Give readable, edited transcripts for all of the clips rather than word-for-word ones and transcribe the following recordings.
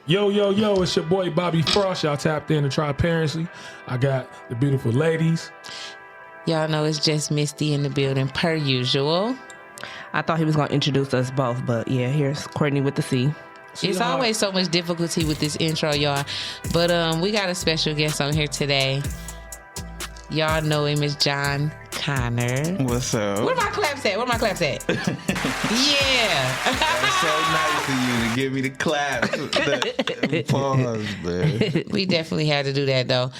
Yo, yo, yo, it's your boy Bobby Frost. Y'all tapped in to Transparency. I got the beautiful ladies. Y'all know it's just Misty in the building, per usual. I thought he was going to introduce us both, but yeah, here's Courtney with the C. It's always so much difficulty with this intro, y'all. But we got a special guest on here today. Y'all know him as Jon Connor. What's up? Where my claps at? Yeah. That's so nice of you to give me the clap. Pause, man. We definitely had to do that, though.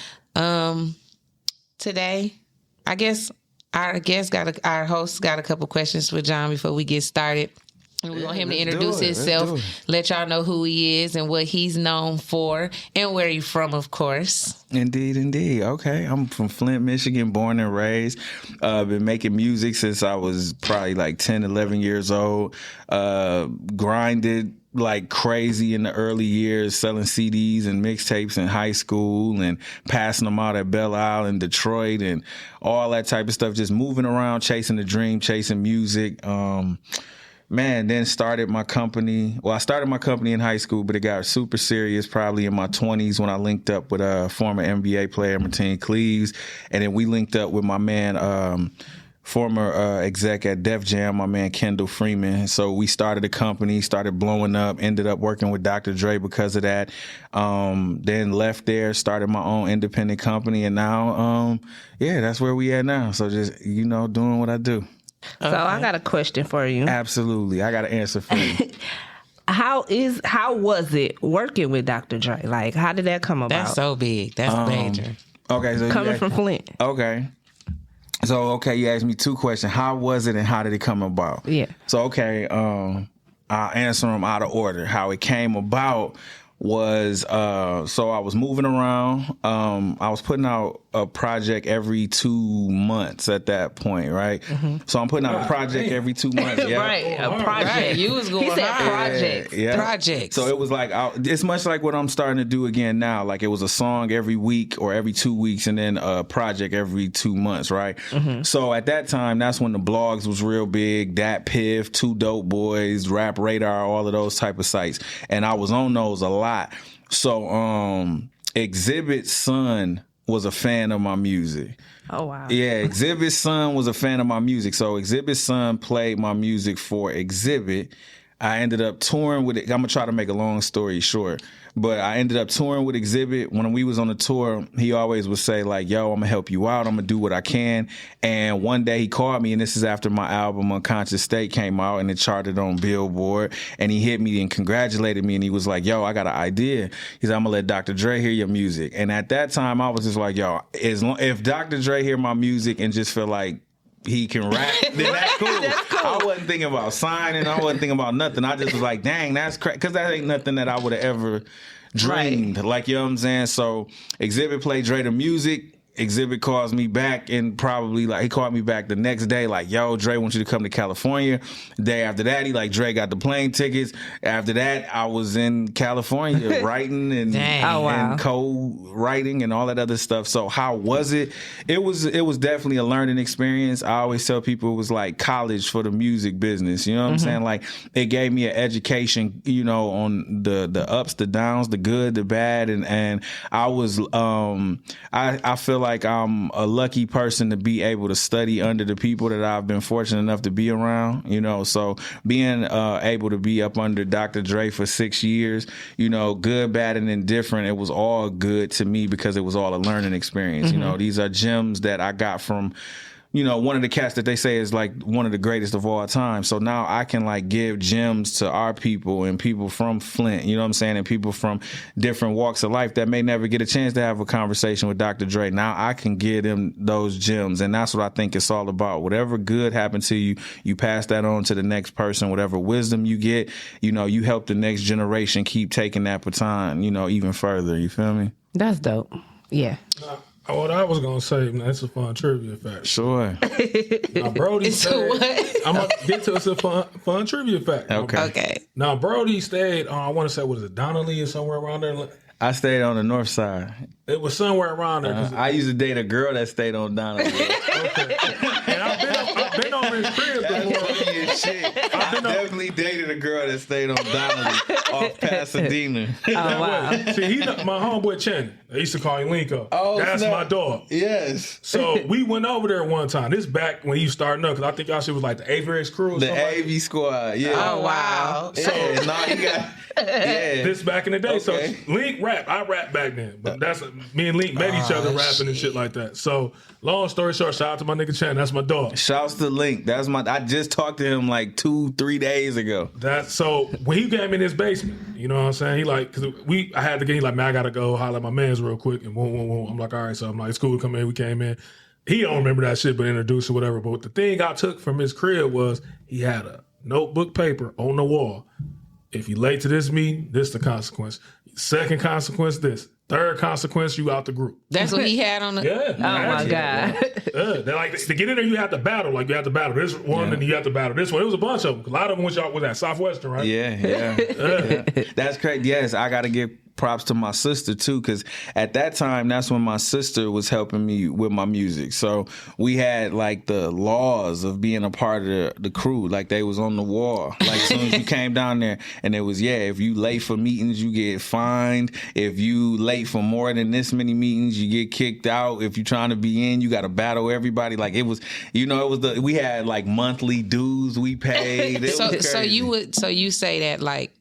Today, I guess our host got a couple questions for Jon before we get started. And we want him to introduce himself, let y'all know who he is and what he's known for and where he's from, of course. Indeed. Okay. I'm from Flint, Michigan, born and raised. Been making music since I was probably like 10, 11 years old. Grinded like crazy in the early years, selling CDs and mixtapes in high school and passing them out at Belle Isle in Detroit and all that type of stuff. Just moving around, chasing the dream, chasing music. Then started my company. Well, I started my company in high school, but it got super serious probably in my 20s when I linked up with a former NBA player, Martine Cleaves. And then we linked up with my man, former exec at Def Jam, my man Kendall Freeman. So we started a company, started blowing up, ended up working with Dr. Dre because of that. Then left there, started my own independent company. And now, that's where we at now. So just, doing what I do. So I got a question for you. Absolutely. I got an answer for you. How was it working with Dr. Dre? Like, how did that come about? That's so big. That's major. Okay. So coming from Flint. Okay. So, you asked me two questions. How was it and how did it come about? Yeah. So, I'll answer them out of order. How it came about was, so I was moving around. I was putting out a project every 2 months at that point, right? Mm-hmm. So I'm putting out a project every 2 months. Yeah. Right, a project. Right. You was going He said hard. projects. Yeah. Projects. So it was like, it's much like what I'm starting to do again now. Like it was a song every week or every 2 weeks and then a project every 2 months, right? Mm-hmm. So at that time, that's when the blogs was real big. Dat Piff, Two Dope Boys, Rap Radar, all of those type of sites. And I was on those a lot. So Exhibit's son was a fan of my music. Oh, wow. Yeah, Exhibit's son was a fan of my music. So Exhibit's son played my music for Exhibit. I ended up touring with it. I'm going to try to make a long story short. But I ended up touring with Exhibit. When we was on the tour, he always would say, like, yo, I'm going to help you out. I'm going to do what I can. And one day he called me, and this is after my album Unconscious State came out, and it charted on Billboard. And he hit me and congratulated me, and he was like, yo, I got an idea. He said, I'm going to let Dr. Dre hear your music. And at that time, I was just like, yo, if Dr. Dre hear my music and just feel like he can rap, then that's cool. That's cool. I wasn't thinking about signing. I wasn't thinking about nothing. I just was like, dang, that's crazy. Because that ain't nothing that I would have ever dreamed. Right. Like, you know what I'm saying? So Exhibit played Dre the music. Exhibit calls me back and probably he called me back the next day like, yo, Dre wants you to come to California. The day after that, Dre got the plane tickets. After that, I was in California writing and co-writing and all that other stuff. So how was it? It was definitely a learning experience. I always tell people it was like college for the music business. You know what I'm saying? Like it gave me an education, on the ups, the downs, the good, the bad. And I was, I feel like I'm a lucky person to be able to study under the people that I've been fortunate enough to be around, so being able to be up under Dr. Dre for 6 years, good, bad, and indifferent, it was all good to me because it was all a learning experience. Mm-hmm. These are gems that I got from one of the cats that they say is like one of the greatest of all time. So now I can give gems to our people and people from Flint, you know what I'm saying? And people from different walks of life that may never get a chance to have a conversation with Dr. Dre. Now I can give them those gems. And that's what I think it's all about. Whatever good happened to you, you pass that on to the next person. Whatever wisdom you get, you help the next generation keep taking that baton, even further. You feel me? That's dope. Yeah. What I was going to say, man, it's a fun trivia fact. Sure. Now, Brody So what? I'm going to get to it's a fun trivia fact. Okay. Now, Brody stayed, I want to say, what is it, Donnelly or somewhere around there? I stayed on the north side. It was somewhere around there. I used to date a girl that stayed on Donnelly. Okay. And I've been over his crib before. I definitely dated a girl that stayed on Donnelly off Pasadena. Oh, wow. See, he my homeboy Channing. They used to call him Linko. Oh, that's snap. my dog. Yes. So we went over there one time. This back when he was starting up, because I think y'all shit was like the Average crew or The something. AV squad. Yeah. Oh, wow. So now you got. Yeah. This back in the day. Okay. So Link rap. I rap back then. But that's me and Link met each other rapping and shit like that. So long story short, shout out to my nigga Chan. That's my dog. Shouts to Link. That's my. I just talked to him like 2-3 days ago. That's so when he came in his basement, you know what I'm saying? He like, cause I had to get, he like, man, I gotta go holler at my mans real quick. And whoa. I'm like, all right. So I'm like, it's cool to come in. We came in. He don't remember that shit, but introduced or whatever. But the thing I took from his crib was he had a notebook paper on the wall. If you late to this meeting, this the consequence. Second consequence, this. Third consequence, you out the group. That's what he had on the. Yeah. Oh my God. They're like, to get in there, you have to battle. Like, you have to battle this one, and you have to battle this one. It was a bunch of them. A lot of them was at Southwestern, right? Yeah. That's crazy. Yes, I got to give props to my sister too, because at that time, that's when my sister was helping me with my music. So we had like the laws of being a part of the crew. Like they was on the wall. Like as soon as you came down there, and it was, if you late for meetings, you get fined. If you late for more than this many meetings, you get kicked out. If you're trying to be in, you got to battle everybody. Like it was, we had like monthly dues we paid. So you say that like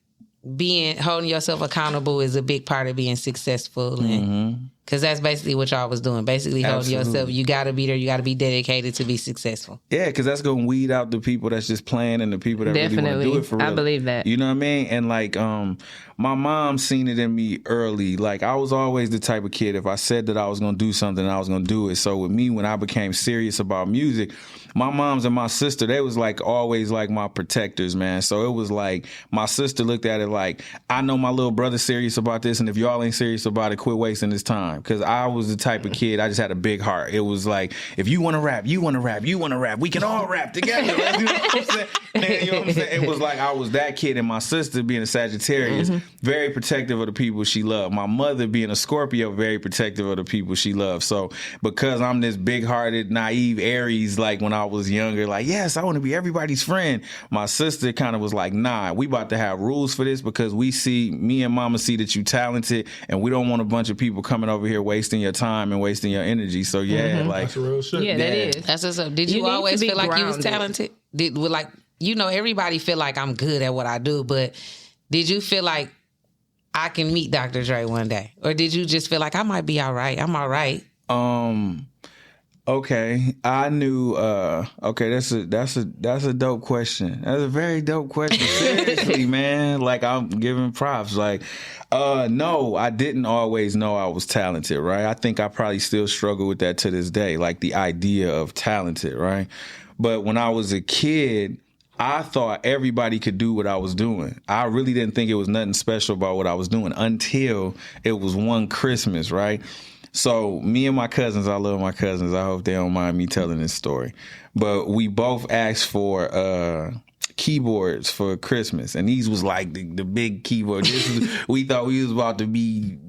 holding yourself accountable is a big part of being successful, and because that's basically what y'all was doing. Basically, holding yourself. You got to be there. You got to be dedicated to be successful. Yeah, because that's gonna weed out the people that's just playing and the people that really want to do it for real. I believe that. You know what I mean? And like, my mom seen it in me early. Like I was always the type of kid. If I said that I was gonna do something, I was gonna do it. So with me, when I became serious about music, my moms and my sister, they was like always like my protectors, man. So it was like my sister looked at it like, I know my little brother's serious about this, and if y'all ain't serious about it, quit wasting his time. Because I was the type of kid, I just had a big heart. It was like, if you want to rap, you want to rap, you want to rap, we can all rap together. Like, you know what I'm saying? And, you know what I'm saying? It was like I was that kid, and my sister being a Sagittarius, very protective of the people she loved. My mother being a Scorpio, very protective of the people she loved. So because I'm this big-hearted, naive Aries, like when I was younger, like, yes, I want to be everybody's friend. My sister kind of was like, nah, we about to have rules for this, because me and mama see that you talented, and we don't want a bunch of people coming over here wasting your time and wasting your energy. So like, that's real shit. Yeah, that is. That's what's up. Did you always feel like you was talented? Everybody feel like I'm good at what I do, but did you feel like I can meet Dr. Dre one day? Or did you just feel like I might be all right? I'm all right. Okay, I knew. Okay, that's a dope question. That's a very dope question. Seriously, man. Like I'm giving props. Like, no, I didn't always know I was talented. Right. I think I probably still struggle with that to this day. Like the idea of talented. Right. But when I was a kid, I thought everybody could do what I was doing. I really didn't think it was nothing special about what I was doing until it was one Christmas. Right. So me and my cousins, I love my cousins. I hope they don't mind me telling this story. But we both asked for keyboards for Christmas. And these was like the big keyboard. We thought we was about to be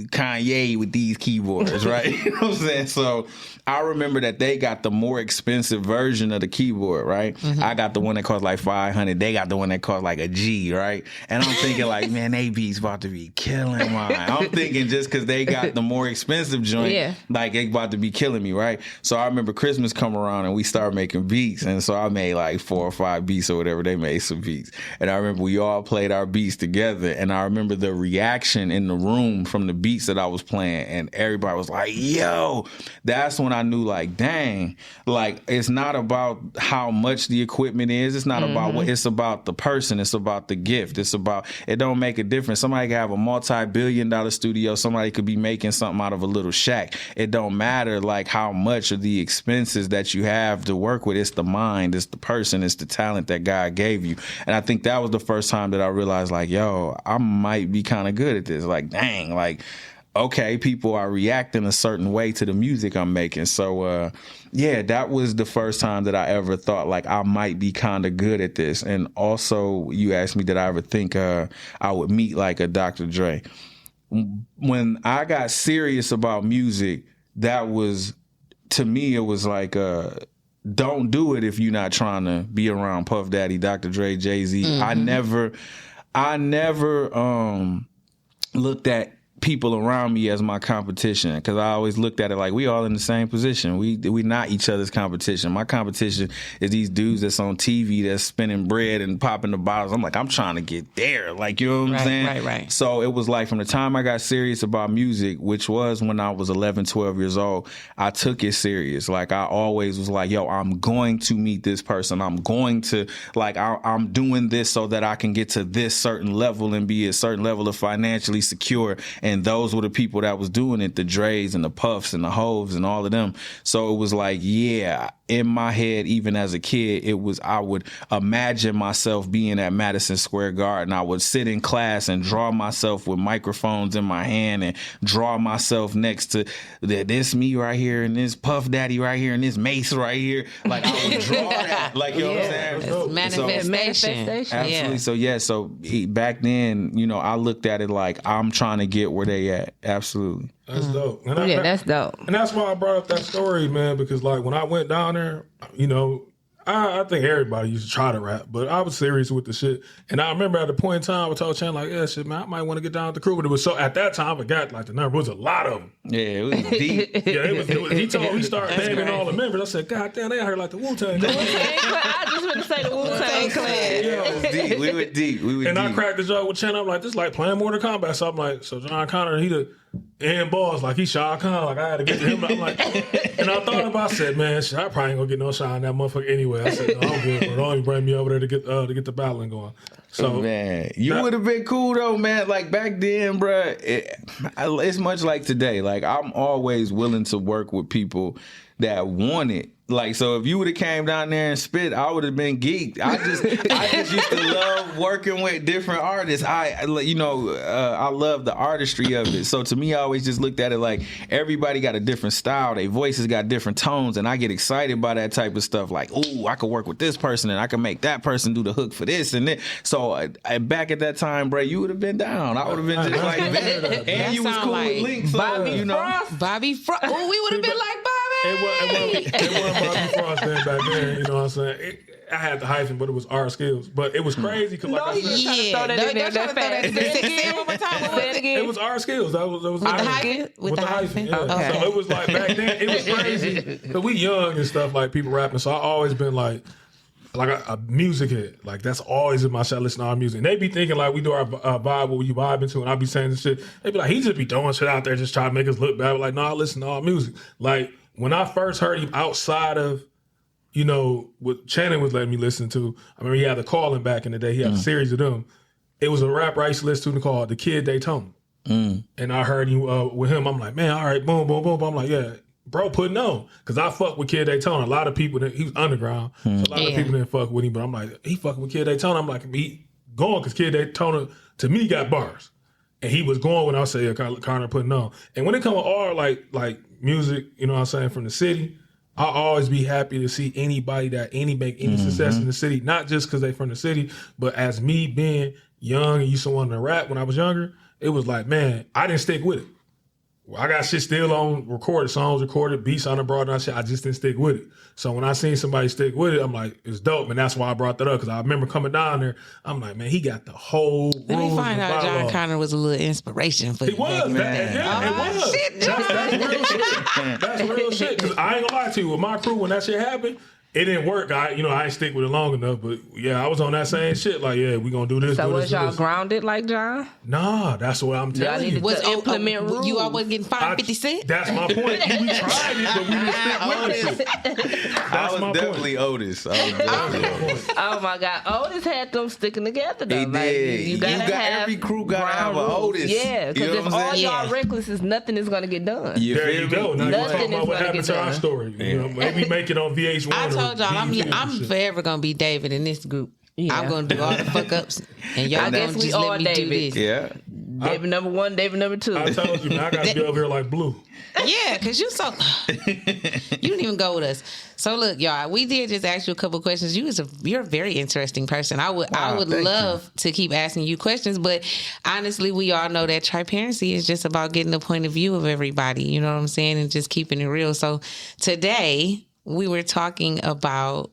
Kanye with these keyboards, right? You know what I'm saying? So I remember that they got the more expensive version of the keyboard, right? I got the one that cost like $500. They got the one that cost like a G, right? And I'm thinking like, man, they beats about to be killing mine. I'm thinking just because they got the more expensive joint, like they about to be killing me, right? So I remember Christmas come around and we started making beats. And so I made like 4 or 5 beats or whatever. They made some beats. And I remember we all played our beats together. And I remember the reaction in the room from the beats that I was playing. And everybody was like, yo, that's when I knew like, dang, like it's not about how much the equipment is. It's not about what, it's about the person. It's about the gift. It's about, it don't make a difference. Somebody could have a multi-billion-dollar studio. Somebody could be making something out of a little shack. It don't matter like how much of the expenses that you have to work with. It's the mind, it's the person, it's the talent that God gave you. And I think that was the first time that I realized like, yo, I might be kind of good at this. Like, dang, like, okay, people are reacting a certain way to the music I'm making. So, that was the first time that I ever thought like I might be kind of good at this. And also you asked me, did I ever think I would meet like a Dr. Dre? When I got serious about music, that was, to me, it was like, don't do it if you're not trying to be around Puff Daddy, Dr. Dre, Jay-Z. I never looked at people around me as my competition, because I always looked at it like we all in the same position. We not each other's competition. My competition is these dudes that's on TV that's spinning bread and popping the bottles. I'm like, I'm trying to get there. Like, you know what I'm saying? Right. So it was like from the time I got serious about music, which was when I was 11, 12 years old, I took it serious. Like, I always was like, yo, I'm going to meet this person. I'm going to, like, I'm doing this so that I can get to this certain level and be a certain level of financially secure. And those were the people that was doing it, the Dre's and the Puffs and the Hoves and all of them. So it was like, yeah, in my head, even as a kid, I would imagine myself being at Madison Square Garden. I would sit in class and draw myself with microphones in my hand and draw myself next to this me right here and this Puff Daddy right here and this Mace right here. Like, I would draw that. Like, you know what I'm saying? It's manifestation. Absolutely. So back then, you know, I looked at it like I'm trying to get where they at. Absolutely. That's dope. And that's dope. And that's why I brought up that story, man, because like when I went down there, you know, I think everybody used to try to rap, but I was serious with the shit. And I remember at the point in time, I told Chan, like, yeah, shit, man, I might want to get down with the crew. But it was so, at that time, I forgot, like, the number was a lot of them. Yeah, it was deep. He started naming all the members. I said, God damn, they out here like the Wu-Tang. I just want to say the Wu-Tang Clan. It was deep. We were deep. And I cracked the joke with Chan. I'm like, this is like playing Mortal Kombat. So I'm like, so Jon Connor, he the and balls, like he Shah Khan, like I had to get to him. I'm like, and I thought about, I said, man, shit, I probably ain't gonna get no shot on that motherfucker anyway. I said, no, I'm good, bro. Don't even bring me over there to get the battling going. So man, you would have been cool though, man. Like back then, bro, it's much like today. Like I'm always willing to work with people that want it. Like, so if you would have came down there and spit, I would have been geeked. I just used to love working with different artists. I love the artistry of it. So to me, I always just looked at it like everybody got a different style. Their voices got different tones, and I get excited by that type of stuff. Like, ooh, I could work with this person, and I can make that person do the hook for this and that. So back at that time, bro, you would have been down. I would have been just like, man. And you was cool with Link, so Bobby Frost. Oh, we would have been like Bobby. It wasn't Bobby Frost then back then, you know what I'm saying? I had the hyphen, but it was our skills. But it was crazy because, like I said, it was our skills. That was with the hyphen. Yeah. Okay. So it was like back then, it was crazy because we young and stuff, like people rapping. So I always been like a music head. Like that's always in my shit. Listen to our music. And they be thinking like we do our vibe, what you vibing to, and I be saying this shit. They be like, he just be throwing shit out there, just trying to make us look bad. Like, no, I listen to our music. Like when I first heard him outside of, you know, what Shannon was letting me listen to, I remember he had the Calling back in the day. He had a series of them. It was a rapper I used to listen to called The Kid Daytona. And I heard him with him. I'm like, man, all right, boom, boom, boom. I'm like, yeah, bro, putting on. Because I fuck with Kid Daytona. A lot of people, he was underground. So a lot of people didn't fuck with him. But I'm like, he fucking with Kid Daytona. I'm like, he going because Kid Daytona, to me, got bars. And he was going when I say Connor putting on. And when it comes to all like music, you know what I'm saying, from the city, I always be happy to see anybody that make any success in the city, not just because they from the city, but as me being young and used to want to rap when I was younger, it was like, man, I didn't stick with it. I got shit still on recorded, songs recorded, beats on the broad and shit. I just didn't stick with it. So when I seen somebody stick with it, I'm like, it's dope. And that's why I brought that up, because I remember coming down there, I'm like, man, he got the whole Let me find out Jon Connor was a little inspiration for you. He was. It was. Shit, that's real shit. That's real shit. Because I ain't gonna lie to you, with my crew, when that shit happened, it didn't work. I ain't stick with it long enough, but yeah, I was on that same shit. Like, yeah, we gonna do this. So do was this, y'all this. Grounded like John? Nah, that's what I'm telling you. Was implement rules. You all wasn't getting fined 50 cents? That's my point. We tried it, but we didn't stick with it. I was definitely Otis. Oh my God, Otis had them sticking together though. He did. You got every crew gotta have an Otis. Yeah, because if all y'all reckless is nothing is gonna get done. There you go. Now you're talking about what happened to our story. Yeah. You know, maybe make it on VH1. I told y'all I'm forever gonna be David in this group. Yeah. I'm gonna do all the fuck ups, and y'all gonna just let me do this. Yeah. David number 1, David number 2. I told you, man, I gotta be over here like Blue. Yeah, because you didn't even go with us. So look, y'all, we did just ask you a couple questions. You're a very interesting person. I would love to keep asking you questions, but honestly, we all know that triparency is just about getting the point of view of everybody. You know what I'm saying, and just keeping it real. So today we were talking about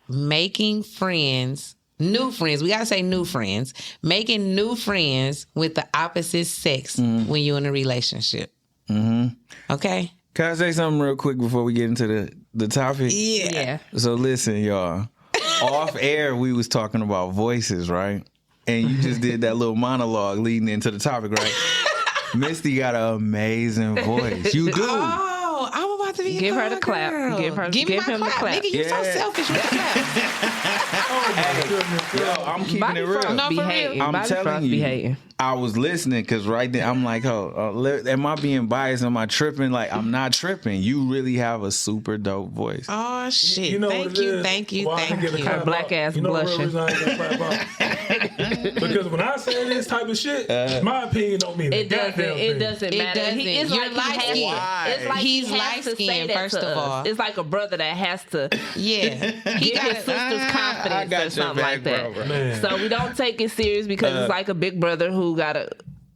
making friends New friends. We got to say new friends. Making new friends with the opposite sex when you're in a relationship. Mm-hmm. Okay? Can I say something real quick before we get into the topic? Yeah. So listen, y'all. Off air, we was talking about voices, right? And you just did that little monologue leading into the topic, right? Misty got an amazing voice. You do. Oh, I'm about to be Give her the clap. girl. Give me my him the clap. Nigga, you so selfish with the clap. Yo, I'm keeping it real. No, for real. I'm telling you, I was listening because right then I'm like, am I being biased? Am I tripping? Like, I'm not tripping. You really have a super dope voice. Oh shit! You know thank you. Her black ass blushing. Because when I say this type of shit, my opinion don't mean it doesn't. It doesn't It matter. doesn't. It's You're like light skinned. It's like He's he has light to say skinned. that First to of us. all, It's like a brother that has to he give got his sister's confidence or something like that. Man. So we don't take it serious because it's like a big brother who gotta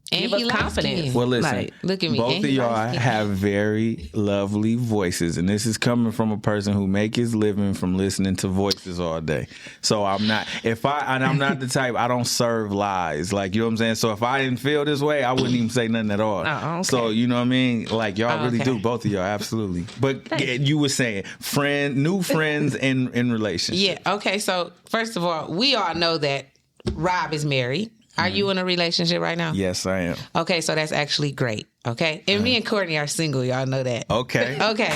give us he confidence. light-skinned. Well, listen, Like, look at me. both And of he y'all light-skinned. have very lovely voices, and this is coming from a person who make his living from listening to voices all day. So I'm not the type, I don't serve lies, like, you know what I'm saying? So if I didn't feel this way, I wouldn't even say nothing at all. Oh, okay. So you know what I mean? Like, y'all really okay. do, both of y'all, absolutely. But you were saying new friends in relationships. Yeah. Okay. So first of all, we all know that Rob is married. Are you in a relationship right now? Yes, I am. Okay, so that's actually great. Okay, and me and Courtney are single. Y'all know that. Okay. Okay.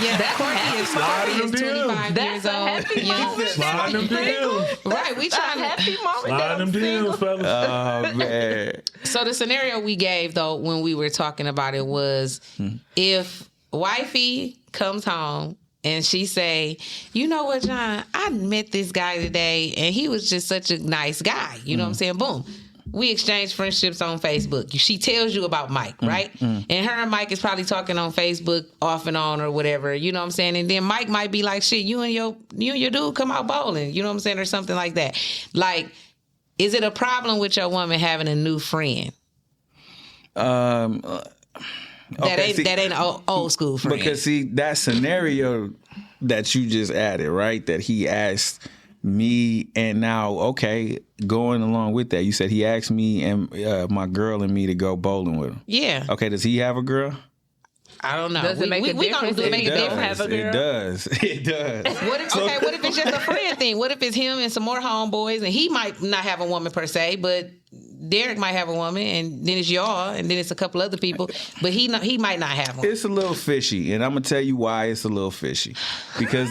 Yeah, Courtney is Slide them 25 That's years a old. happy Yeah. moment. Slide them deals. Right, we trying to. Happy moment Slide that them I'm single. deals, fellas. Oh, man. So the scenario we gave though when we were talking about it was if wifey comes home and she say, you know what, John, I met this guy today and he was just such a nice guy. You know what I'm saying? Boom. We exchange friendships on Facebook. She tells you about Mike, right? And her and Mike is probably talking on Facebook off and on or whatever. You know what I'm saying? And then Mike might be like, shit, you and your dude come out bowling. You know what I'm saying? Or something like that. Like, is it a problem with your woman having a new friend? That ain't an old school friend. Because see, that scenario that you just added, right? That he asked me, and now, okay, going along with that, you said he asked me and my girl and me to go bowling with him. Yeah. Okay, does he have a girl? I don't know. Does it make a difference Do it if make he a don't difference? have a girl? It does. It does. What if it's just a friend thing? What if it's him and some more homeboys and he might not have a woman per se, but Derek might have a woman, and then it's y'all, and then it's a couple other people, but he might not have one. It's a little fishy, and I'm gonna tell you why it's a little fishy. Because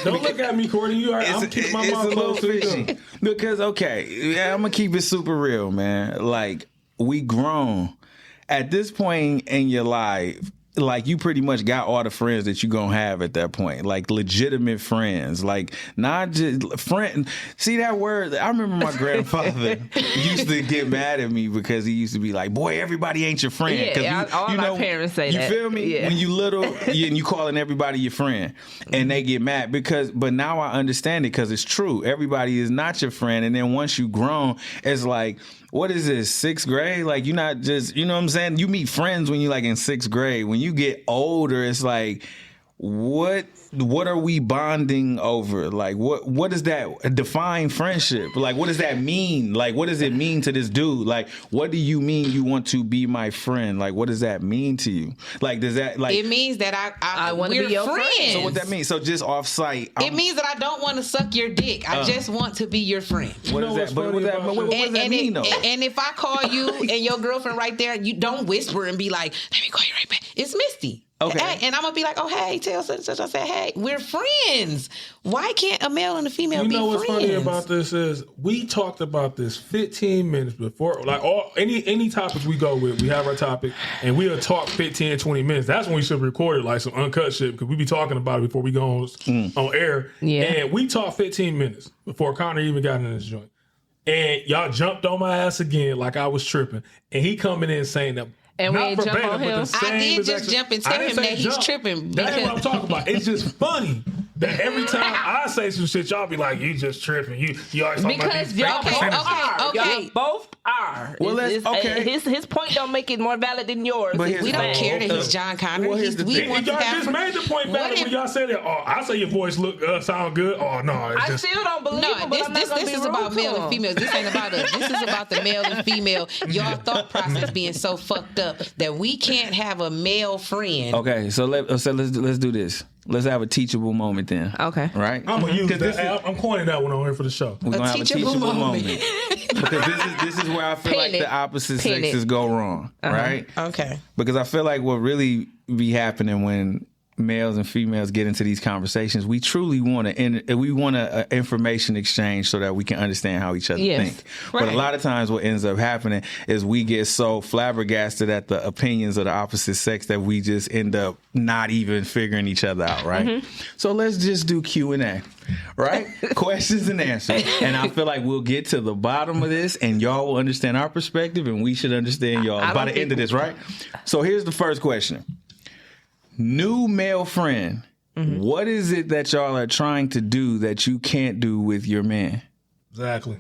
Don't look at me, Courtney. You already, I'm keeping my mouth a little closed to fishy. you. Because I'm gonna keep it super real, man. Like, we grown at this point in your life. Like, you pretty much got all the friends that you gonna have at that point, like legitimate friends, like not just friend. See that word? I remember my grandfather used to get mad at me because he used to be like, "Boy, everybody ain't your friend." Yeah, all my parents say that. You feel me? Yeah. When you little, and you calling everybody your friend, and they get mad but now I understand it because it's true. Everybody is not your friend, and then once you grown, it's like, what is this, 6th grade? Like, you're not just, you know what I'm saying? You meet friends when you like in 6th grade. When you get older, it's like, what are we bonding over? Like, what is that? Define friendship. Like, what does that mean? Like, what does it mean to this dude? Like, what do you mean you want to be my friend? Like, what does that mean to you? Like, does that, like, It means that I want to we're be your friends. friend. so what that means? So just off site. It means that I don't want to suck your dick. I just want to be your friend. What know does what's that? But what funny does that? about What does that mean though? And if I call you and your girlfriend right there, you don't whisper and be like, let me call you right back. It's Misty. Okay. Hey, and I'm going to be like, oh, hey, tell such and such. I said, hey, we're friends. Why can't a male and a female You be know what's friends? funny about this is we talked about this 15 minutes before, like any topics we go with, we have our topic and we'll talk 15, 20 minutes. That's when we should record it, like some uncut shit, because we be talking about it before we go on air. Yeah. And we talked 15 minutes before Connor even got in this joint. And y'all jumped on my ass again like I was tripping. And he coming in saying that. And we not ain't jump verbatim, on but him. the same I did just exact- jump and I tell didn't him say that he's tripping That's because- what I'm talking about. It's just funny that every time I say some shit, y'all be like, you just tripping. You always talking about Because these y'all fake both percentages. are. Okay. Y'all both are. Well, His point don't make it more valid than yours. But We don't care that he's Jon Connor. Well, here's the thing. want Y'all to have just made the point valid when y'all said it. Oh, I say your voice sound good. Oh no, it's I just still don't believe him, but I'm not this gonna be is rude about to male him. and females. This ain't about us. This is about the male and female. Y'all thought process being so fucked up that we can't have a male friend. Okay, so let's do this. Let's have a teachable moment then. Okay. Right? I'm gonna use that. I'm coining that one on here for the show. We're gonna have a teachable teachable moment. moment. Because this is where I feel like the opposite sexes go wrong. Right? Okay. Because I feel like what really be happening when males and females get into these conversations, we truly want a information exchange so that we can understand how each other think. But a lot of times what ends up happening is we get so flabbergasted at the opinions of the opposite sex that we just end up not even figuring each other out, right? So let's just do Q&A, right? Questions and answers. And I feel like we'll get to the bottom of this and y'all will understand our perspective and we should understand y'all by the end of this, right? So here's the first question. New male friend, what is it that y'all are trying to do that you can't do with your man? Exactly.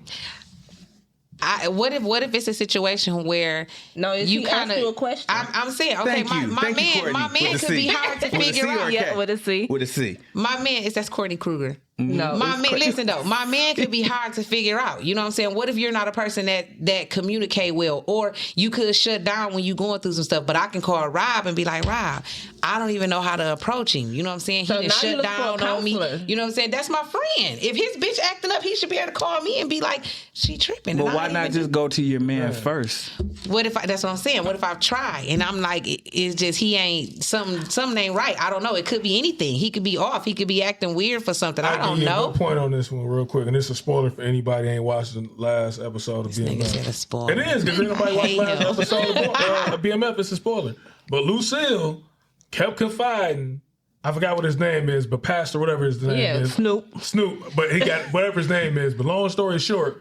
What if it's a situation where you kind of you a question? I'm saying, okay, my man could be hard to figure out. Yeah, with a C. With a C. My man that's Courtney Kruger. No, my man. Listen though, my man could be hard to figure out. You know what I'm saying? What if you're not a person that communicate well, or you could shut down when you going through some stuff? But I can call Rob and be like, Rob, I don't even know how to approach him. You know what I'm saying? He So done now you shut look for a down on me. counselor. You know what I'm saying? That's my friend. If his bitch acting up, he should be able to call me and be like, she tripping. But And why I not even just go to your man first? What if that's what I'm saying? What if I try and I'm like, it's just he ain't something ain't right. I don't know. It could be anything. He could be off. He could be acting weird for something. I don't know. Good point on this one real quick, and this is a spoiler for anybody who ain't watched the last episode of BMF. Nigga said a spoiler. It is because anybody watched the last episode of BMF. It's a spoiler. But Lucille kept confiding. I forgot what his name is, but Pastor, whatever his name is. Snoop. But he got whatever his name is. But long story short,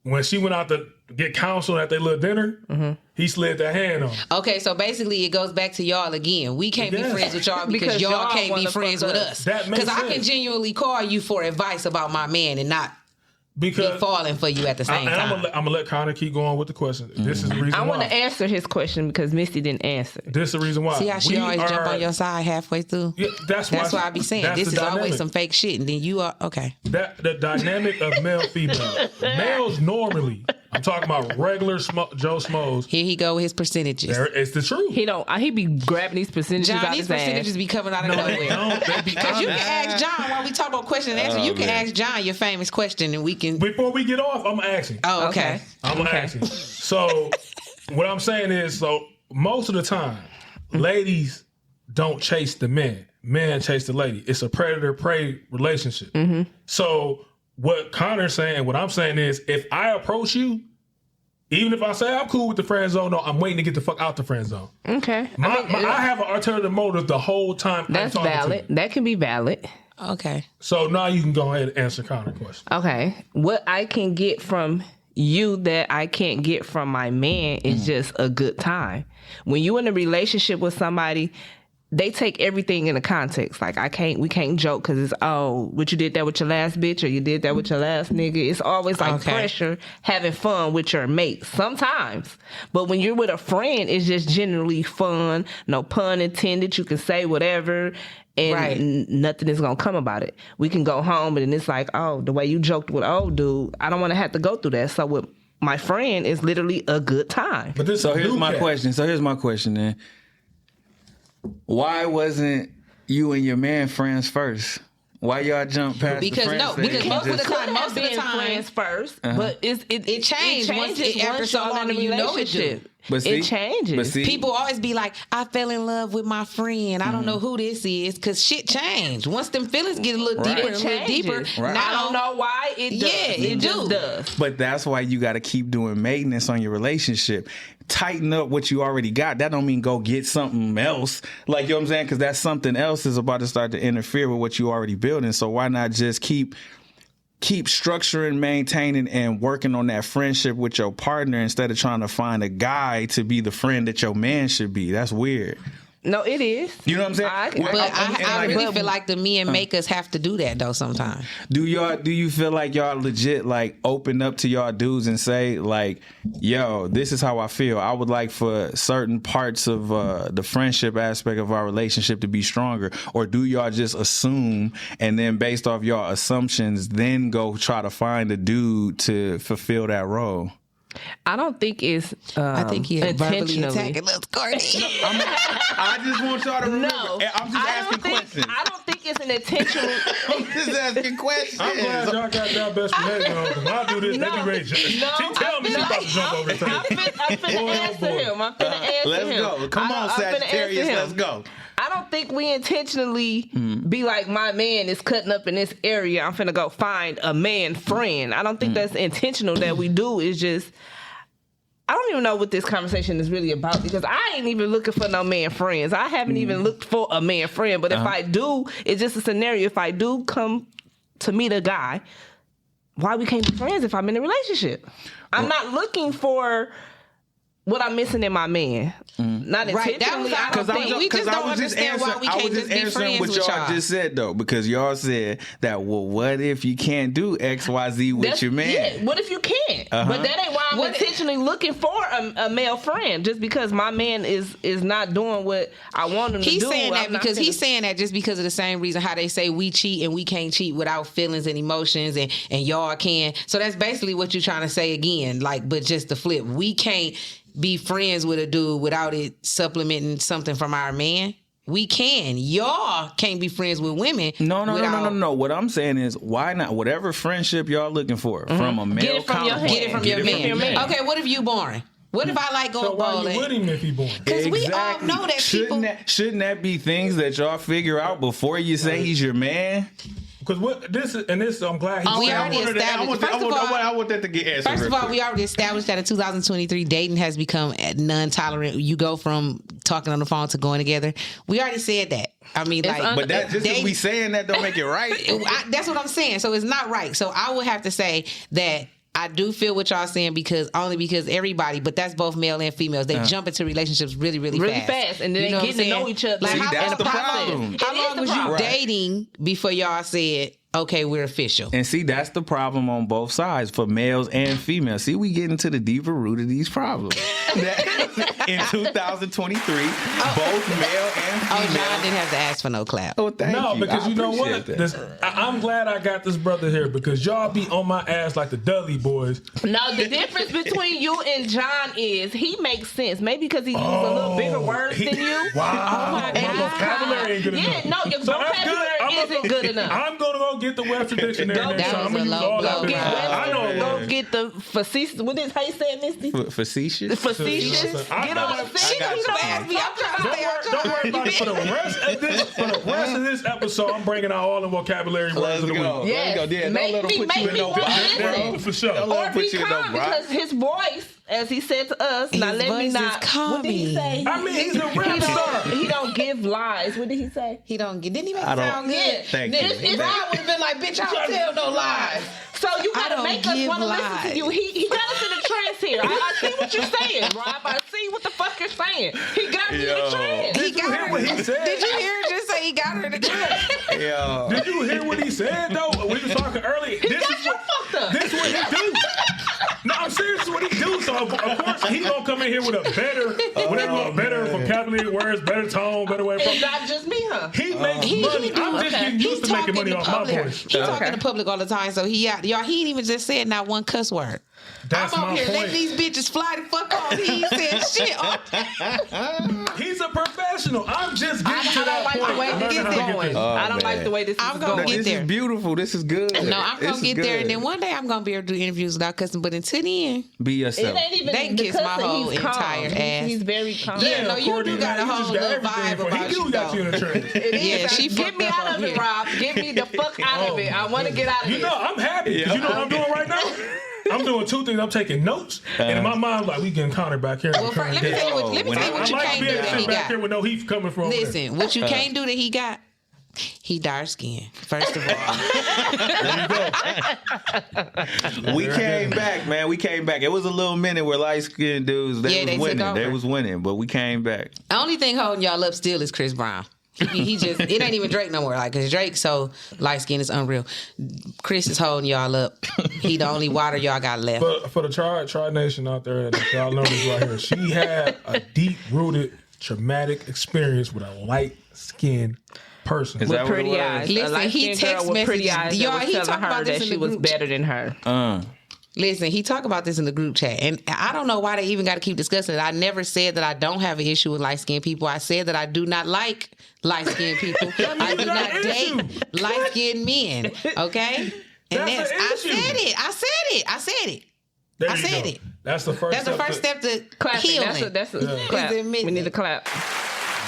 when she went out to get counsel at their little dinner, he slid that hand on her. Okay, so basically it goes back to y'all again. We can't be friends with y'all because y'all can't be friends with us. Because I can genuinely call you for advice about my man and not be falling for you at the same time. I'm gonna let Connor keep going with the question. This is the reason why. I want to answer his question because Misty didn't answer. This is the reason why. See how she always jump on your side halfway through? Yeah, that's why The dynamic of male-female. Males normally, I'm talking about regular Joe Schmoes. Here he go with his percentages. It's the truth. He be grabbing these percentages John, out these his ass. percentages be coming out of nowhere. Because you can ask John while we talk about question and answer. You can ask John your famous question, and we can. Before we get off, I'm asking. Oh, okay. I'm asking. So, what I'm saying is, most of the time, ladies don't chase the men. Men chase the lady. It's a predator-prey relationship. So, what Connor's saying, what I'm saying is, if I approach you, even if I say I'm cool with the friend zone, no, I'm waiting to get the fuck out the friend zone. Okay. I have an alternative motive the whole time. That's valid. That can be valid. Okay. So now you can go ahead and answer Connor's question. Okay. What I can get from you that I can't get from my man is just a good time. When you in a relationship with somebody, they take everything into context. Like we can't joke because it's, what you did that with your last bitch or you did that with your last nigga. It's always like pressure, having fun with your mate sometimes. But when you're with a friend, it's just generally fun. No pun intended. You can say whatever and nothing is going to come about it. We can go home and it's like, the way you joked with old dude, I don't want to have to go through that. So with my friend, it's literally a good time. But here's my question then. Why wasn't you and your man friends first? Why y'all jump past the friends? Because most of the time, friends first, but it changed once after so long and you know it do. But see, it changes. But see, people always be like, I fell in love with my friend. I don't know who this is because shit changed. Once them feelings get a little deeper and a little deeper, now I don't know why it does. Yeah, it just does. But that's why you got to keep doing maintenance on your relationship. Tighten up what you already got. That don't mean go get something else. Like, you know what I'm saying? Because that something else is about to start to interfere with what you already building. So why not just keep structuring, maintaining, and working on that friendship with your partner instead of trying to find a guy to be the friend that your man should be? That's weird. No, it is. You know what I'm saying? I really feel like the men make us have to do that though sometimes. Do you feel like y'all legit like open up to y'all dudes and say like, yo, this is how I feel. I would like for certain parts of the friendship aspect of our relationship to be stronger, or do y'all just assume and then based off y'all assumptions then go try to find a dude to fulfill that role? I don't think it's I think he verbally intentionally. attacking little Courtney. I just want y'all to remember. No, I'm just asking questions. I don't think it's an intentional. I'm just asking questions. I'm glad y'all got y'all best behavior on. When I do this, they be ready. She tell me she about to jump over the table. I'm finna answer him. I'm finna answer Let's him. go. Come on, Sagittarius. Let's go. I don't think we intentionally be like, my man is cutting up in this area, I'm finna go find a man friend. I don't think that's intentional that we do. It's just, I don't even know what this conversation is really about because I ain't even looking for no man friends. I haven't even looked for a man friend. But if I do, it's just a scenario. If I do come to meet a guy, why we can't be friends if I'm in a relationship? I'm not looking for what I'm missing in my man. Not intentionally. Right, that was our thing. We just don't understand why we can't just be friends what with y'all y'all. just said though, because y'all said that, well, what if you can't do X, Y, Z with your man? Yeah, what if you can't? But that ain't why I'm intentionally looking for a male friend. Just because my man is not doing what I want him to do. He's saying that because he's saying that just because of the same reason how they say we cheat and we can't cheat without feelings and emotions and y'all can. So that's basically what you're trying to say again. Like, but just the flip. We can't be friends with a dude without it supplementing something from our man. We can. Y'all can't be friends with women. No. What I'm saying is, why not? Whatever friendship y'all looking for from a male counterpart, get it from your man. Okay, what if you boring? What if I like going bowling? So why you with him if he boring? Because we all know that Shouldn't that be things that y'all figure out before you say he's your man? Because I'm glad we already established. I want that to get answered. First of all, we already established that in 2023, dating has become non-tolerant. You go from talking on the phone to going together. We already said that. I mean, but that just dating, we saying that don't make it right. That's what I'm saying. So it's not right. So I would have to say that I do feel what y'all saying because everybody, but that's both male and females. They jump into relationships really fast, and then they get to know each other. Like, that's the problem. How long was you dating before y'all said, okay, we're official? And see, that's the problem on both sides for males and females. See, we get into the deeper root of these problems. In 2023, both male and female. Oh, John didn't have to ask for no clap. Oh, thank you. Because you know what? I'm glad I got this brother here because y'all be on my ass like the Dudley boys. No, the difference between you and John is he makes sense. Maybe because he uses a little bigger words than you. Wow. Oh my God. My vocabulary ain't good enough. Yeah, no, your vocabulary isn't good enough. I'm going to go get the Webster Dictionary next time. I'm going to use all that. Go get the facetious. What is how you say it, Misty? Facetious? Facetious. Get on the Don't worry about it. For the rest of this episode, I'm bringing out all the vocabulary words of the week. Yes. Yeah, don't let them put you in no box, bro. For sure. Or be calm because his voice, as he said to us, his now let me voice not. is calming. What did he say? I mean, he's a rap star. He don't give lies. What did he say? He don't get. Didn't he make it sound good? Thank you. I would have been like, bitch, I don't tell no lies. So you gotta make us want to listen to you. He got us in the trance here. I see what you're saying, Rob. I see what the fuck you're saying. He got me in the trance. Did you hear what he said? Did you hear him just say he got her in the trance? Yo. Did you hear what he said though? We was talking earlier. He got you fucked up. This is what he do. No, I'm serious. This is what he do. So of course he gonna come in here with a better vocabulary words, better tone, better way. It's not just me, huh? He makes money. I'm just getting used to making money off my voice. He's talking to public all the time, so he out. Y'all, he ain't even just said not one cuss word. That's I'm my up here point. letting these bitches fly the fuck off. He ain't said shit. He's a professional. I'm just getting to that point. I don't like the way this is going. I don't like the way this is I'm going. gonna get This there. is beautiful. This is good. No, I'm gonna get there, and then one day I'm gonna be able to do interviews without cussing. But until then, Be yourself. It ain't even They can kiss because my whole he's calm. entire ass. He's very calm. Yeah, no, you do got a whole little vibe about you, got you in the trance. yeah, she Get fucked me up out up of it, here. Rob. Get me the fuck out of it. I want to get out of it. You know, I'm happy because you know what I'm doing right now? I'm doing two things. I'm taking notes, and in my mind, like, we getting Connor back here. Well, let me tell you what I you like can't to be do able to that sit he back here got. with no heat coming from over there. Listen, what you can't do that he got, He dark skinned, first of all. We came back, man. We came back. It was a little minute where light skinned dudes, they was winning, but we came back. The only thing holding y'all up still is Chris Brown. He just, it ain't even Drake no more. Like, cause Drake so light skinned is unreal. Chris is holding y'all up. He the only water y'all got left. But for the Tri Nation out there, y'all know this right here. She had a deep rooted traumatic experience with a light skinned person Is with that pretty what it eyes. was? Listen, he text with pretty messaged eyes. y'all. He He telling talked her about this that in she the was group better than her. Listen, he talked about this in the group chat, and I don't know why they even got to keep discussing it. I never said that I don't have an issue with light-skinned people. I said that I do not like light-skinned people. I do not date light-skinned men, okay? And I said it. There I you said go. it. That's the first step to Clapping. healing. That's a clap. admitting We need to it. clap.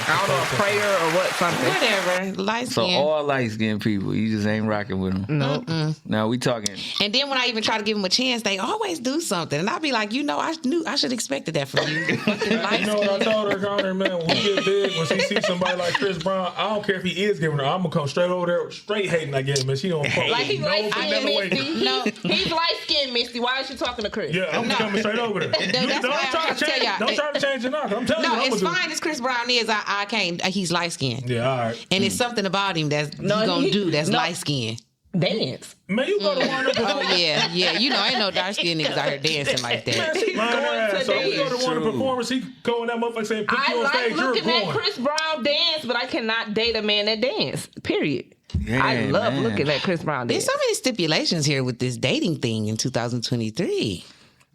I don't know, a prayer or what, something. Whatever, light So skin. all light skinned people, you just ain't rocking with them. No. No, we talking. And then when I even try to give them a chance, they always do something, and I'll be like, I should expected that from you. Fucking light You know what I skin. told her, Connor, man? When we get big, when she sees somebody like Chris Brown, I don't care if he is giving her. I'm gonna come straight over there, straight hating again, man. She don't fuck Like with he's no light vanilla skinned, way. Misty. No. He's light skinned, Misty. Why is she talking to Chris? Yeah, I'm coming straight over there. That's Don't why I'm try trying to to tell change. y'all. Don't try to change it now. 'Cause I'm telling you, No, I'm it's gonna fine as Chris Brown is. I can't. He's light skinned. Yeah, all right. And it's something about him that's he gonna do that's light skinned. Dance. Man, you go to one of the Oh yeah. You know, ain't no dark skinned niggas out here dancing like Man, that. she lying her going ass. to So we go dance. to one of the True. performers, he go in that motherfucker saying, put I you on like stage, you're looking at going. Chris Brown dance, but I cannot date a man that dance. Period. Yeah, I love man. looking at Chris Brown There's dance. so many stipulations here with this dating thing in 2023.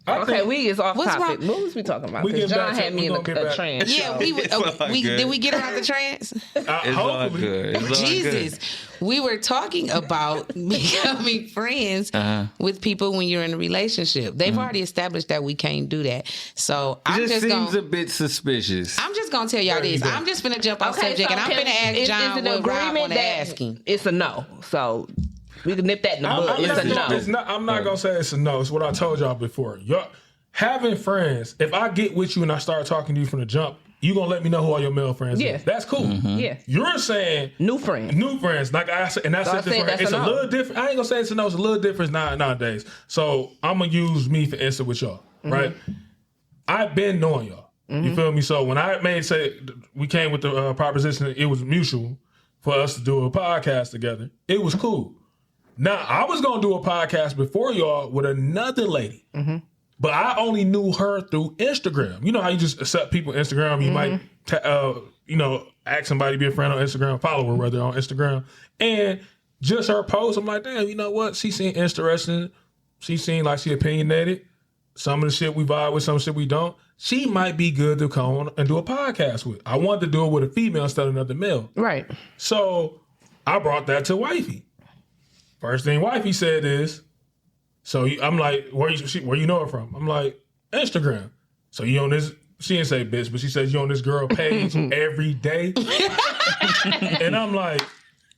I Okay, think- we is off What's topic. wrong? What was we talking about? We Because get back John to- had we me in gonna get a back. trance. Yeah, It's all good. did we get around the trance? It's all hopefully. good. It's all Jesus, we were talking about becoming friends with people when you're in a relationship. They've already established that we can't do that. So It I'm just just seems gonna. a bit suspicious. I'm just gonna tell y'all There you this. go. I'm just gonna jump off Okay, subject, so and I'm can- gonna ask is John it an what Rob agreement want to that ask him. it's a no? So we can nip that in the bud. It's a no. I'm not gonna say it's a no. It's what I told y'all before. Y'all having friends. If I get with you and I start talking to you from the jump, you gonna let me know who all your male friends Yeah. is. That's cool. Yeah. You're saying New friend. new friends, like I said, and I So said I this. said Right, that's it's a a no. little different. I ain't gonna say it's a no. It's a little different nowadays. So I'm gonna use me for instance with y'all, right? I've been knowing y'all. You feel me? So when I we came with the proposition, it was mutual for us to do a podcast together. It was cool. Now I was gonna do a podcast before y'all with another lady. But I only knew her through Instagram. You know how you just accept people on Instagram. You might, ask somebody to be a friend on Instagram, follow her rather on Instagram. And just her post, I'm like, damn, you know what? She seemed interesting. She seemed like she opinionated. Some of the shit we vibe with, some shit we don't. She might be good to come on and do a podcast with. I wanted to do it with a female instead of another male. Right. So I brought that to wifey. First thing wifey said is, I'm like, where you know her from? I'm like, Instagram. So you on this? She didn't say bitch, but she says you on this girl page every day. And I'm like,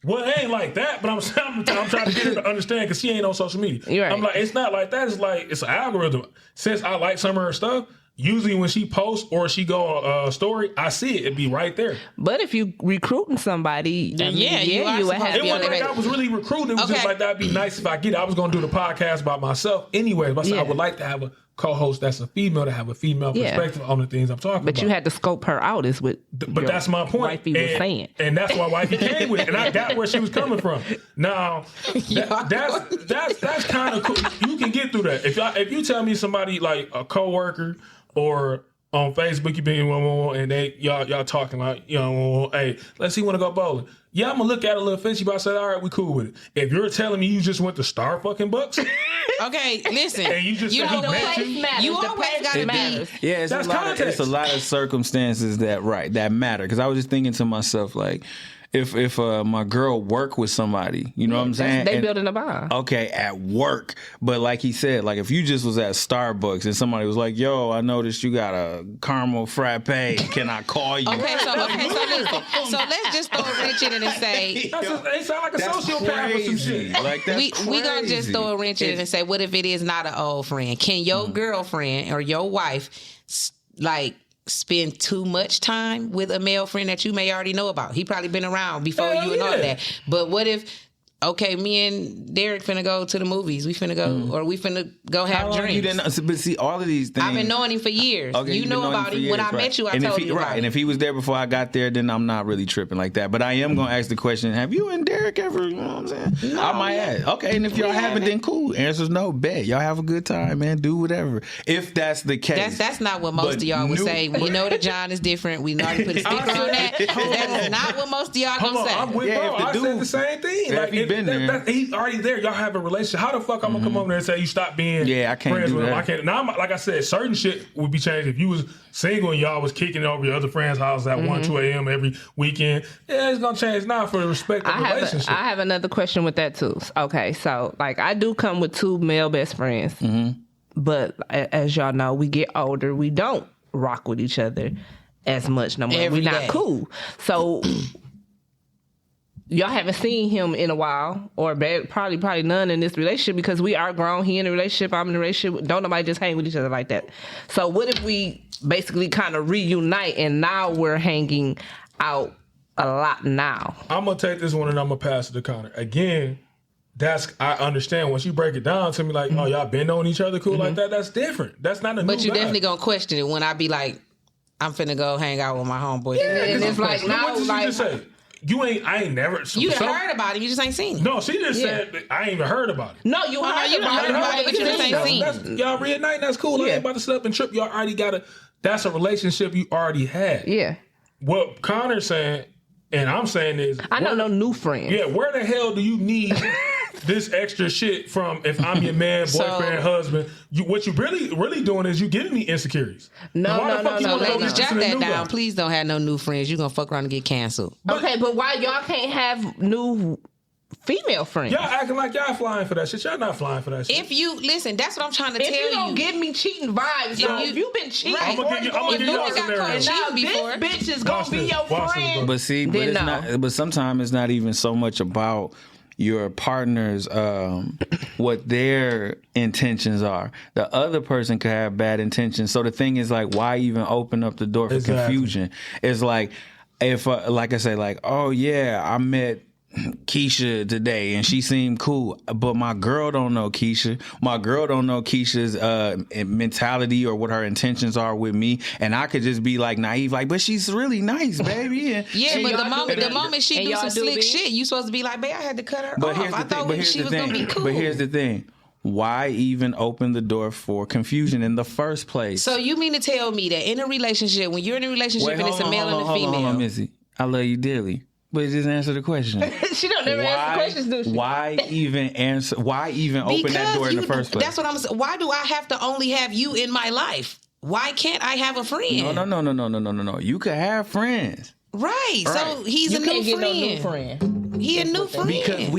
well, it ain't like that. But I'm trying to get her to understand because she ain't on social media. You're right. I'm like, it's not like that. It's like it's an algorithm. Since I like some of her stuff, usually when she posts or she go on a story, I see it. It'd be right there. But if you recruiting somebody, I mean, Yeah, you are you would supposed have to It be on wasn't the like I was really recruiting. It was just Okay. like that'd be nice if I get it. I was gonna do the podcast by myself anyway. But I said I would like to have a co-host that's a female to have a female perspective on the things I'm talking about. But you had to scope her out, is what. But your that's my point. Wifey was saying. And that's why wifey came with it. And I got where she was coming from. Now, that's kind of cool. You can get through that. If you tell me somebody like a coworker or on Facebook, you been and y'all talking like, hey, let's see, want to go bowling. Yeah, I'm gonna look at it a little fishy, but I said, all right, we cool with it. If you're telling me you just went to Star fucking Bucks, Okay, listen. and you just said know he the met place you, matters. You The always place gotta be. matters. Yeah, it's That's a lot. context. It's a lot of circumstances that matter. Because I was just thinking to myself, like, if my girl work with somebody, you know what I'm saying? They And- building a bond. Okay, at work. But like he said, like if you just was at Starbucks and somebody was like, yo, I noticed you got a caramel frappe. Can I call you? Okay, so listen. So let's just throw a wrench in it and say they sound like a That's sociopath or some crazy. shit. Like that's we gonna just crazy. throw a wrench in it and say, what if it is not an old friend? Can your girlfriend or your wife like spend too much time with a male friend that you may already know about. He probably been around before you and all that. But what if, okay, me and Derek finna go to the movies. We finna go, or we finna go have drinks. You didn't, but see, all of these things. I've been knowing him for years. Okay, you know about him. When I met you, I told you about him. And if he was there before I got there, then I'm not really tripping like that. But I am going to ask the question, have you and Derek ever, you know what I'm saying? No, I might ask. Okay, and if y'all haven't, then cool. Answer's no, bet. Y'all have a good time, man. Do whatever. If that's the case. That's not what most of y'all would say. We know that John is different. We already put a sticker on that. That is not what most of y'all going to say. I'm with bro. I said the same thing. Like, if he been there. He's already there. Y'all have a relationship. How the fuck I'm gonna come over there and say you stop being I can't friends do with him? that. I can't. Now, like I said, certain shit would be changed if you was single and y'all was kicking it over your other friend's house at 1, 2 a.m. every weekend. Yeah, it's gonna change now for the respect of the relationship. I have another question with that too. Okay, so like I do come with 2 male best friends, but as y'all know, we get older. We don't rock with each other as much no more. We're not cool. So. Y'all haven't seen him in a while, or probably none in this relationship because we are grown. He in a relationship, I'm in a relationship. Don't nobody just hang with each other like that. So what if we basically kind of reunite and now we're hanging out a lot now? I'm going to take this one and I'm going to pass it to Connor. Again, I understand once you break it down to me like, oh, y'all been knowing each other cool like that, that's different. That's not a new But you vibe. definitely going to question it when I be like, I'm finna go hang out with my homeboy. Yeah, and it's like now, what did you just say? I ain't never. You heard about it. You just ain't seen it. No, she just said I ain't even heard about it. No, you heard about it, but you just ain't seen it. Y'all reuniting, that's cool. I ain't about to sit up and trip. Y'all already got that's a relationship you already had. Yeah. What Connor's saying, and I'm saying is, I know no new friends. Yeah, where the hell do you need this extra shit from if I'm your man, boyfriend, husband? What you really doing is you getting the insecurities. No. Ladies, jot that down. Please don't have no new friends. You're going to fuck around and get canceled. Okay, but why y'all can't have new female friends? Y'all acting like y'all flying for that shit. Y'all not flying for that shit. If you, listen, that's what I'm trying to tell you. If you don't give me cheating vibes, if you've been cheating, I'm going to give you a scenario. Now this bitch is going to be your friend. But see, but sometimes it's not even so much about your partner's what their intentions are. The other person could have bad intentions. So the thing is like, why even open up the door for confusion? It's like if like I say, like, oh yeah, I met Keisha today and she seemed cool, but my girl don't know Keisha. My girl don't know Keisha's mentality or what her intentions are with me, and I could just be like naive, like, but she's really nice, baby. And but the moment she do some slick shit, you supposed to be like, babe, I had to cut her off. I thought she was gonna be cool. But here's the thing. Why even open the door for confusion in the first place? So you mean to tell me that in a relationship, when you're in a relationship and it's a male and a female, hold on, Missy, I love you dearly. But just answer the question. She don't never answer questions, do she? Why even open that door in the first place? That's what I'm saying. Why do I have to only have you in my life? Why can't I have a friend? No. You could have friends. Right. So he's a new friend. No new friend. He a new friend. Because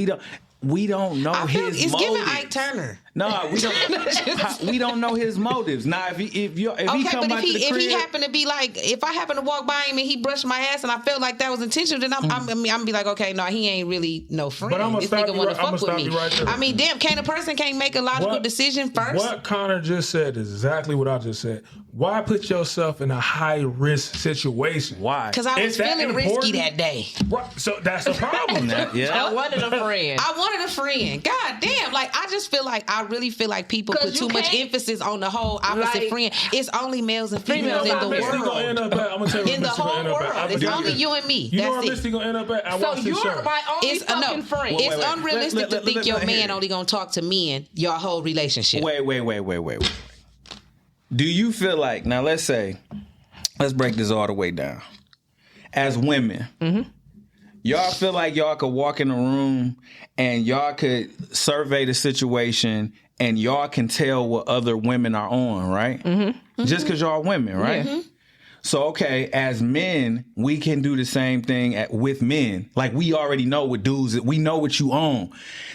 we don't know his motives. It's giving Ike Turner. No, we don't know his motives. Now, if he happened to be like, if I happen to walk by him and he brushed my ass and I felt like that was intentional, then I'm gonna be like, okay, no, he ain't really no friend. But I'm gonna stop you right there. I mean, damn, can't a person make a logical decision first? What Connor just said is exactly what I just said. Why put yourself in a high risk situation? Why? Because I was feeling risky that day. Right. So that's the problem. I wanted a friend. God damn, like I just feel like I really feel like people put too much emphasis on the whole opposite friend. It's only males and females in the world. I'm gonna tell you in the whole world, it's only you and me. You know where Misty gonna end up at? I watch this show. You're my only fucking friend. It's unrealistic to think your man only gonna talk to men your whole relationship. Wait. Do you feel like, now let's break this all the way down. As women, y'all feel like y'all could walk in a room and y'all could survey the situation and y'all can tell what other women are on, right? Just because y'all women, right? So, okay, as men, we can do the same thing with men. Like, we already know what dudes, we know what you own.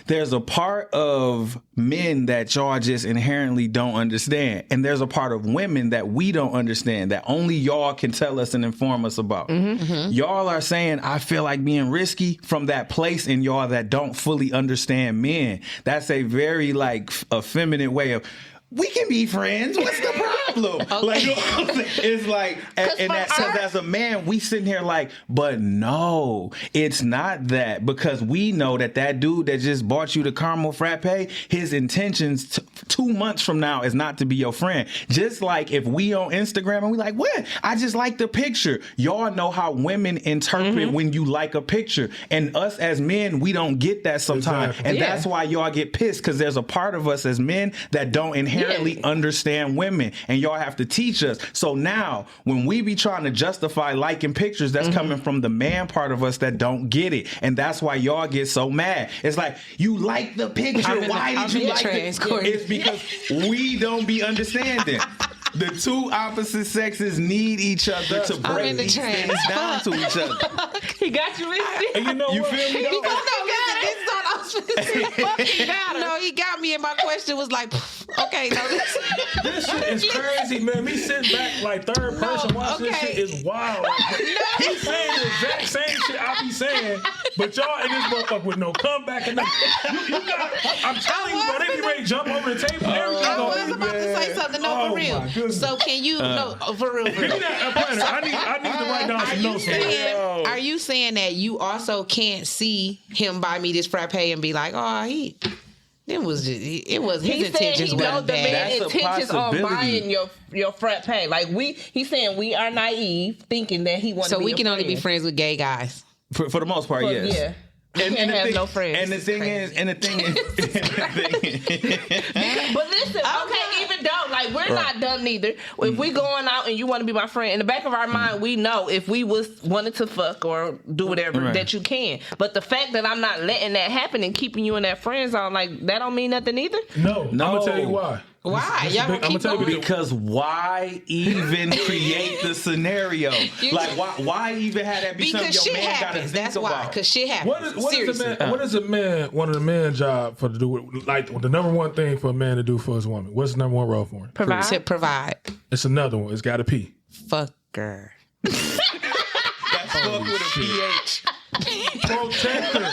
There's a part of men that y'all just inherently don't understand. And there's a part of women that we don't understand, that only y'all can tell us and inform us about. Y'all are saying, I feel like being risky from that place in y'all that don't fully understand men. That's a very, like, effeminate way of, we can be friends. What's the problem? problem. Like, you know what I'm saying? It's like, and that's as a man, we sitting here like, but no, it's not that, because we know that dude that just bought you the caramel frappe, his intentions 2 months from now is not to be your friend. Just like if we on Instagram and we like, what? I just like the picture. Y'all know how women interpret when you like a picture, and us as men, we don't get that sometimes. Exactly. And that's why y'all get pissed, because there's a part of us as men that don't inherently understand women, and y'all have to teach us. So now when we be trying to justify liking pictures, that's coming from the man part of us that don't get it, and that's why y'all get so mad. It's like, you like the picture, why did you like it? It's because we don't be understanding. The two opposite sexes need each other to break these things down to each other. He got you in it. And you know what? feel me? Though? No, he got me, and my question was like, okay, no, This shit is crazy, man. Me sitting back like third person watching this shit is wild. Like, he's saying the exact same shit I be saying, but y'all in this motherfucker with no comeback and nothing. You got, I'm telling you, bro, they be ready to jump over the table and everything. I was about to say something. No, for real. So can you? No, for real. Give me that planner. I need to write down some notes. Are you saying that you also can't see him buy me this frappe and be like, oh, it was his intentions wasn't the man bad. That's a intentions on possibility. buying your frappe. Like he's saying we are naive, thinking that he wants. So to be we a can only be friend. friends with gay guys. For the most part, yes. Yeah. And have no friends. And the thing is, But listen, okay, even though like we're not dumb neither. If we going out and you want to be my friend, in the back of our mind, we know if we wanted to fuck or do whatever that you can. But the fact that I'm not letting that happen and keeping you in that friend zone, like that don't mean nothing either. No, I'm gonna tell you why. Why? Y'all gonna keep going? Because why even create the scenario? Like why even have that be Because something shit your man gotta happens. think That's why. about? Because shit happens. What is a man? One of the man job for to do with, like the number one thing for a man to do for his woman. What's the number one role for him? To provide. It's another one. It's got to pee. Fucker. That's fuck with a PH. Protector.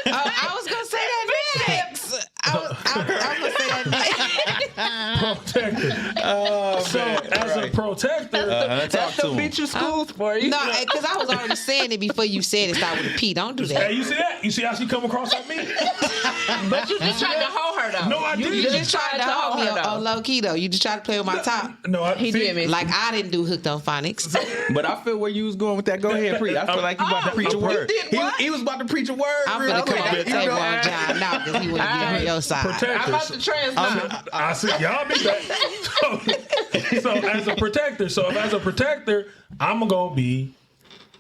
I was gonna say that next. I was gonna say that next. Protector. Oh, So as a protector, That's the feature schools for you. No, because I was already saying it before you said it started with a P. Don't do that. hey, you see that? You see how she come across at me? But you just tried to hold her though. No, I didn't. You just tried to hold me on low key though. You just tried to play with my top. No, He did me. Like I didn't do hooked on phonics. But I feel where you was going with that. Go ahead, preach. I feel like you about to preach a word. did what? He was about to preach a word. I'm real gonna come quick. to the table on John now because he wouldn't get on your side. protector. I'm about to translate. I said, y'all be back. So as a protector, as a protector, I'm gonna be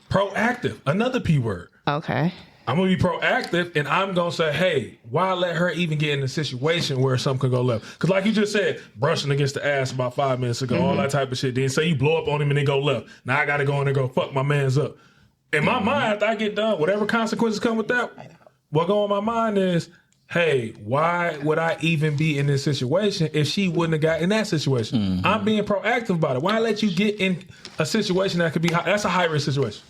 proactive. Another P word. Okay. I'm gonna be proactive, and I'm gonna say, hey, why let her even get in a situation where something could go left? Because like you just said, brushing against the ass about 5 minutes ago, all that type of shit. Then say you blow up on him and then go left. Now I gotta go in and go fuck my man's up. In my mind, after I get done, whatever consequences come with that, what go in my mind is, hey, why would I even be in this situation if she wouldn't have got in that situation? I'm being proactive about it. Why let you get in a situation that could be that's a high risk situation?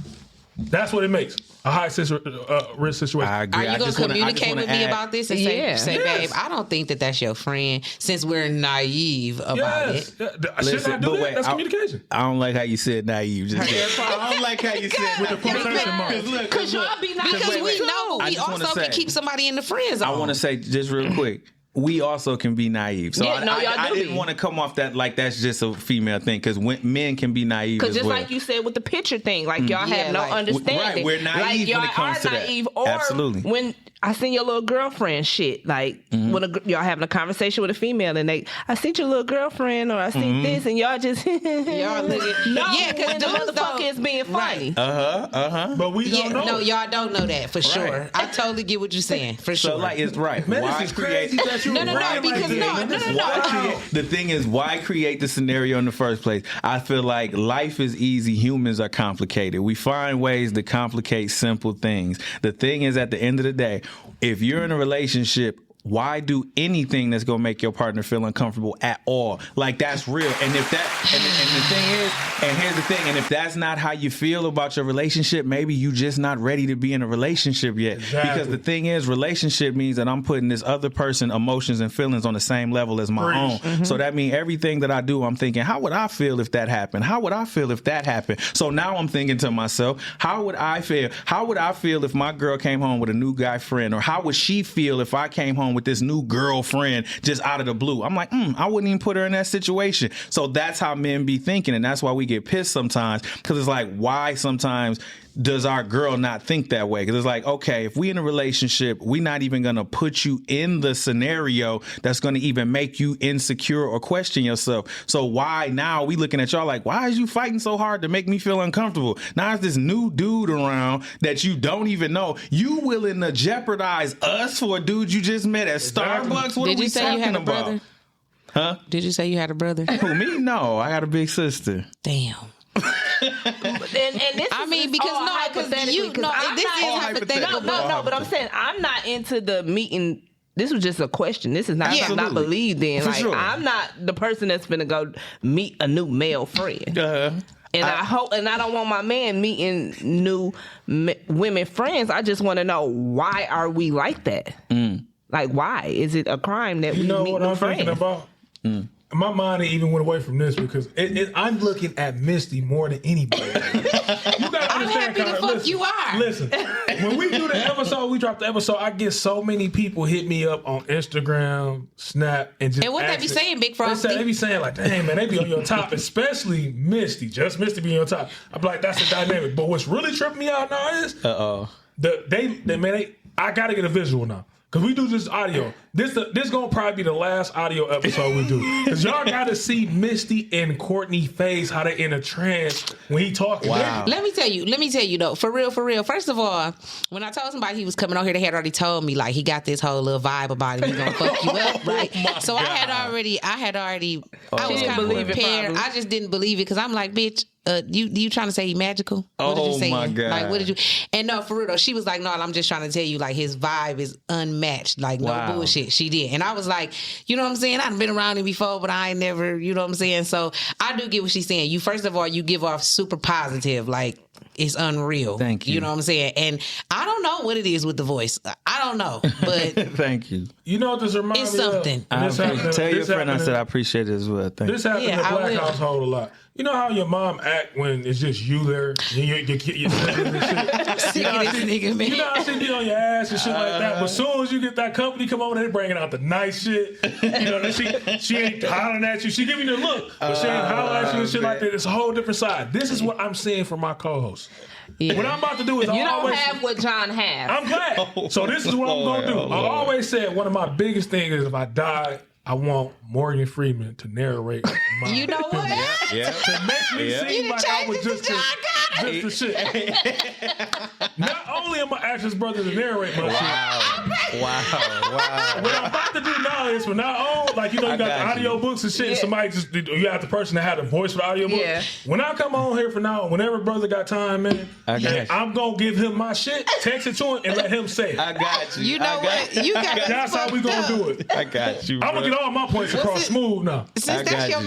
That's what it makes. A high risk situation. I agree. Are you going to communicate with me about this and say, babe, I don't think that that's your friend since we're naive about it. Shouldn't I do that? That's communication. I don't like how you said naive. Just I don't like how you said With the quotation marks. Because y'all be naive. Because we know I we just wanna also can say- keep somebody in the friend zone. I want to say just real quick. We also can be naive. So Yeah, no, y'all I do didn't be. want to come off that like that's just a female thing, because men can be naive Because as just well. like you said with the picture thing, like y'all Yeah, have no like- understanding. Right, we're naive like, when y'all it comes are to that. naive. Or Absolutely. when I seen your little girlfriend shit, like when y'all having a conversation with a female and I seen your little girlfriend or I seen this and y'all just Y'all looking. no, Yeah, because when the motherfucker is being funny. But we don't know. No, y'all don't know that for sure. I totally get what you're saying for sure. So like it's right. Man, Why this is crazy that you No, right because like this. Why create, the thing is, why create the scenario in the first place? I feel like life is easy. Humans are complicated. We find ways to complicate simple things. The thing is, at the end of the day, if you're in a relationship why do anything that's gonna make your partner feel uncomfortable at all? Like, that's real. And if that, and the thing is, and here's the thing, and if that's not how you feel about your relationship, maybe you just not ready to be in a relationship yet. Exactly. Because the thing is, relationship means that I'm putting this other person emotions and feelings on the same level as my own. Mm-hmm. So that means everything that I do, I'm thinking, how would I feel if that happened? How would I feel if that happened? So now I'm thinking to myself, how would I feel? How would I feel if my girl came home with a new guy friend? Or how would she feel if I came home with this new girlfriend just out of the blue? I'm like, I wouldn't even put her in that situation. So that's how men be thinking, and that's why we get pissed sometimes, because it's like, why sometimes does our girl not think that way? Because it's like, okay, if we in a relationship, we not even going to put you in the scenario that's going to even make you insecure or question yourself. So why now we looking at y'all like, why is you fighting so hard to make me feel uncomfortable? Now it's this new dude around that you don't even know. You willing to jeopardize us for a dude you just met at Starbucks? What Did are we you say you had a talking brother? about? Huh? Did you say you had a brother? Who, me? No, I got a big sister. Damn. And this I mean, is because all no, because hypothetically, you no, I'm this not- is all hypothetical. No, but I'm saying I'm not into the meeting. This was just a question. This is not Yeah. something I Absolutely. believed in. For Like, sure. I'm not the person that's gonna go meet a new male friend. And I hope, and I don't want my man meeting new women friends. I just want to know, why are we like that? Like, why is it a crime that You we know meet what new I'm friends? thinking about? My mind even went away from this because I'm looking at Misty more than anybody. You gotta I'm understand, happy the Connor, fuck you are. Listen, when we do the episode, we drop the episode, I get so many people hit me up on Instagram, Snap, and just And what they be asking- saying, Big Frosty? They be saying like, dang, man, they be on your top, especially Misty. Just Misty be on your top. I'm like, that's the dynamic. But what's really tripping me out now is I gotta get a visual now. Cause we do this audio. This gonna probably be the last audio episode we do. Cause y'all gotta see Misty and Courtney face how they in a trance when he talking. Wow. Let me tell you though, for real. First of all, when I told somebody he was coming on here, they had already told me like he got this whole little vibe about him. He gonna fuck you up, right? So I had already, I was didn't kind of believe it, prepared. probably. I just didn't believe it because I'm like, bitch. You trying to say he magical? What did you Oh, say? my God. Like, what did you? And no, for real though, she was like, no, I'm just trying to tell you, like, his vibe is unmatched. Like, Wow. no bullshit. She did, and I was like, you know what I'm saying? I've been around him before, but I ain't never, you know what I'm saying? So I do get what she's saying. You first of all, you give off super positive, like. It's unreal. Thank you. You know what I'm saying? And I don't know what it is with the voice. I don't know, but Thank you. You know what this reminds It's me of? something. This happened- Tell your this friend I happened said in- I appreciate it as well. Thank you. This happens Yeah, in the I black will. household a lot. You know how your mom act when it's just you there? And your siblings and shit? sick of this nigga, man. You know how she be on your ass and shit like that. But as soon as you get that company come over, they bringing out the nice shit. You know, that she ain't hollering at you. She giving you the look, but she ain't hollering at you and shit like that. It's a whole different side. This is what I'm seeing from my co-host. Yeah. What I'm about to do is You don't always. have what John has. I'm glad. So this is what I'm gonna do. Lord. I always said one of my biggest things is if I die, I want Morgan Freeman to narrate my You know what? Yeah. to make me Yeah. seem You like I changed was it to just Jon Connor. the shit. Not only am I asking his brother to narrate my shit, Wow. what I'm about to do now is from now on, like, you know, you got got the you. audio books and shit. Yeah. Somebody just, you got the person that had a voice for the audio book. Yeah. When I come on here from now on, whenever brother got time, man, I got you. I'm going to give him my shit, text it to him, and let him say it. I got you. You know what? You got That's how we going to do it. I got you. I'm going to get all my points across smooth now. Since I that's got your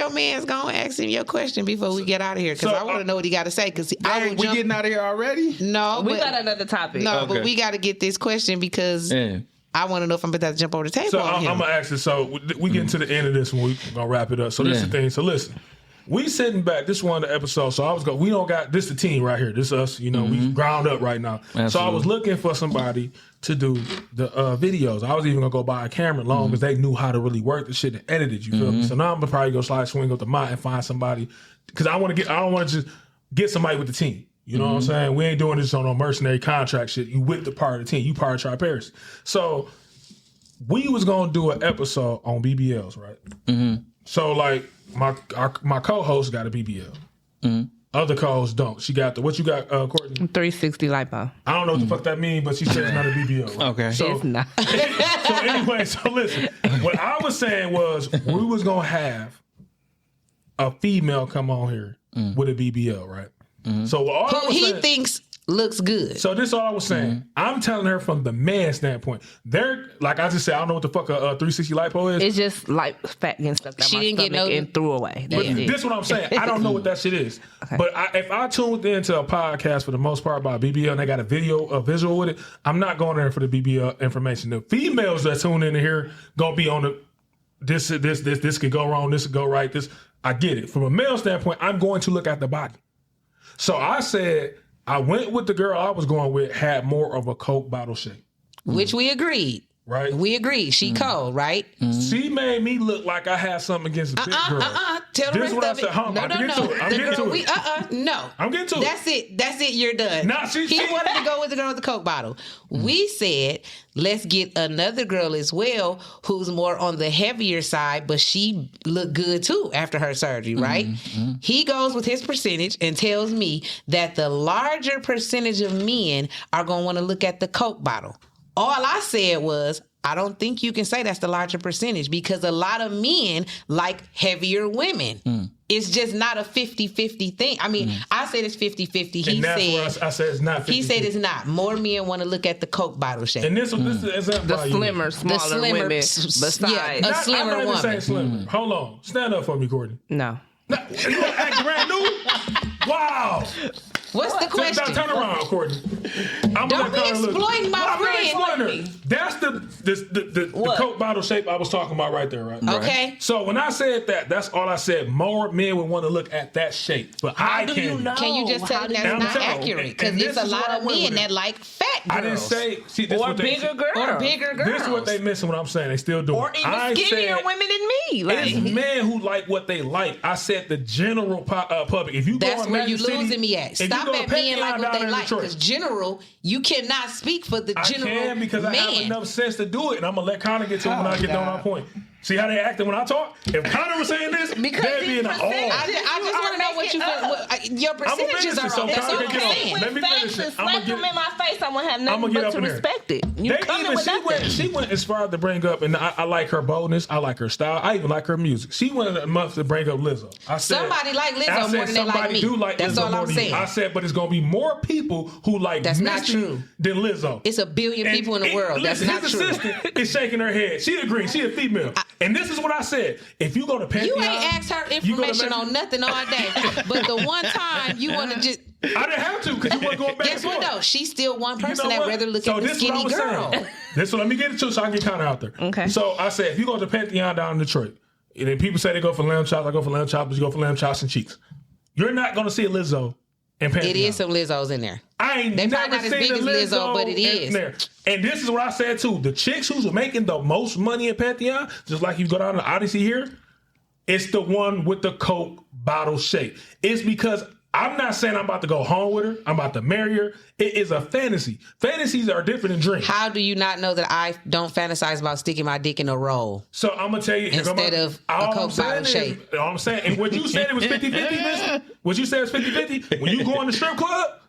you. man, go and ask him your question before we get out of here, because So, I want to know what he got to say. Because I Dang, will we jump. getting out of here already? No, We but, got another topic. no, Okay. but we got to get this question because Yeah. I want to know if I'm about to jump over the table So on I'm him. going to ask this. So we getting to the end of this one. We're going to wrap it up. So this is the Yeah. thing. So listen. We sitting back. This one of the episodes. So I was going. We don't got this. The team right here. This us. You know, we ground up right now. So I Absolutely. was looking for somebody to do the videos. I was even gonna go buy a camera long because they knew how to really work the shit and edit it. You feel me? So now I'm gonna probably go swing up the mot and find somebody because I want to get. I don't want to just get somebody with the team. You know what I'm saying? We ain't doing this on no mercenary contract shit. You with the part of the team. You part of Tri Paris. So we was gonna do an episode on BBLs, right? So like my co-host got a BBL. Other co-hosts don't. She got the what you got, Courtney? 360 lipo. I don't know what the fuck that means, but she said it's not a BBL. Right? Okay. So, It's not. so anyway, so listen. What I was saying was we was gonna have a female come on here with a BBL, right? So all I Who was he saying, thinks looks good. So this is all I was saying. I'm telling her from the man standpoint. They're like I just said. I don't know what the fuck a 360 lipo is. It's just like fat and stuff that She my didn't get stomach no- and threw away. But this is what I'm saying. I don't know what that shit is. Okay. But if I tuned into a podcast for the most part about BBL and they got a visual with it, I'm not going there for the BBL information. The females that tune in here gonna be on the this could go wrong, this could go right. This I get it. From a male standpoint, I'm going to look at the body. So I said I went with the girl I was going with had more of a Coke bottle shape. Which we agreed. Right. We agreed. She cold, right? She made me look like I had something against the big girl. Tell the This is rest what I of said. it. Hold on, No, I'm no, getting no. to it. I'm The getting girl, to we, it. no. I'm getting to it. That's it. You're done. Nah, he she- wanted to go with the girl with the Coke bottle. We said, let's get another girl as well who's more on the heavier side, but she looked good too after her surgery, right? He goes with his percentage and tells me that the larger percentage of men are going to want to look at the Coke bottle. All I said was, I don't think you can say that's the larger percentage because a lot of men like heavier women. It's just not a 50-50 thing. I mean, I said it's 50-50. He And that's said where I said it's not 50. he said it's not. More men want to look at the Coke bottle shape. And this is an example. the I use. slimmer, smaller slimmer- women yeah, besides. a slimmer I'm not even woman. saying slimmer. Hold on. Stand up for me, Courtney. No. You want to act brand new? Wow. What's the question? Turn around, Courtney. I'm Don't be exploiting my friend. That's the Coke bottle shape I was talking about right there, right? Okay. So when I said that, that's all I said. More men would want to look at that shape, but I do can't. you know? Can you just tell me I'm that's not telling you. accurate? Because And there's this a is lot where I of went men with it. that like fat girls. I didn't say. See, this Or what they, bigger girls. Or bigger girls. This is what they missing. What I'm saying, they still do. Or even skinnier women than me. Like, It's men who like what they like. I said the general public. If you go That's in where you Magic City, losing me at. if you Stop go to at men Petion like what down they in like. Detroit, Because general, you cannot speak for the I general can because I have man. enough sense to do it, and I'm gonna let Connor get to it when I get done on point. See how they acting when I talk? If Connor was saying this, Because they'd be in the these all. I just want to know what you feel. Your percentages are finish it, so off. That's all Connor I'm can get on. saying. Let me finish it. I'ma slap get- them in my face. I won't have I'ma nothing get but up to in there. respect it. You coming with nothing. She went as far as to bring up, and I like her boldness. I like her style. I even like her music. She went enough to bring up Lizzo. I said, Somebody like Lizzo I said more than they like somebody me. do like That's Lizzo all more I'm than you. saying. I said, but it's gonna be more people who like That's not Missy true. than Lizzo. It's a billion people in the world. That's not his true. assistant is shaking her head. She agrees. She a female. And this is what I said. If you go to Pantheon, You ain't asked her you go to information Magic- on nothing all day. But the one time you want to just... I didn't have to because you weren't going back Guess and what forth. though? She's still one You person know that what? rather look So at the this is what I skinny was girl. saying. This one, let me get it to so I can get Connor out there. Okay. So I said, if you go to Pantheon down in Detroit, and then people say they go for lamb chops, I go for lamb chops, you go for lamb chops and cheeks. You're not going to see a Lizzo in Pantheon. It is some Lizzos in there. I ain't They never probably not as seen big a as Lizzo, but it in is. there. And this is what I said too. The chicks who's making the most money in Pantheon, just like you go down to Odyssey here, it's the one with the Coke bottle shape. It's because I'm not saying I'm about to go home with her. I'm about to marry her. It is a fantasy. Fantasies are different than dreams. How do you not know that I don't fantasize about sticking my dick in a roll? So I'm gonna tell you Instead of a all I'm Coke saying bottle is- shape. All I'm saying, and what you said it was 50-50, listen. What you said was 50-50. When you go in the strip club,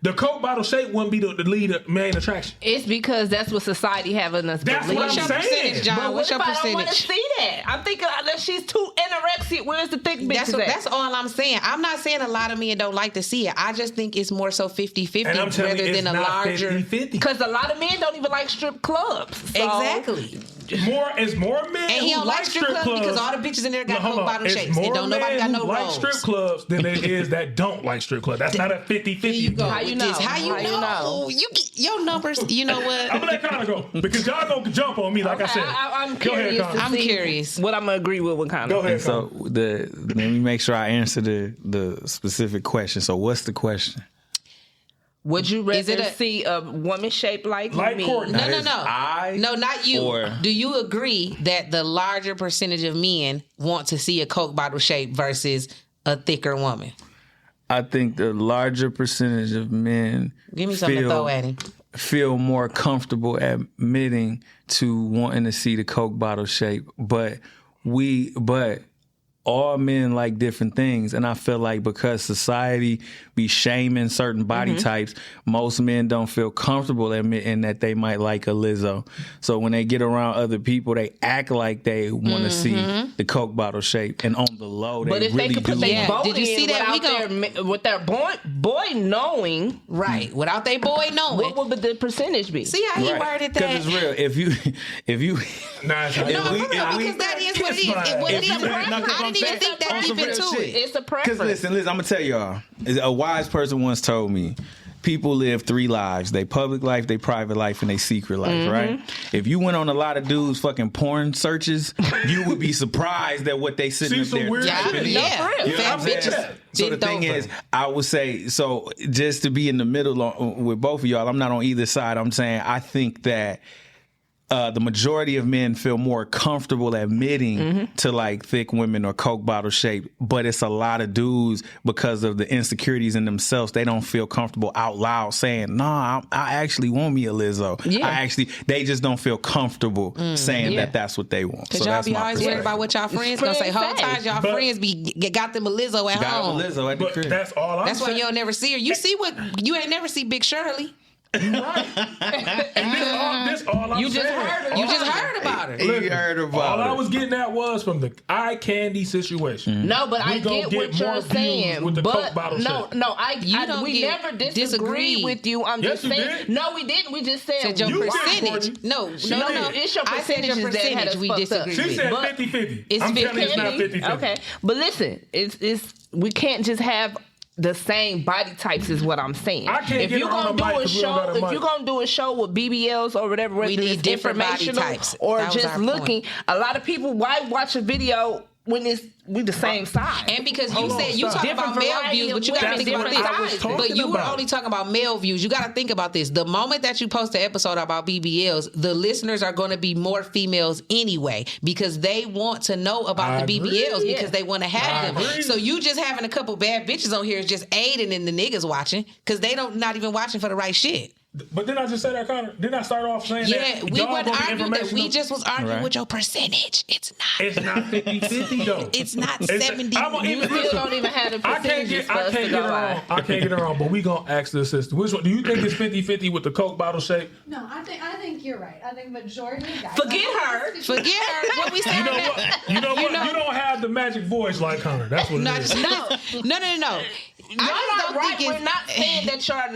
the Coke bottle shape wouldn't be the lead main attraction. It's because that's what society having us That's believe. what What's I'm your saying. percentage, John? But What's your what if I don't want to percentage? see that? I'm thinking unless she's too anorexic, where's the thick bitches at? That's all I'm saying. I'm not saying a lot of men don't like to see it. I just think it's more so 50-50 And I'm telling rather you, it's than a not larger. 50-50. Because a lot of men don't even like strip clubs. So Exactly. It's more men And he who don't like strip clubs because all the bitches in there got hold Coke on. bottle It's shapes. And more don't nobody men got who no like rolls. strip clubs than there is that don't like strip clubs. That's not a 50-50. There you go. How you with this. know? How you How you know? know? You get your numbers. You know what? I'm gonna let Connor go because y'all gonna jump on me like I said. I'm Go ahead, curious. Connor. I'm see curious. what I'm gonna agree with Connor. Go ahead, So Connor. let me make sure I answer the specific question. So what's the question? Would you Is it rather a- see a woman shaped like me? Courtney. No, That no, is no. I No, not you. or- Do you agree that the larger percentage of men want to see a Coke bottle shape versus a thicker woman? I think the larger percentage of men Give me something to throw at him. feel more comfortable admitting to wanting to see the Coke bottle shape, but all men like different things, and I feel like because society be shaming certain body types, most men don't feel comfortable admitting that they might like a Lizzo. So when they get around other people, they act like they want to see the Coke bottle shape, and on the low, they But if really they could do. put their Yeah. vote Did you see in that? without with their boy knowing, right? Without they boy knowing, what would the percentage be? See how he worded that? Because it's real. If you, because that is what it is. I didn't even think that deep into it. It's a preference. Because listen, I'm gonna tell y'all. A wise person once told me, people live 3 lives: they public life, they private life, and they secret life. Right? If you went on a lot of dudes' fucking porn searches, you would be surprised at what they sitting up there. So the thing is, I would say, so just to be in the middle with both of y'all, I'm not on either side. I'm saying I think that the majority of men feel more comfortable admitting to like thick women or Coke bottle shape, but it's a lot of dudes because of the insecurities in themselves. They don't feel comfortable out loud saying, "Nah, I actually want me a Lizzo." Yeah. They just don't feel comfortable saying that that's what they want. Because y'all be always worried about what y'all friends gonna say. Whole time y'all friends got them a Lizzo at home. Got a Lizzo at the crib. That's all. That's why you'll never see her. You see what you ain't never see Big Shirley. Right. And this all I'm you just saying. heard. You just heard about her. You heard about all her. I was getting at was from the eye candy situation. No, but I get what you're saying. With the Coke bottle we never disagreed with you. I'm yes, just saying. No, we didn't. We just said your percentage. No. It's your percentage that had us we fucked disagree. She said 50-50. I'm telling you, it's not 50-50. Okay, but listen, it's we can't just have the same body types is what I'm saying. I can't if you're gonna do a show, if you're gonna do a show with BBLs or whatever, whether we need it's different body informational types. or just looking, a lot of people why watch a video when we the same size. And because you said you talking about male views, but you got to think about this. But you were only talking about male views. You got to think about this. The moment that you post an episode about BBLs, the listeners are going to be more females anyway because they want to know about the BBLs because they want to have them. So you just having a couple bad bitches on here is just aiding in the niggas watching because they not even watching for the right shit. But didn't I just say that, Connor? Didn't I start off saying that? Yeah, we wasn't arguing that. We just was arguing with your percentage. It's not 50-50 though. It's not 70. You still don't even have the percentages. I can't get it wrong. But we gonna ask the sister. Which one do you think is 50-50 with the Coke bottle shape? No, I think you're right. I think majority of guys. Forget her. What we saying? You know what? You don't have the magic voice like Connor. That's what it is. No. Y'all not right. We're not saying that y'all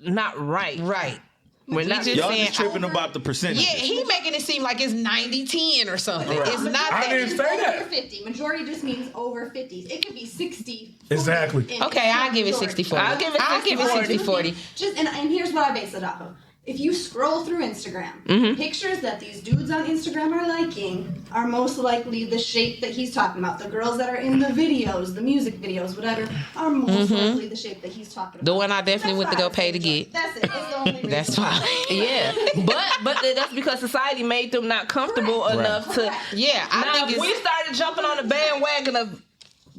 not right. Right. We're not y'all just tripping about the percentage. Yeah, he making it seem like it's 90-10 or something. Right. It's not that. I didn't say that. Over 50. Majority just means over 50s. It could be 60. Exactly. Okay, I'll give it 60-40. I'll give it 60-40. And here's what I base it off of. If you scroll through Instagram, pictures that these dudes on Instagram are liking are most likely the shape that he's talking about. The girls that are in the videos, the music videos, whatever, are most likely the shape that he's talking about. The one I definitely went to go pay to get. That's it. It's the only reason. That's fine. Yeah, but that's because society made them not comfortable enough to. Yeah, I think if we started jumping on the bandwagon of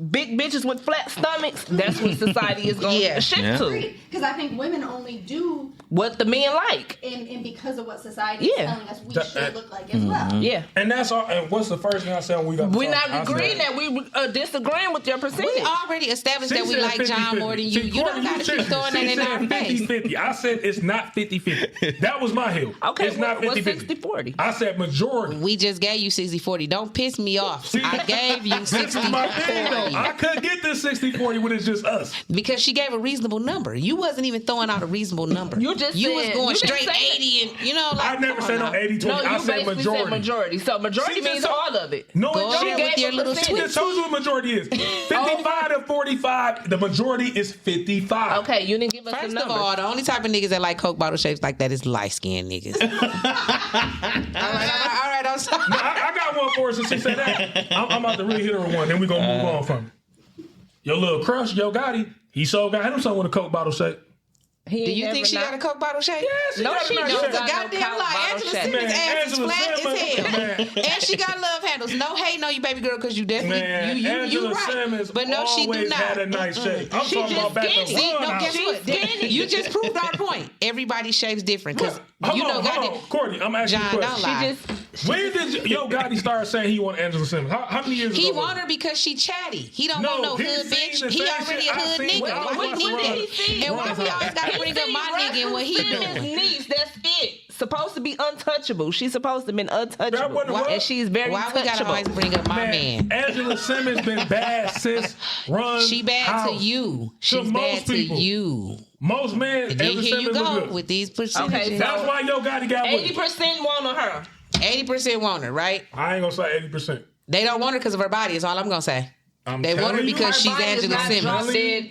big bitches with flat stomachs, that's what society is going to shift to. Because I think women only do what the men like, and because of what society is telling us we should look like as well. Yeah, and that's all. And what's the first thing I said when we got? We're not agreeing that we disagreeing with your percentage. We already established that we like John more than you. You don't got to keep throwing that in our face. 50-50. I said it's not 50-50. That was my hill. Okay, it's not 50-50. 60-40. I said majority. We just gave you 60-40. Don't piss me off. See, I gave you 60-40. I couldn't get this 60-40 when it's just us. Because she gave a reasonable number. You wasn't even throwing out a reasonable number. You was going straight 80 and I never said no 80-20. No, I said majority. Said majority. So majority means all of it. No, it with your little twist. Just told you what majority is. 55 to 45. The majority is 55. Okay, you didn't give us the number. First of all, the only type of niggas that like Coke bottle shapes like that is light skinned niggas. all right, I'm sorry. No, I got one for her since she said that. I'm about to really hit her with one. Then we're going to move on from it. Your little crush, Yo Gotti, he had him something with a Coke bottle shape. Do you think she got a Coke bottle shape? Yes, no, she don't. A goddamn lie. Angela Simmons' ass is flat as hell. And she got love handles. No hate on you, baby girl, because you definitely you right. Simmons but no, she do not. Had a nice shape. I'm talking about back to See, no, guess what? You just proved our point. Everybody's shape's different because hold on, Courtney, I'm asking you a question. Don't lie. When did Yo Gotti start saying he want Angela Simmons? How many years ago? He want her because she chatty. He don't want no hood bitch. He already a hood nigga. Why he need that? And why we always got to bring up my nigga and what he doing? Niece, that's it. supposed to be untouchable. She's supposed to have been untouchable. What? And she's very Why we gotta touchable. always bring up my man? Angela Simmons been bad since runs. She bad house. to you. She's most bad to people. you. Most men, And then Angela here you Simmons was go good. with these percentages. Okay, so- That's why Yo Gotti got with 80% want her. 80% want her, right? I ain't gonna say 80%. They don't want her because of her body. Is all I'm gonna say. They want her telling you, because her she's body It's Angela not Simmons. drop dead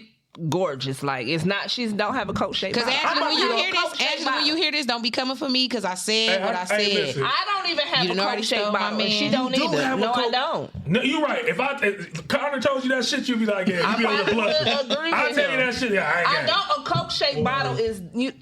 gorgeous. Like it's not. She don't have a coat shape. Because Angela, when you hear Coat this, shape Angela, when you hear this, don't be coming for me because I said what I said. listen. I don't even have You a done already coat shape stole my bottle. man. And she don't You do either. have a No, I coat- don't. No, you're right. If Connor told you that shit, you'd be like, yeah, you be able to blush it. I would agree I with tell you him. that shit, yeah, I ain't I got it. don't. A coke shake bottle is you.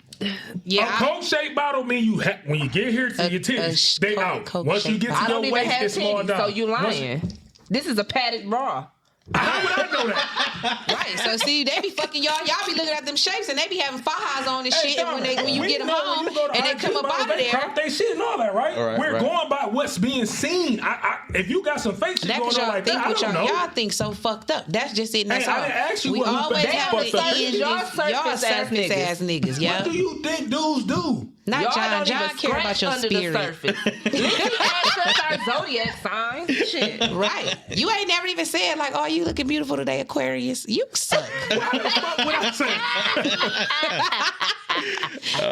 Yeah, A Coke shaped bottle mean you when you get here to your titties, they out. Coke Once you get I to don't your even waist, have it's small titties, down. so you Once- lying. This is a padded bra. How would I know that? right. So see, they be fucking y'all. Y'all be looking at them shapes and they be having fajas on and Hey, shit. And when you we get them know home when you go to and they IG come up models, out of they there. crop they shit and all that, right? Right, We're right. going by what's being seen. If you got some fake shit That's going because on y'all like think that, I what don't know. y'all think so fucked up. That's just it. And that's Hey, I all. didn't ask you We what you always think. have Fucked to up. end Y'all this. surface Y'all ass surface niggas. ass niggas, yeah. What do you think dudes do? Not Y'all John. don't John even care about scratch your under spirit. the surface. Listen, that's our zodiac sign. Shit. Right. You ain't never even said like, oh, you looking beautiful today, Aquarius. You suck. What I say?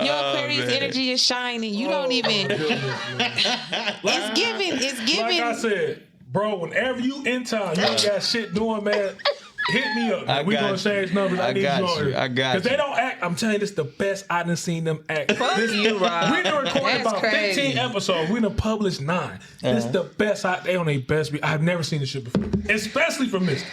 Your Aquarius energy is shining. You don't even. It's giving. It's giving. Like I said, bro, whenever you in town, you ain't got shit doing, man. Hit me up. Man. We got gonna you. change numbers. I need got you on you. here. I got Because they you. don't act. I'm telling you, this is the best I done seen them act. Fuck you, Rob. We done recorded That's about crazy. 15 episodes. We done published 9. This is the best. They on their best. I've never seen this shit before, especially from this.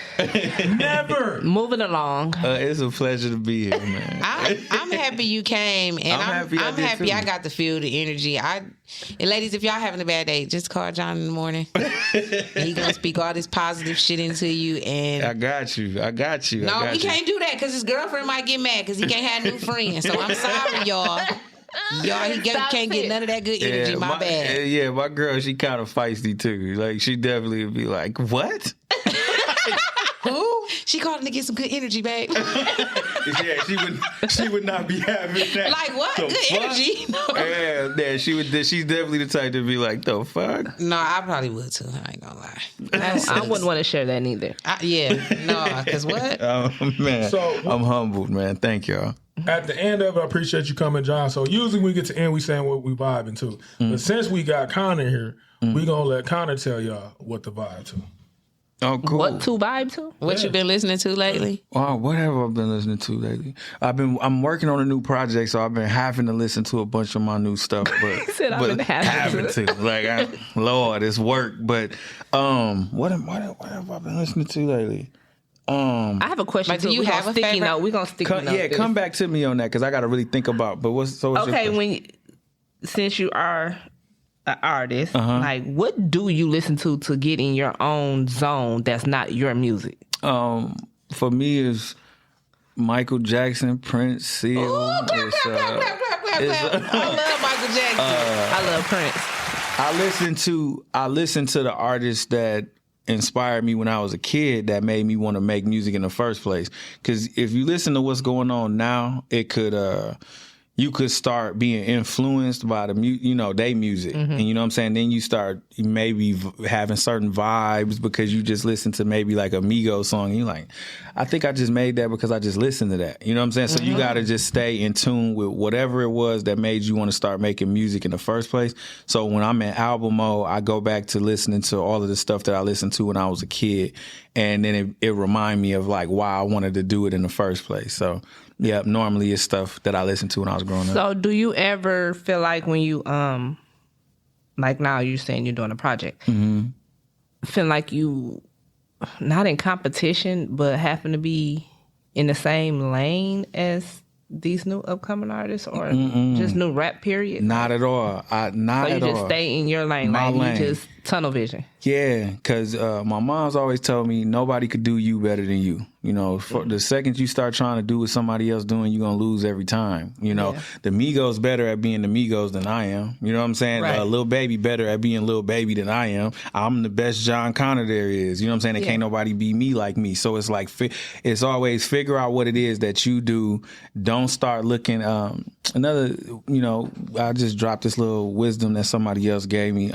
Never. Moving along. It's a pleasure to be here, man. I'm happy you came, and I'm happy I got to feel the energy. And ladies, if y'all having a bad day, just call John in the morning. And he gonna speak all this positive shit into you. And I got you. no, we can't do that because his girlfriend might get mad because he can't have new friends. So I'm sorry, y'all. He can't get none of that good energy. My bad. Yeah, my girl, she kind of feisty too. Like she definitely would be like, "What?" Who? She called him to get some good energy, babe. Yeah, she would not be having that. Like what? The Good fuck? energy? No. Yeah, she would. She's definitely the type to be like, "The fuck." No, I probably would too. I ain't gonna lie. I wouldn't want to share that neither. Because what? Oh man, So- I'm humbled, man. Thank y'all. At the end of it, I appreciate you coming, John. So usually when we get to end, we saying what we vibing to. But since we got Connor here, we gonna let Connor tell y'all what the vibe to. Oh, cool. What to vibe to? What you been listening to lately? Oh, what have I been listening to lately? I'm working on a new project, so I've been having to listen to a bunch of my new stuff. But said I've been having to. Like, Lord, it's work. But what have I been listening to lately? I have a question Like, do too. you have a sticky favorite? note. We're gonna sticky note. Come back to me on that because I got to really think about. But what's your Okay, question? since you are an artist, Uh-huh. like what do you listen to get in your own zone that's not your music? For me is Michael Jackson, Prince, Seal. Clap. I love Michael Jackson. I love Prince. I listen to the artists that inspired me when I was a kid that made me want to make music in the first place. Because if you listen to what's going on now, it could you could start being influenced by the they music, and you know what I'm saying. Then you start maybe having certain vibes because you just listen to maybe like a Migos song. And you're like, I think I just made that because I just listened to that. You know what I'm saying? So you got to just stay in tune with whatever it was that made you want to start making music in the first place. So when I'm in album mode, I go back to listening to all of the stuff that I listened to when I was a kid, and then it remind me of like why I wanted to do it in the first place. So. Yeah, normally it's stuff that I listened to when I was growing up. So do you ever feel like when you like now you're saying you're doing a project, feel like you not in competition but happen to be in the same lane as these new upcoming artists or just new rap period? Not at all. Not So you at just all. stay in your lane, My like lane. you just Tunnel vision. Yeah, because my mom's always told me nobody could do you better than you. You know, for the second you start trying to do what somebody else doing, you're going to lose every time. You know, the Migos better at being the Migos than I am. You know what I'm saying? Right. Lil Baby better at being Lil Baby than I am. I'm the best Jon Connor there is. You know what I'm saying? And can't nobody be me like me. So it's like, it's always figure out what it is that you do. Don't start looking. Another, you know, I just dropped this little wisdom that somebody else gave me.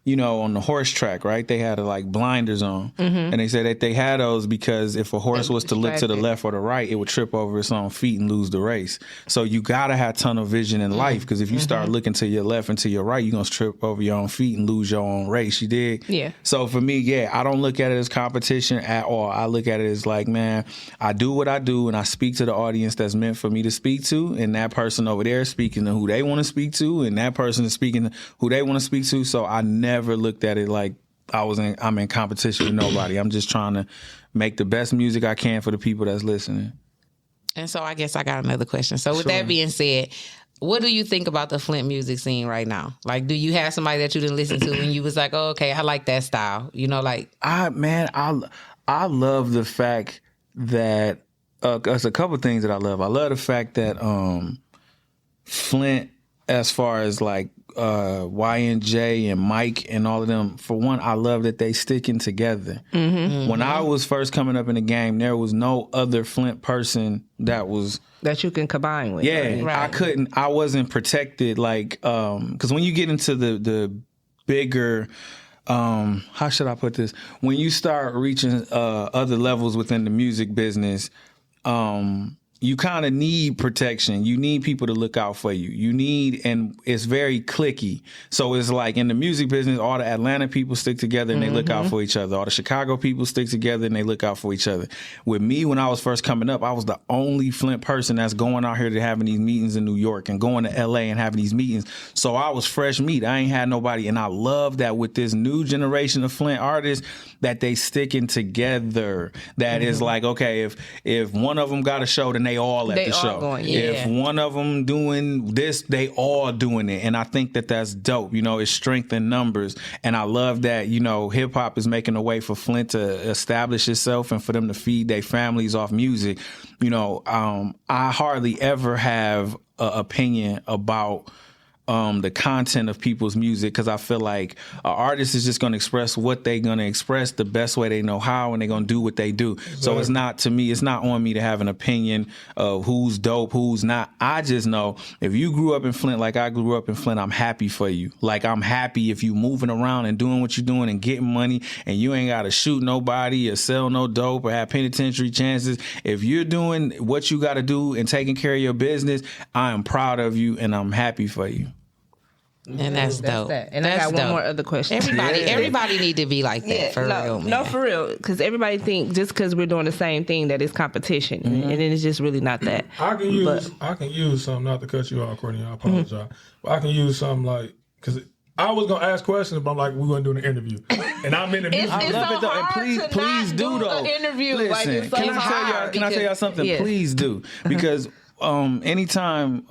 You know, on the horse track, right? They had like blinders on. And they said that they had those because if a horse was to look to the left or the right, it would trip over its own feet and lose the race. So you got to have tunnel vision in life, because if you start looking to your left and to your right, you're going to trip over your own feet and lose your own race. You dig? Yeah. So for me, I don't look at it as competition at all. I look at it as like, man, I do what I do and I speak to the audience that's meant for me to speak to, and that person over there is speaking to who they want to speak to, and that person is speaking to who they want to speak to. So I never looked at it like I'm in competition with nobody. I'm just trying to make the best music I can for the people that's listening. And so I guess I got another question. So with that being said, what do you think about the Flint music scene right now? Like, do you have somebody that you didn't listen to and you was like, oh, okay, I like that style? You know, like I love the fact that there's a couple things that I love. I love the fact that Flint, as far as like YNJ and Mike and all of them, for one, I love that they sticking together. When I was first coming up in the game, there was no other Flint person that you can combine with. Yeah, right? I wasn't protected, like, because when you get into the bigger, how should I put this? When you start reaching other levels within the music business, you kind of need protection. You need people to look out for you. And it's very cliquey. So it's like in the music business, all the Atlanta people stick together and they look out for each other. All the Chicago people stick together and they look out for each other. With me, when I was first coming up, I was the only Flint person that's going out here to having these meetings in New York and going to LA and having these meetings. So I was fresh meat. I ain't had nobody. And I love that with this new generation of Flint artists, that they sticking together. That is like, okay, if one of them got a show, then they all at the show. Going, If one of them doing this, they all doing it. And I think that that's dope. You know, it's strength in numbers. And I love that, you know, hip hop is making a way for Flint to establish itself and for them to feed their families off music. You know, I hardly ever have an opinion about the content of people's music, because I feel like an artist is just going to express what they're going to express the best way they know how, and they're going to do what they do. Exactly. So it's not on me to have an opinion of who's dope, who's not. I just know if you grew up in Flint like I grew up in Flint, I'm happy for you. Like, I'm happy if you moving around and doing what you're doing and getting money, and you ain't got to shoot nobody or sell no dope or have penitentiary chances. If you're doing what you got to do and taking care of your business, I am proud of you and I'm happy for you. And that's dope. And I got one more other question. Everybody need to be like that, for real, man. No, for real. Because everybody think just because we're doing the same thing that it's competition. And then it's just really not that. I can use something, not to cut you off, Courtney, I apologize. But I can use something like, because I was going to ask questions, but I'm like, we're going to do an interview. And I'm in the music. I love it, though. And please do, though. Interview. Listen, like, it's so can I tell y'all something? Yes. Please do. Because anytime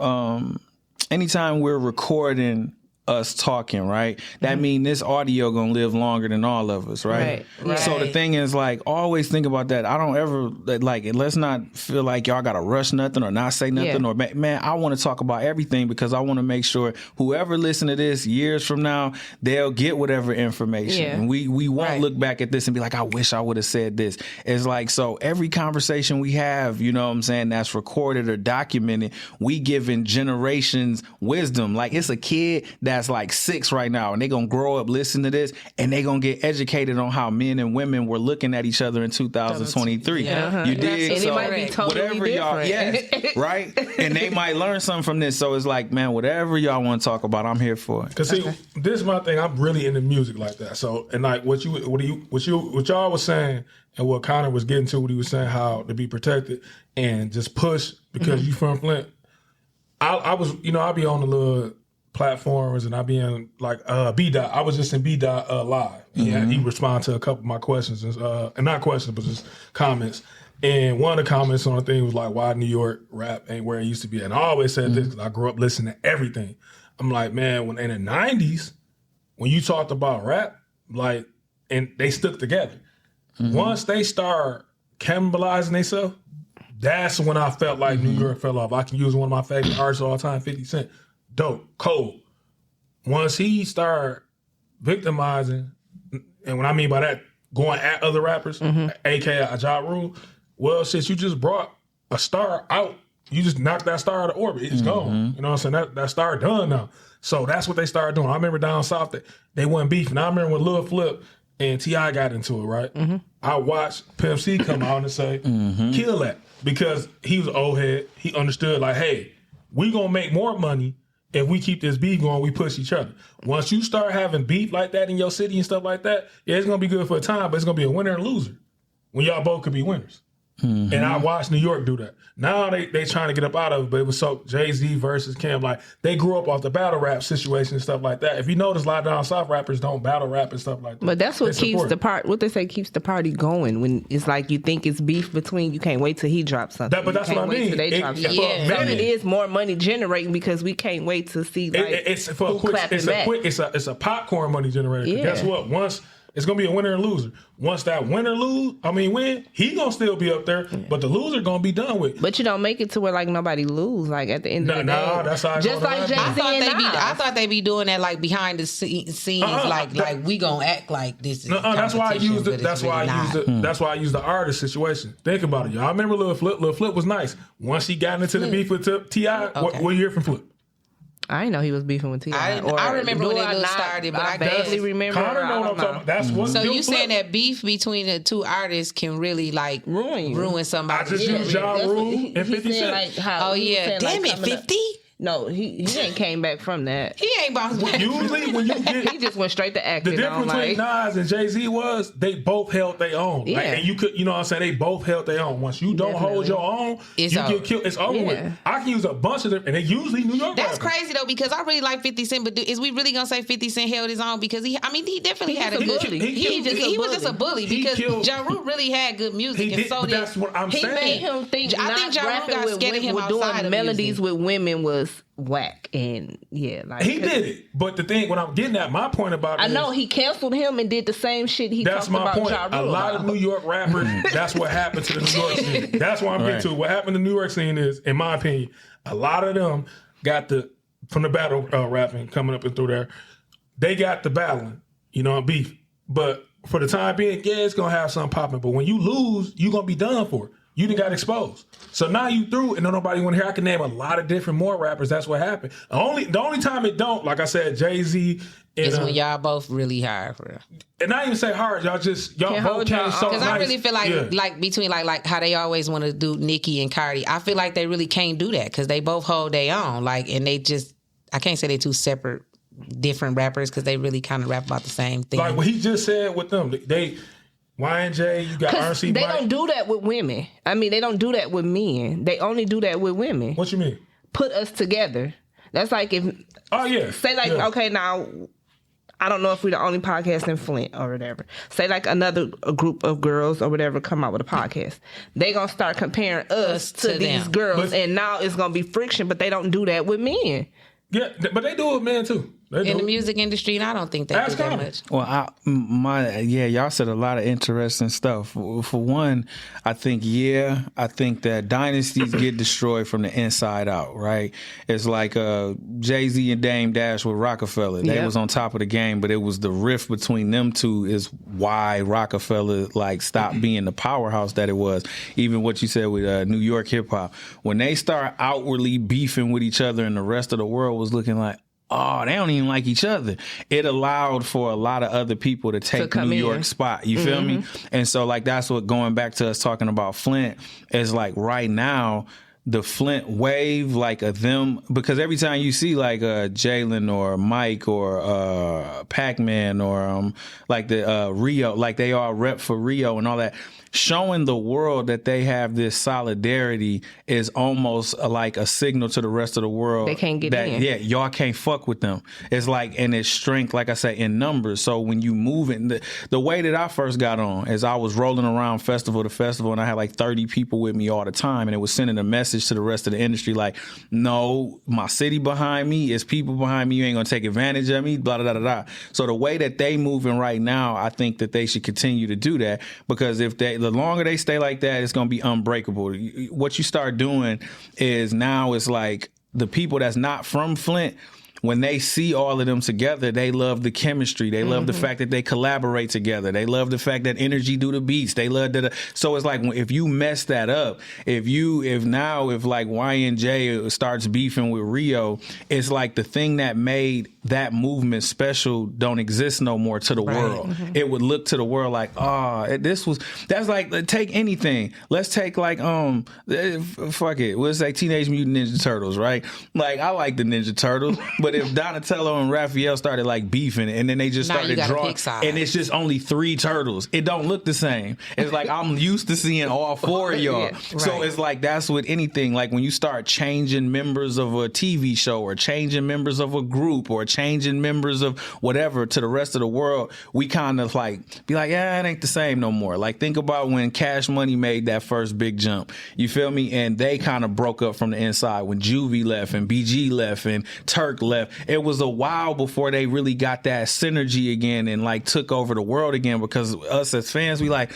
we're recording us talking, right? That mean this audio gonna live longer than all of us, right? So the thing is, like, always think about that. I don't ever, like, let's not feel like y'all gotta rush nothing or not say nothing. Or, man, I want to talk about everything, because I want to make sure whoever listen to this years from now, they'll get whatever information. And we won't look back at this and be like, I wish I would have said this. It's like, so every conversation we have, you know what I'm saying, that's recorded or documented, we giving generations wisdom. Like, it's a kid that's like 6 right now, and they're gonna grow up listening to this, and they're gonna get educated on how men and women were looking at each other in 2023. You did. And so it might be totally whatever different. y'all, right? And they might learn something from this. So it's like, man, whatever y'all want to talk about, I'm here for it. Because see, this is my thing. I'm really into music like that. So, and like what y'all was saying, and what Connor was getting to, what he was saying, how to be protected and just push because you from Flint. I was, I'll be on the little platforms, and I be in like B-Dot. I was just in B-Dot live. He responded to a couple of my questions, and not questions, but just comments. And one of the comments on the thing was like, why New York rap ain't where it used to be. And I always said this because I grew up listening to everything. I'm like, man, when in the 90s, when you talked about rap, like, and they stuck together. Once they start cannibalizing themselves, that's when I felt like New York fell off. I can use one of my favorite artists of all time, 50 Cent. Dope, cold. Once he started victimizing, and what I mean by that, going at other rappers, aka Ja Rule, well, since you just brought a star out, you just knocked that star out of orbit. It's gone. You know what I'm saying? That star done now. So that's what they started doing. I remember down south that they wasn't beefing. I remember when Lil Flip and T.I. got into it, right? I watched Pimp C come out and say, kill that. Because he was an old head. He understood, like, hey, we gonna make more money if we keep this beef going, we push each other. Once you start having beef like that in your city and stuff like that, yeah, it's gonna be good for a time, but it's gonna be a winner and loser when y'all both could be winners. And I watched New York do that. Now they trying to get up out of it, but it was so Jay-Z versus Cam. Like, they grew up off the battle rap situation and stuff like that. If you notice, a lot of down south rappers don't battle rap and stuff like that. But that's what keeps what they say keeps the party going. When it's like you think it's beef between, you can't wait till he drops something. But that's what I mean. It is more money generating because we can't wait to see it's a popcorn money generator. Yeah. Guess what? Once it's gonna be a winner and loser. Once that winner win, he gonna still be up there, but the loser gonna be done with. But you don't make it to where like nobody lose. Like at the end of the day, that's how. Just like Jay-Z I thought they be doing that like behind the scenes, like we gonna act like this is. That's why I used it. That's why I used the artist situation. Think about it, y'all. I remember Lil Flip. Lil Flip was nice. Once he got into the beef with T.I., what you hear from Flip? I didn't know he was beefing with T.I. I remember when it started, but I barely remember. Connor know what I'm talking about. That's what. So you saying that beef between the two artists can really like ruin somebody? I just use Ja Rule and 50 Cent. Like, damn it, 50. No, he ain't came back from that. He ain't bounced back. Usually when you get... he just went straight to acting. The difference between Nas and Jay-Z was they both held their own. Yeah. Like, and you could, you know what I'm saying? They both held their own. Once you don't hold your own, you get killed. It's over with. I can use a bunch of them, and they usually New York That's rappers. crazy, though, because I really like 50 Cent, but is we really going to say 50 Cent held his own? Because he definitely had a good... He was just a bully because Ja Rule really had good music. That's what I'm saying. He made him think I think Ja Rule got scared of him outside doing of melodies music. with women was whack, and like he did it. But the thing, what I'm getting at, my point about it I know he canceled him and did the same shit he that's talked my about point. Ja Rule A lot of New York rappers, that's what happened to the New York scene. That's what I'm getting to. What happened to the New York scene is, in my opinion, a lot of them got from the battle rapping coming up and through there, they got the battling, beef. But for the time being, yeah, it's going to have something popping. But when you lose, you're going to be done for. You done got exposed. So now you through and nobody want to hear. I can name a lot of different more rappers. That's what happened. The only time it don't, like I said, Jay-Z is when y'all both really hard for real. And I even say hard, y'all both came so nice. Because I really feel like between like how they always want to do Nicki and Cardi, I feel like they really can't do that because they both hold their own. Like, and they just, I can't say they two separate, different rappers because they really kind of rap about the same thing. Like what he just said with them, they Y&J, you got RC. They don't do that with women. I mean, they don't do that with men. They only do that with women. What you mean? Put us together. That's like if. Oh yeah. Say like okay now. I don't know if we're the only podcast in Flint or whatever. Say like a group of girls or whatever come out with a podcast. They gonna start comparing us to these girls, and now it's gonna be friction. But they don't do that with men. Yeah, but they do it with men too. In the music industry, and I don't think they do that much. Well, y'all said a lot of interesting stuff. For one, I think that dynasties get destroyed from the inside out, right? It's like Jay-Z and Dame Dash with Rockefeller. They was on top of the game, but it was the rift between them two is why Rockefeller stopped being the powerhouse that it was. Even what you said with New York hip hop, when they start outwardly beefing with each other, and the rest of the world was looking like, oh, they don't even like each other. It allowed for a lot of other people to take New York's spot. You feel me? And so that's what, going back to us talking about Flint, is right now, the Flint wave, of them, because every time you see Jalen or Mike or Pac-Man or the Rio, they all rep for Rio and all that, showing the world that they have this solidarity is almost like a signal to the rest of the world. They can't get in. Yeah, y'all can't fuck with them. It's like, and it's strength, like I say, in numbers. So when you move it, the way that I first got on is I was rolling around festival to festival, and I had like 30 people with me all the time, and it was sending a message to the rest of the industry like, no, my city behind me, is people behind me, you ain't gonna take advantage of me, blah, blah, blah, blah. So the way that they moving right now, I think that they should continue to do that, because if the longer they stay like that, it's gonna be unbreakable. What you start doing is now it's like the people that's not from Flint, when they see all of them together, they love the chemistry. They love the fact that they collaborate together. They love the fact that energy do the beats. They love that. So it's like, if you mess that up, if like YNJ starts beefing with Rio, it's like the thing that made that movement special don't exist no more to the world. It would look to the world like, that's like, take anything. Let's take like, fuck it. Let's say Teenage Mutant Ninja Turtles, right? Like, I like the Ninja Turtles, but if Donatello and Raphael started like beefing, and then they just started drawing, and it's just only 3 turtles, it don't look the same. It's like, I'm used to seeing all 4 of y'all. So it's like, that's with anything. Like when you start changing members of a TV show, or changing members of a group, or changing members of whatever to the rest of the world, we kind of like be like, yeah, it ain't the same no more. Like, think about when Cash Money made that first big jump. You feel me? And they kind of broke up from the inside when Juvie left and BG left and Turk left. It was a while before they really got that synergy again and like took over the world again, because us as fans, we like,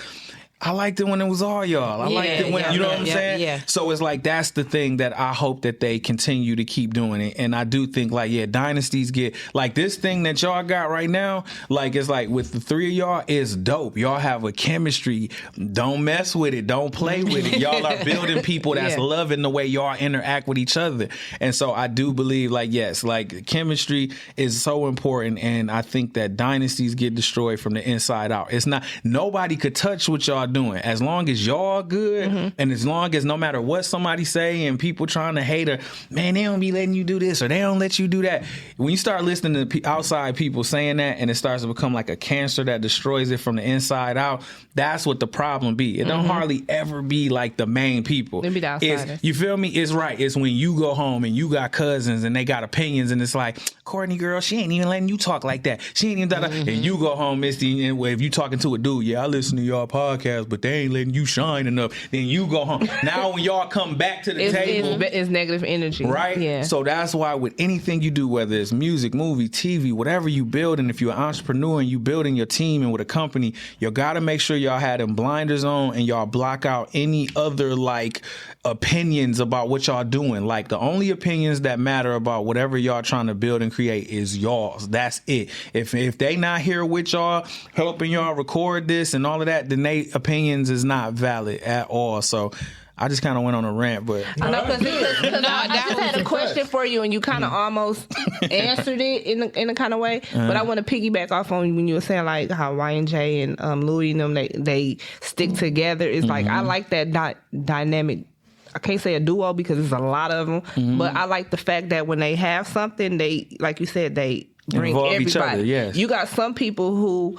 I liked it when it was all y'all. I liked it when, you know what I'm saying? Yeah. So it's like, that's the thing that I hope that they continue to keep doing it. And I do think like, dynasties get, like this thing that y'all got right now, like it's like with the 3 of y'all is dope. Y'all have a chemistry. Don't mess with it. Don't play with it. Y'all are building people that's loving the way y'all interact with each other. And so I do believe like, yes, like chemistry is so important. And I think that dynasties get destroyed from the inside out. It's not, nobody could touch what y'all doing. As long as y'all good, and as long as no matter what somebody say and people trying to hate her, man, they don't be letting you do this or they don't let you do that. When you start listening to outside people saying that, and it starts to become like a cancer that destroys it from the inside out, that's what the problem be. It don't hardly ever be like the main people. It be the outsiders. You feel me? It's right. It's when you go home and you got cousins and they got opinions, and it's like, Courtney girl, she ain't even letting you talk like that. She ain't even and you go home, Misty, and if you talking to a dude, I listen to y'all podcast, but they ain't letting you shine enough. Then you go home. Now when y'all come back to the table, it's negative energy, right? Yeah. So that's why with anything you do, whether it's music, movie, TV, whatever you build, and if you're an entrepreneur and you building your team and with a company, you got to make sure y'all had them blinders on and y'all block out any other like opinions about what y'all doing. Like the only opinions that matter about whatever y'all trying to build and create is y'all's. That's it. If they not here with y'all helping y'all record this and all of that, then they opinions is not valid at all. So I just kind of went on a rant, but I know, because I just had a question for you, and you kind of almost answered it in a kind of way. But I want to piggyback off on when you were saying like how YNJ and Louis and them they stick together. It's like, I like that dynamic. I can't say a duo because there's a lot of them, but I like the fact that when they have something, they, like you said, they bring involve everybody. each other, yes. You got some people who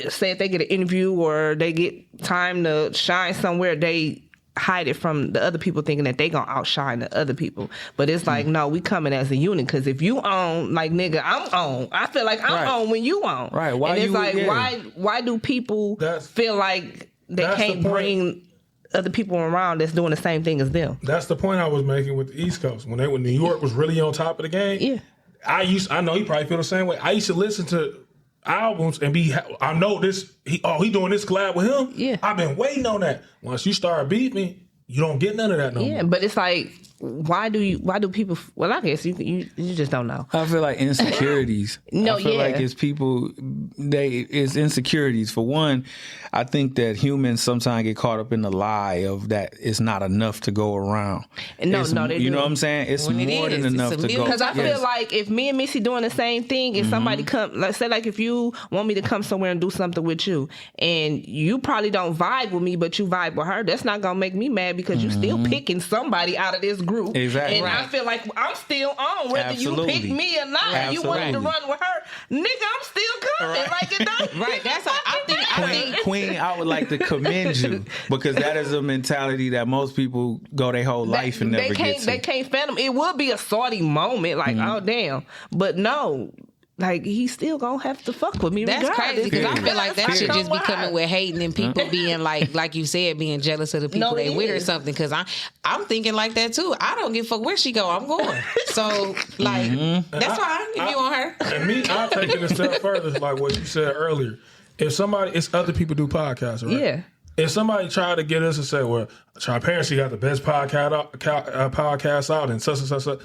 say if they get an interview or they get time to shine somewhere, they hide it from the other people, thinking that they gonna outshine the other people. But it's like, no, we coming as a unit, because if you own, like, nigga, I'm on. I feel like I'm on when you on. Right. Why and it's like, why do people feel like they can't bring other people around that's doing the same thing as them? That's the point I was making with the East Coast. When New York was really on top of the game, I know you probably feel the same way. I used to listen to albums and I know this, he doing this collab with him. Yeah. I've been waiting on that. Once you start beating me, you don't get none of that no more. Yeah, but it's like, why do people, well, I guess you just don't know. I feel like insecurities. I feel like it's people, it's insecurities. For one, I think that humans sometimes get caught up in the lie of that it's not enough to go around. No, they you do. know what I'm saying? It's When more than enough to go. Because I feel like if me and Missy doing the same thing, if somebody come, let's say like if you want me to come somewhere and do something with you, and you probably don't vibe with me, but you vibe with her, that's not gonna make me mad, because you still picking somebody out of this group. Exactly. And I feel like I'm still on whether Absolutely. you pick me or not. Absolutely. You wanted to run with her, nigga, I'm still coming. Right. Like it don't. Right. That's how I think. Queen, I would like to commend you because that is a mentality that most people go their whole life and never get to. They can't fathom. It would be a salty moment, like, oh damn. But no, like he still gonna have to fuck with me. That's crazy because I feel like that should just be coming with hating and people being like you said, being jealous of the people they with or something. Because I'm thinking like that too. I don't give a fuck where she go. I'm going. So like that's fine if you want her. And me, I'll take it a step further, like what you said earlier. If somebody, it's other people do podcasts, right? Yeah. If somebody tried to get us to say, well, transparency got the best podcast out and such,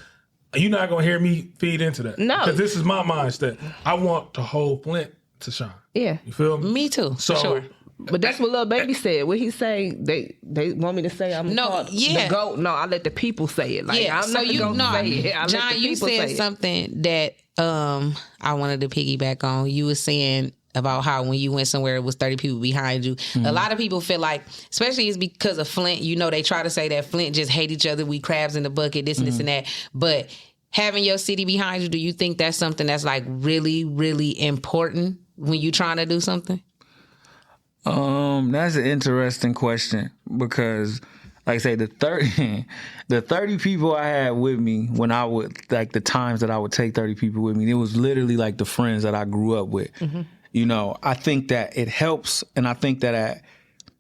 you're not going to hear me feed into that. No. Because this is my mindset. I want the whole Flint to shine. Yeah. You feel me? Me too. So, for sure. But that's what Lil Baby said. What he say? They want me to say I'm called the GOAT. No, I let the people say it. Like I'm not gonna say it. I John, let the you people said say something that I wanted to piggyback on. You were saying about how when you went somewhere it was 30 people behind you. A lot of people feel like, especially it's because of Flint, you know, they try to say that Flint just hate each other, we crabs in the bucket, this and this and that. But having your city behind you, do you think that's something that's like really, really important when you're trying to do something? That's an interesting question because, like I say, the 30 people I had with me when I would, like the times that I would take 30 people with me, it was literally like the friends that I grew up with. You know, I think that it helps, and I think that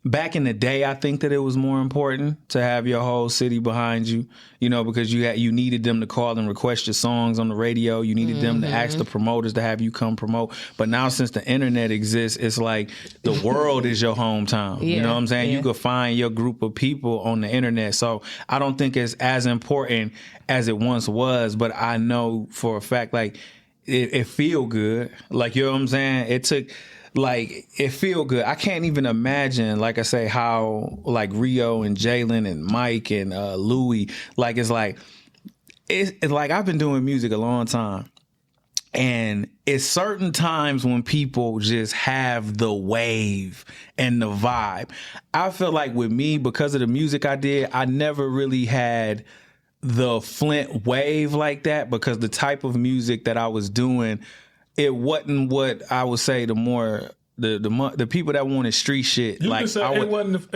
back in the day, I think that it was more important to have your whole city behind you, you know, because you needed them to call and request your songs on the radio. You needed them to ask the promoters to have you come promote. But now since the internet exists, it's like the world is your hometown. You know what I'm saying? You could find your group of people on the internet. So I don't think it's as important as it once was, but I know for a fact, like, it feel good. Like, you know what I'm saying? It feel good. I can't even imagine, like I say, how like Rio and Jalen and Mike and Louie, like it's like I've been doing music a long time. And it's certain times when people just have the wave and the vibe. I feel like with me, because of the music I did, I never really had the Flint wave like that because the type of music that I was doing, it wasn't what I would say the more the people that wanted street shit. You like can say it wasn't.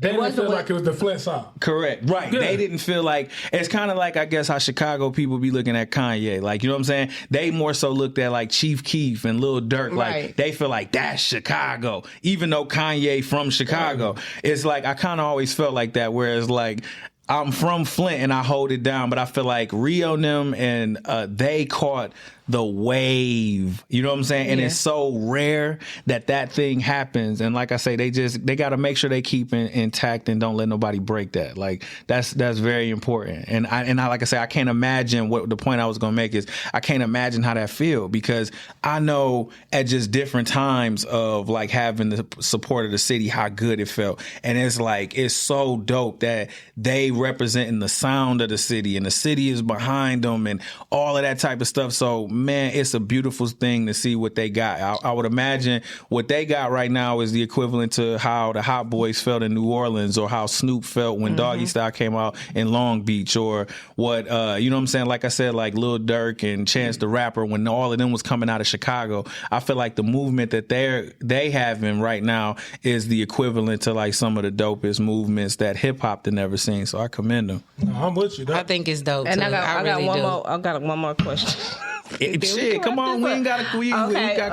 They didn't feel like it was the Flint sound. Correct. Right. Yeah. They didn't feel like, it's kind of like, I guess, how Chicago people be looking at Kanye. Like, you know what I'm saying? They more so looked at like Chief Keef and Lil Durk. Right. Like, they feel like that's Chicago. Even though Kanye from Chicago. It's like, I kind of always felt like that. Whereas like, I'm from Flint and I hold it down, but I feel like Rio and them and they caught the wave. You know what I'm saying? And it's so rare that thing happens. And like I say, they got to make sure they keep intact and don't let nobody break that. Like that's very important. And I like I say, I can't imagine what the point I was going to make is I can't imagine how that feel because I know at just different times of like having the support of the city, how good it felt. And it's like, it's so dope that they representing the sound of the city and the city is behind them and all of that type of stuff. So man, it's a beautiful thing to see what they got. I would imagine what they got right now is the equivalent to how the Hot Boys felt in New Orleans or how Snoop felt when Doggy Style came out in Long Beach or what, you know what I'm saying? Like I said, like Lil Durk and Chance the Rapper, when all of them was coming out of Chicago, I feel like the movement that they having right now is the equivalent to like some of the dopest movements that hip hop had never seen. So I commend them. No, I'm with you. I think it's dope. And too. I got one more question. Shit, come on, we got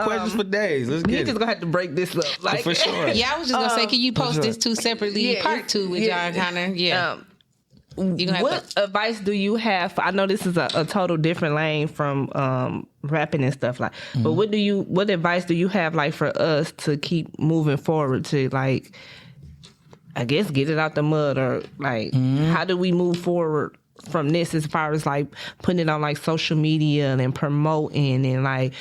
questions for days. Let's get it. You just gonna have to break this up, like for sure. Yeah, I was just gonna say, can you post this two separately? Part 2 with Jon Connor. Yeah. What advice do you have? I know this is a total different lane from rapping and stuff like. But what advice do you have like for us to keep moving forward to like, I guess get it out the mud or like how do we move forward from this as far as like putting it on like social media and promoting and like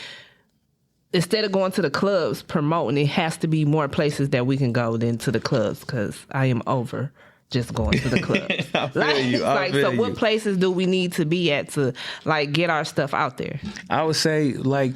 instead of going to the clubs promoting, it has to be more places that we can go than to the clubs because I am over just going to the clubs. I feel you. What places do we need to be at to like get our stuff out there? I would say like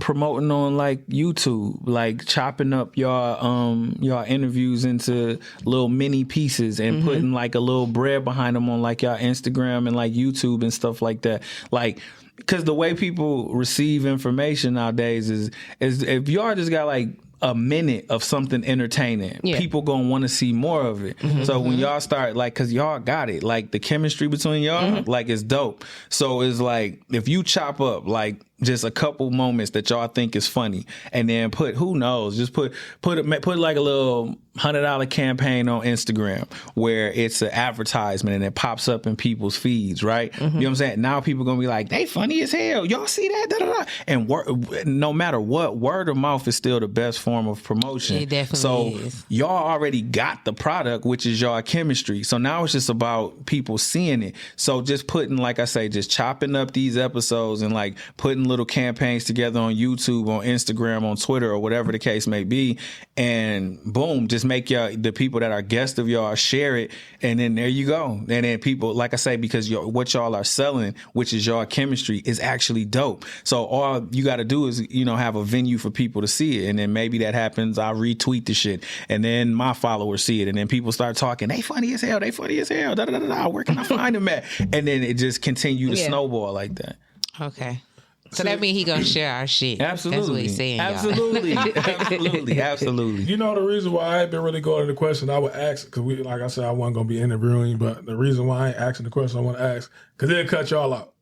promoting on like YouTube, like chopping up y'all interviews into little mini pieces and putting like a little bread behind them on like y'all Instagram and like YouTube and stuff like that. Like, because the way people receive information nowadays is if y'all just got like a minute of something entertaining, people gonna want to see more of it. So when y'all start, like, cause y'all got it, like the chemistry between y'all, like, it's dope. So it's like, if you chop up like just a couple moments that y'all think is funny, and then put, who knows, just put like a little $100 campaign on Instagram where it's an advertisement and it pops up in people's feeds, right? You know what I'm saying? Now people gonna be like, they funny as hell. Y'all see that? Da, da, da. And no matter what, word of mouth is still the best form of promotion. It definitely is. So y'all already got the product, which is y'all chemistry. So now it's just about people seeing it. So just putting, like I say, just chopping up these episodes and like putting little campaigns together on YouTube, on Instagram, on Twitter, or whatever the case may be, and boom, just make the people that are guests of y'all share it, and then there you go. And then people, like I say, because what y'all are selling, which is y'all chemistry, is actually dope. So all you got to do is, have a venue for people to see it, and then maybe that happens, I retweet the shit, and then my followers see it, and then people start talking, they funny as hell, da, da, da, da, where can I find them at? And then it just continue to snowball like that. Okay. So that means he gonna share our shit. Absolutely. That's what he's saying. Absolutely. Absolutely. You know the reason why I ain't been really going to the question I would ask, because like I said, I wasn't gonna be interviewing, but the reason why I ain't asking the question I want to ask, because it'll cut y'all out.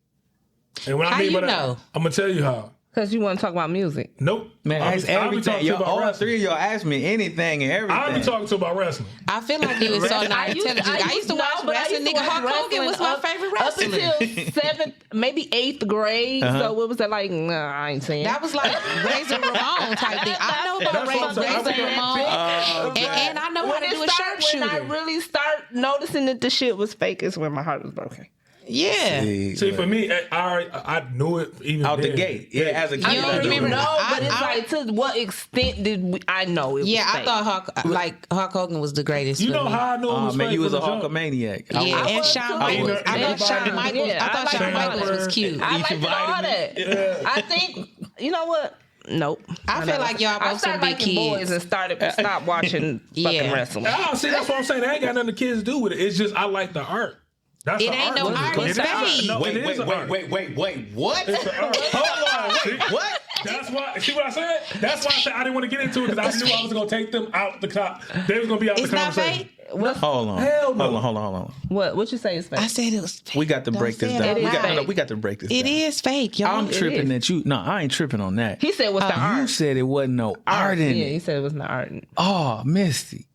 And when How I mean you by know? that, I'm gonna tell you how. Because you want to talk about music. Nope. Man, I'll ask be everything. talking to you about All wrestling. three of y'all ask me anything and everything. I'll be talking to about wrestling. I feel like you was so non-intelligent. I used to watch wrestling. Nigga, Hulk Hogan was my favorite wrestler. Up until 7th, maybe 8th grade. So what was that like? Nah, I ain't saying. That was like Razor Ramon type thing. I know about Razor Ramon. And I know how to do a sharpshooter. When I really start noticing that the shit was fake is when my heart was broken. Yeah. See, for me, I knew it even out then. the gate. Yeah, as a kid. You don't I knew remember? it. No, but it's like, to what extent did I know it was Yeah, I fake? thought Hulk Hogan was the greatest. You for know me. how I knew it was Man, fake you was from a the jump? Hulkamaniac. Yeah, and Shawn Michaels. I thought Shawn Michaels. Yeah, I thought I Shawn like Michaels was cute. I Eat liked your all vitamins. that. I think, you know what? Nope. I feel like y'all I both some started big liking boys kids. and stopped watching fucking wrestling. Oh, see, that's what I'm saying. That ain't got nothing the kids to do with it. It's just I like the art. That's It the ain't art. no What is art, it? it's It is fake. No, it is an art. Wait, what? It's an art. Hold on, wait, what? That's why. See what I said? That's why I said I didn't want to get into it, because I knew I was going to take them out the top. They was going to be out It's the not conversation. fake. Hold on. Hell no. Hold on. What you say is fake? I said it was fake. We got to break this say it down. out loud. We got to break this It down. is fake, y'all. I'm tripping is. at you. No, I ain't tripping on that. He said what's the You art? said it wasn't no art in Yeah, it. he said it was not art. Oh, Misty.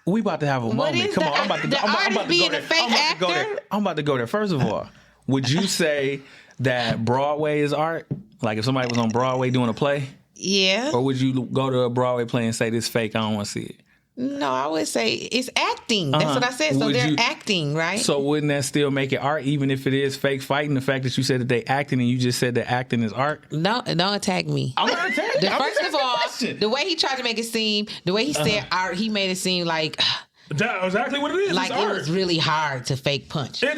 We about to have a moment. is Come the on, I'm about to, the I'm artist about to being go a there. fake I'm about to go there. actor? I'm about to go there. First of all, would you say that Broadway is art? Like if somebody was on Broadway doing a play? Yeah. Or would you go to a Broadway play and say this fake? I don't want to see it. No, I would say it's acting. That's what I said. So Would they're you- acting, right? So wouldn't that still make it art, even if it is fake fighting? The fact that you said that they acting and you just said that acting is art. No, don't attack me. I'm not attacking you. I'm First just of all, asking a question. the way he tried to make it seem, the way he said art, he made it seem like That's exactly what it is. like it's it art. was really hard to fake punch. Wait.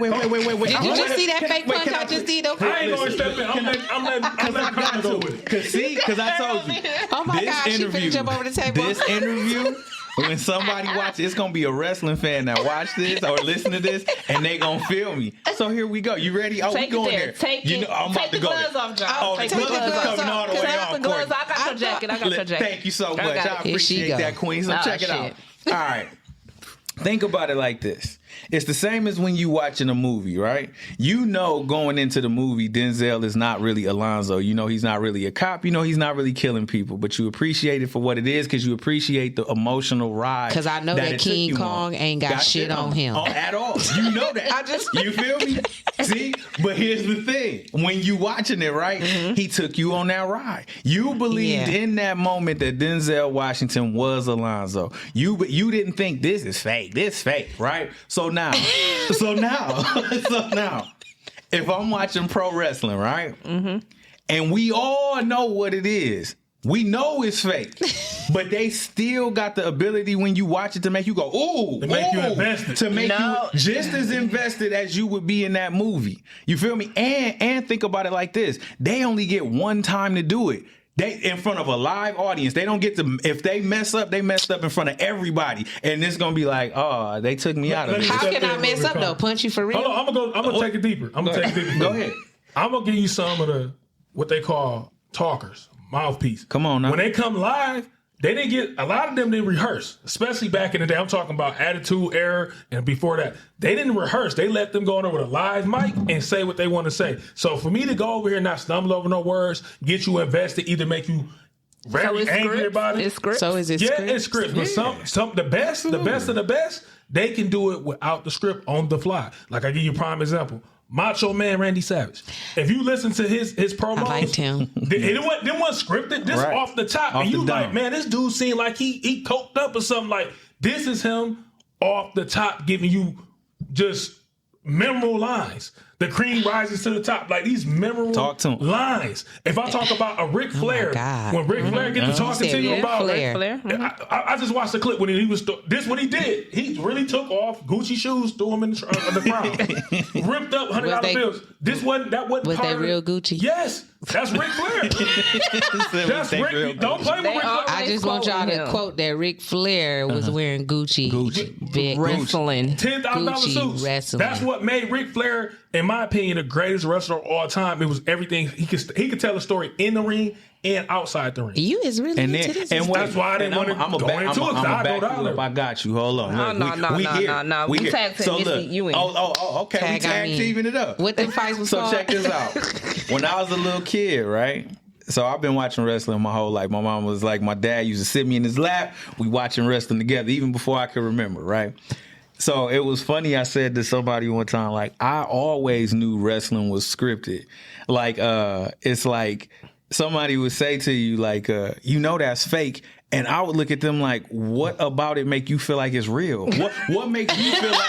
Wait. Did you just see that fake punch I just did? Okay. I ain't going to step in. I'm letting Connor go with it. Because I told you. Oh my This gosh, she interview- finna jump over the table. This interview, when somebody watch it, it's gonna be a wrestling fan that watch this or listen to this, and they gonna feel me. So here we go. You ready? Oh, Take we it going there. there. Take you it. know, I'm about Take to the go gloves there. off, John. Oh, the Take the gloves is gloves coming all the off. way Take off. the gloves. Courtney. I got your jacket. I got your jacket. Thank you so much. got I it. Here she appreciate go. that, Queen. So Oh, check it shit. out. All right. Think about it like this. It's the same as when you watching a movie, right? You know going into the movie, Denzel is not really Alonzo. You know he's not really a cop. You know he's not really killing people. But you appreciate it for what it is because you appreciate the emotional ride. Because I know that it took King you Kong on. ain't got shit on him. At all. You know that. You feel me? See? But here's the thing. When you watching it, right? He took you on that ride. You believed in that moment that Denzel Washington was Alonzo. You didn't think this is fake. This fake, right? So now, if I'm watching pro wrestling, right? And we all know what it is. We know it's fake, but they still got the ability when you watch it to make you go, ooh, To make you invested. to make you just as invested as you would be in that movie. You feel me? And think about it like this: they only get one time to do it. They in front of a live audience. They don't get to. If they mess up, they messed up in front of everybody, and it's gonna be like, oh, they took me out of it. How can I mess up though? Punch you for real? Hold on, I'm gonna take it deeper. Go ahead. I'm gonna give you some of the what they call talkers, mouthpiece. Come on now. When they come live, they didn't get a lot of them didn't rehearse, especially back in the day. I'm talking about Attitude Era and before that. They didn't rehearse. They let them go in there with a live mic and say what they want to say. So for me to go over here and not stumble over no words, get you invested, either make you very angry about it. It's script. So is it Yeah, script? it's script. But some the best of the best, they can do it without the script on the fly. Like I give you a prime example. Macho Man Randy Savage. If you listen to his promos, I liked him. It wasn't scripted. This Right. off the top, Off and you the like, dome. man, this dude seemed like he coked up or something. Like this is him off the top, giving you just memorable lines. The cream rises to the top, like these memorable Talk to him. lines. If I talk about a Ric Flair, God. when Ric Flair gets to talking said to you Ric about Flair. I just watched the clip when he was this what he did. He really took off Gucci shoes, threw them in the crowd, ripped up $100 they- bills. This wasn't Was part they of real it. Gucci? Yes, that's Ric Flair. That's Ric. Don't play with They Ric all- Flair. I just want y'all to him. quote that Ric Flair was wearing Gucci. Big Wrestling. $10,000 Gucci suits. wrestling. That's what made Ric Flair, in my opinion, the greatest wrestler of all time. It was everything he could tell a story in the ring and outside the ring. You is really And into then, this. and That's why I didn't want to go into it, 'cause I go down there. I got you. Hold on. No, Look, no, we no, here. no, no. We We here. tag team So this look. week, you in. Okay. We Tag tag me. teaming it up. What them fights was So called? check this out. When I was a little kid, right? So I've been watching wrestling my whole life. My mom was like, my dad used to sit me in his lap. We watching wrestling together, even before I could remember, right? So it was funny. I said to somebody one time, like, I always knew wrestling was scripted. Like, it's like somebody would say to you, like, you know that's fake. And I would look at them like, what about it make you feel like it's real? What makes you feel like...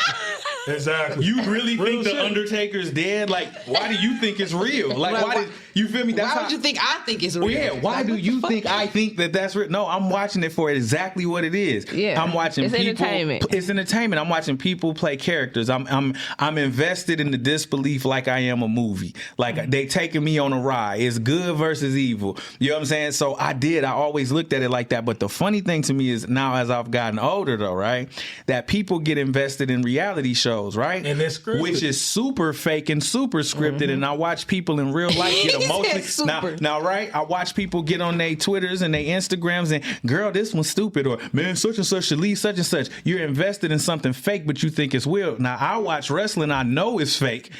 Exactly. You really Real think the shit. Undertaker's dead? Like, why do you think it's real? Like, Right, why did you feel me? That's Why would you think I think it's real? Well, yeah. Why Like, do what the you fuck? think I think that that's real? No, I'm watching it for exactly what it is. Yeah. I'm watching It's people. entertainment. It's entertainment. I'm watching people play characters. I'm invested in the disbelief like I am a movie. Like they taking me on a ride. It's good versus evil. You know what I'm saying? So I always looked at it like that. But the funny thing to me is now as I've gotten older though, right? That people get invested in reality shows, right? And it's scripted. Which is super fake and super scripted. And I watch people in real life get He said emotionally. super. Now, right? I watch people get on their Twitters and their Instagrams and, girl, this one's stupid, or man, such and such should leave such and such. You're invested in something fake, but you think it's real. Now, I watch wrestling, I know it's fake.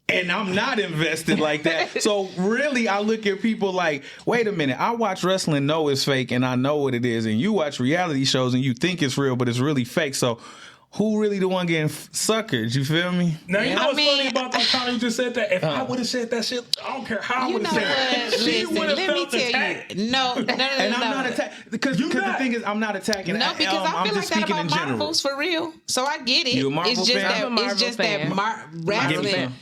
And I'm not invested like that. So really, I look at people like, wait a minute, I watch wrestling, know it's fake, and I know what it is. And you watch reality shows and you think it's real, but it's really fake. So who really the one getting suckered? You feel me? Now, you know I what's mean, funny about that time you just said that? If I would have said that shit, I don't care how I You would know have said what? that. She Listen, would have let me felt tell attacked. you. No. And I'm not attacking because You the not. thing is, I'm not attacking. No, because I I'm feel like just that speaking in about general. Marvels for real. So I get it. You a Marvel it's just fan? that I'm a it's just Marvel that fan. wrestling.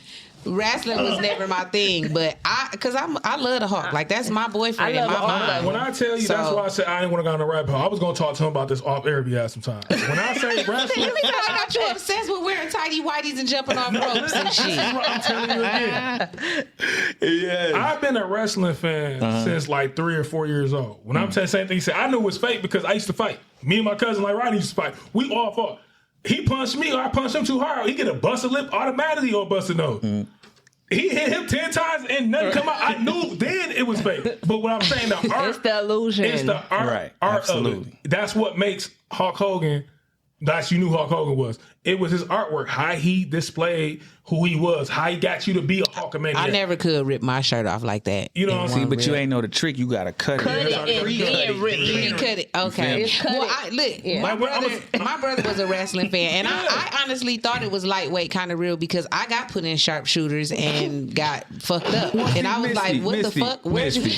Wrestling was never my thing, but I love the Hulk. Like that's my boyfriend I in love my all of mind. them. When I tell you, that's So- why I said I didn't want to go on the rabbit hole. I was going to talk to him about this off air if he had some time. When I say wrestling, Let me tell you, I got you obsessed with wearing tidy whities and jumping off ropes and shit. I'm telling you again. Yes. I've been a wrestling fan since like 3 or 4 years old. When I'm saying the same thing, he said, I knew it was fake because I used to fight. Me and my cousin, like Rodney, used to fight. We all fought. He punched me or I punched him too hard. He get a busted lip automatically or a busted nose. He hit him 10 times and nothing come out. I knew then it was fake. But what I'm saying, the art, It's the illusion. it's the art, Right, art of absolutely. it. That's what makes Hulk Hogan. That's you knew who Hulk Hogan was. It was his artwork, how he displayed who he was, how he got you to be a Hulkamaniac. I never could rip my shirt off like that. You know what I'm saying? But you ain't know the trick. You gotta cut Cut it. it and then rip You it. cut it. Okay. It's cut Well, it. look, Yeah. my brother was a wrestling fan, and I honestly thought it was lightweight, kind of real, because I got put in sharpshooters and got fucked up, and I was like, "What the fuck? Where'd you?"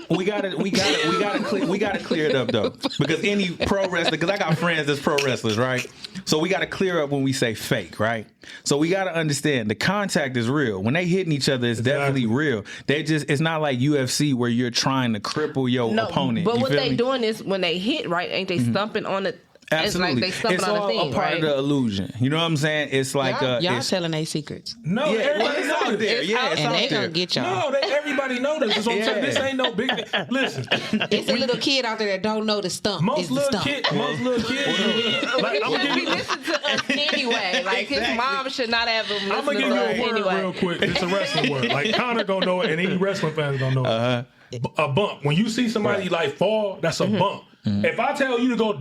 We gotta clear it up though, because any pro wrestler, because I got friends that's pro wrestlers, right? So we gotta clear up when we say fake, right? So we got to understand the contact is real. When they hitting each other, it's definitely real. It's not like UFC where you're trying to cripple your opponent. But you what feel they me? doing is when they hit, right? Ain't they stumping on it? Absolutely. It's like they stumping on all a thing, a part right? of the illusion. You know what I'm saying? It's like y'all it's, telling their secrets. No, yeah, everybody it's knows out there. this. Yeah, it's And out they there. gonna get y'all. No, everybody know this. That's what I'm saying. This ain't no big thing. Listen, It's a little kid out there that don't know the stump. most little kids, like, He I'm gonna should give be you, listening to us anyway. Like his mom should not have him I'm gonna listening give to you us a word anyway. real quick. It's a wrestling word. Like Connor gonna know it, and any wrestling fans gonna know it. A bump. When you see somebody like fall, that's a bump. If I tell you to go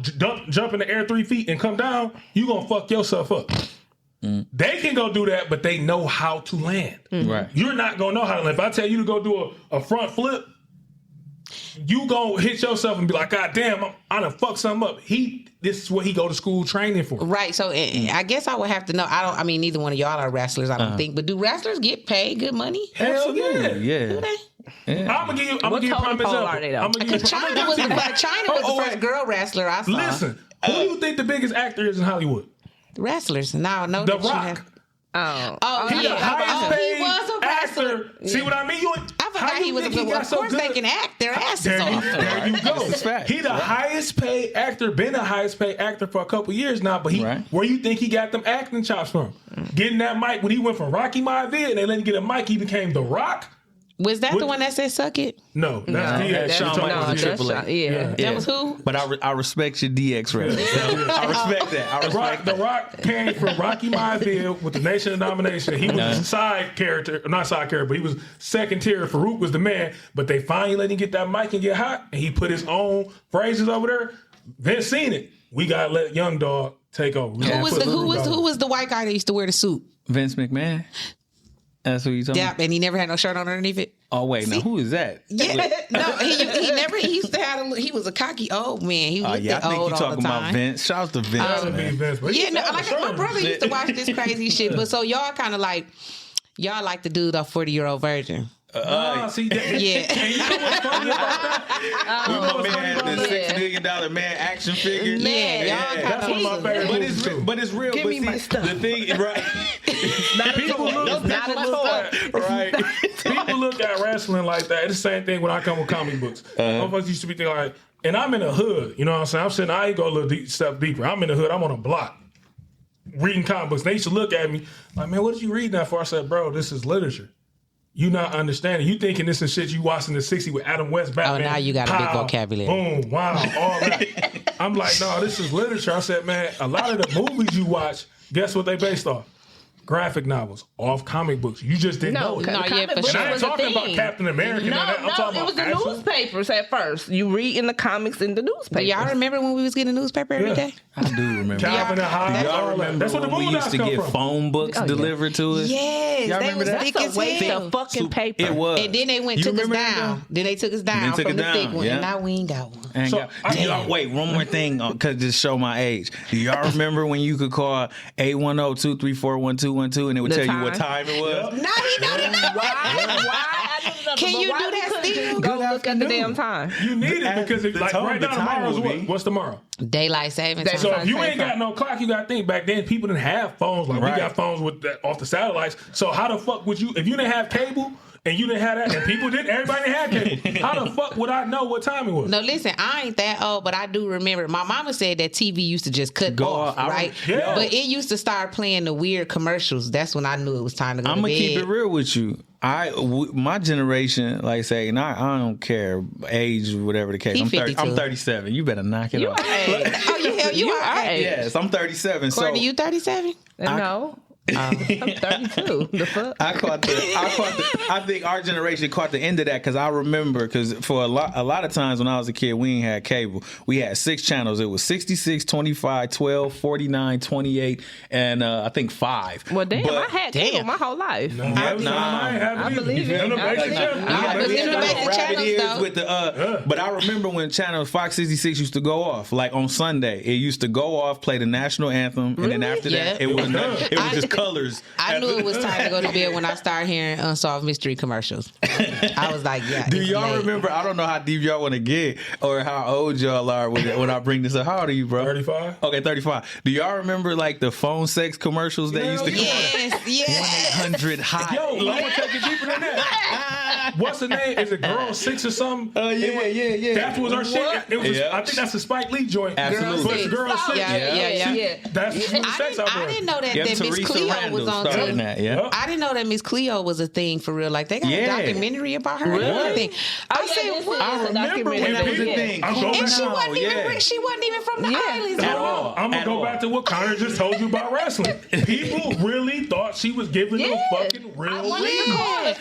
jump in the air 3 feet and come down, you gonna fuck yourself up. They can go do that, but they know how to land. Right. You're not gonna know how to land. If I tell you to go do a front flip, you gonna hit yourself and be like, God damn, I done fucked something up. This is what he go to school training for. Right. So I guess I would have to know. I mean, neither one of y'all are wrestlers, I don't think. But do wrestlers get paid good money? Hell yeah. Do they? I'm gonna give you a What prime totem pole example. are they, though? I'm gonna give you Because China was the first girl wrestler I saw. Listen, who do you think the biggest actor is in Hollywood? Wrestlers. Now I know The that you Rock. have. Oh, He the highest he paid was a wrestler. actor. See what I mean? I forgot he was a good one. Of course, they can act their asses off. There you go. That's a fact. He the highest paid actor, been the highest paid actor for a couple years now. But Right. where you think he got them acting chops from? Getting that mic when he went from Rocky Maivia and they let him get a mic, he became The Rock. Was that the one that said "suck it"? No, that's that's Shawn Shawn Michaels. Michaels. that's Triple A. yeah. That was who? But I respect your DX wrestling. I respect that. I respect The Rock came from Rocky Maivia with the Nation of Domination. He was a side character, not side character, but he was second tier. Farouk was the man, but they finally let him get that mic and get hot, and he put his own phrases over there. Vince seen it. We gotta let Young Dog take over. Who was the white guy that used to wear the suit? Vince McMahon. That's who you talking Yeah, about? and he never had no shirt on underneath it. Oh wait, now who is that? Yeah, no, he never. He used to have. He was a cocky old man. He Oh looked yeah, I think old you're all the talking about time. Vince. Shout out to Vince. Man. Vince, but he Yeah, no, used to have like a my shirt. brother used to watch this crazy shit. But so y'all kind of like the dude off 40-year-old virgin. Nah, see that. Yeah. And you know what's funny about that? You know My what's man funny had about the that? $6 million man action figure. Yeah, y'all That's one of my favorite But movies, it's too. but it's real. Give but me see, my stuff. The thing, right? People look, Not a toy. right. People look at wrestling like that. It's the same thing when I come with comic books. Motherfuckers used to be thinking like, and I'm in the hood. You know what I'm saying? I'm saying I ain't go a little step deeper. I'm in the hood. I'm on a block reading comic books. They used to look at me like, man, what did you read that for? I said, bro, this is literature. You not understanding. You thinking this is shit you watched in the 60s with Adam West, Batman. now you got a big vocabulary. Boom, wow, all that. I'm like, no, this is literature. I said, man, a lot of the movies you watch, guess what they based off? Graphic novels, off comic books. You just didn't know it. no, yeah, comic for books sure. And I ain't was a talking about thing. Captain America. and that. I'm talking it was about the actual- newspapers at first. You read in the comics in the newspapers. Y'all remember when we was getting a newspaper every Yeah. day? I do remember. Calvin and Hobbes. Y'all all that. remember That's what the when we Boondocks used to come get from. phone books delivered to us? Yes, Y'all they remember was that? thick That's as a waste hell. of fucking paper. It was. And then they You took us remember that, down. though? Then they took us down took from it the down, thick one, yeah. and now we ain't got one. And So, wait, one more thing, cause just show my age. Do y'all remember when you could call 810-234-1212 and it would The tell you what time? time it was? No, he don't. Can you do that still? Go look at the damn time. You need it because The like tone- right the now time tomorrow's will what? be- What's tomorrow? Daylight savings time. So if you Same ain't got time. no clock, you got to think. Back then, people didn't have phones like Right. we got phones with that, off the satellites. So how the fuck would you, if you didn't have cable and you didn't have that, and people didn't, everybody didn't have cable, how the fuck would I know what time it was? No, listen, I ain't that old, but I do remember. My mama said that TV used to just cut Go off, off. right? Yeah. But it used to start playing the weird commercials. That's when I knew it was time to go I'm to gonna bed. keep it real with you. My generation, like say, and I don't care age or whatever the case. He I'm 52. 37. You better knock it off. Oh, you are. Right. Yes, I'm 37. Courtney, so you 37? No. I'm 32. The fuck? I think our generation caught the end of that because I remember because for a lot of times when I was a kid we ain't had cable. We had 6 channels. It was 66, 25, 12, 49, 28, and I think 5. Well, damn, I had cable Damn. my whole life. I ain't have I it either. believe it. Them I basic believe channels. it. I believe it. Basic Rabbit channels, ears though. with the but I remember when channel Fox 66 used to go off like on Sunday. It used to go off, play the national anthem, and then after that Yeah. it was just colors. I knew it was time to go to bed when I started hearing Unsolved Mystery commercials. I was like, yeah. Do it's y'all late. remember? I don't know how deep y'all want to get or how old y'all are when I bring this up. How old are you, bro? 35. Okay, 35. Do y'all remember like the phone sex commercials that used to come? Yes. 1-800 hot. Yo, I'm gonna take it deeper than that. What's the name? Is it Girl 6 or something? Yeah. That was our shit. It was. Yeah. I think that's a Spike Lee joint. Absolutely. But it's Girl 6. Yeah. That's sex out I there. didn't know that Yeah, Miss Teresa Cleo Randall was on started TV. that. Yeah. I didn't know that Miss Cleo was a thing for real. Like they got Yeah. a documentary about her and everything. I said, what? I remember when that was a thing. I'm Come going And she back. wasn't even yeah. she wasn't even from the islands. At bro. all. I'm gonna At go all. back to what Connor just told you about wrestling. People really thought she was giving them fucking real lead.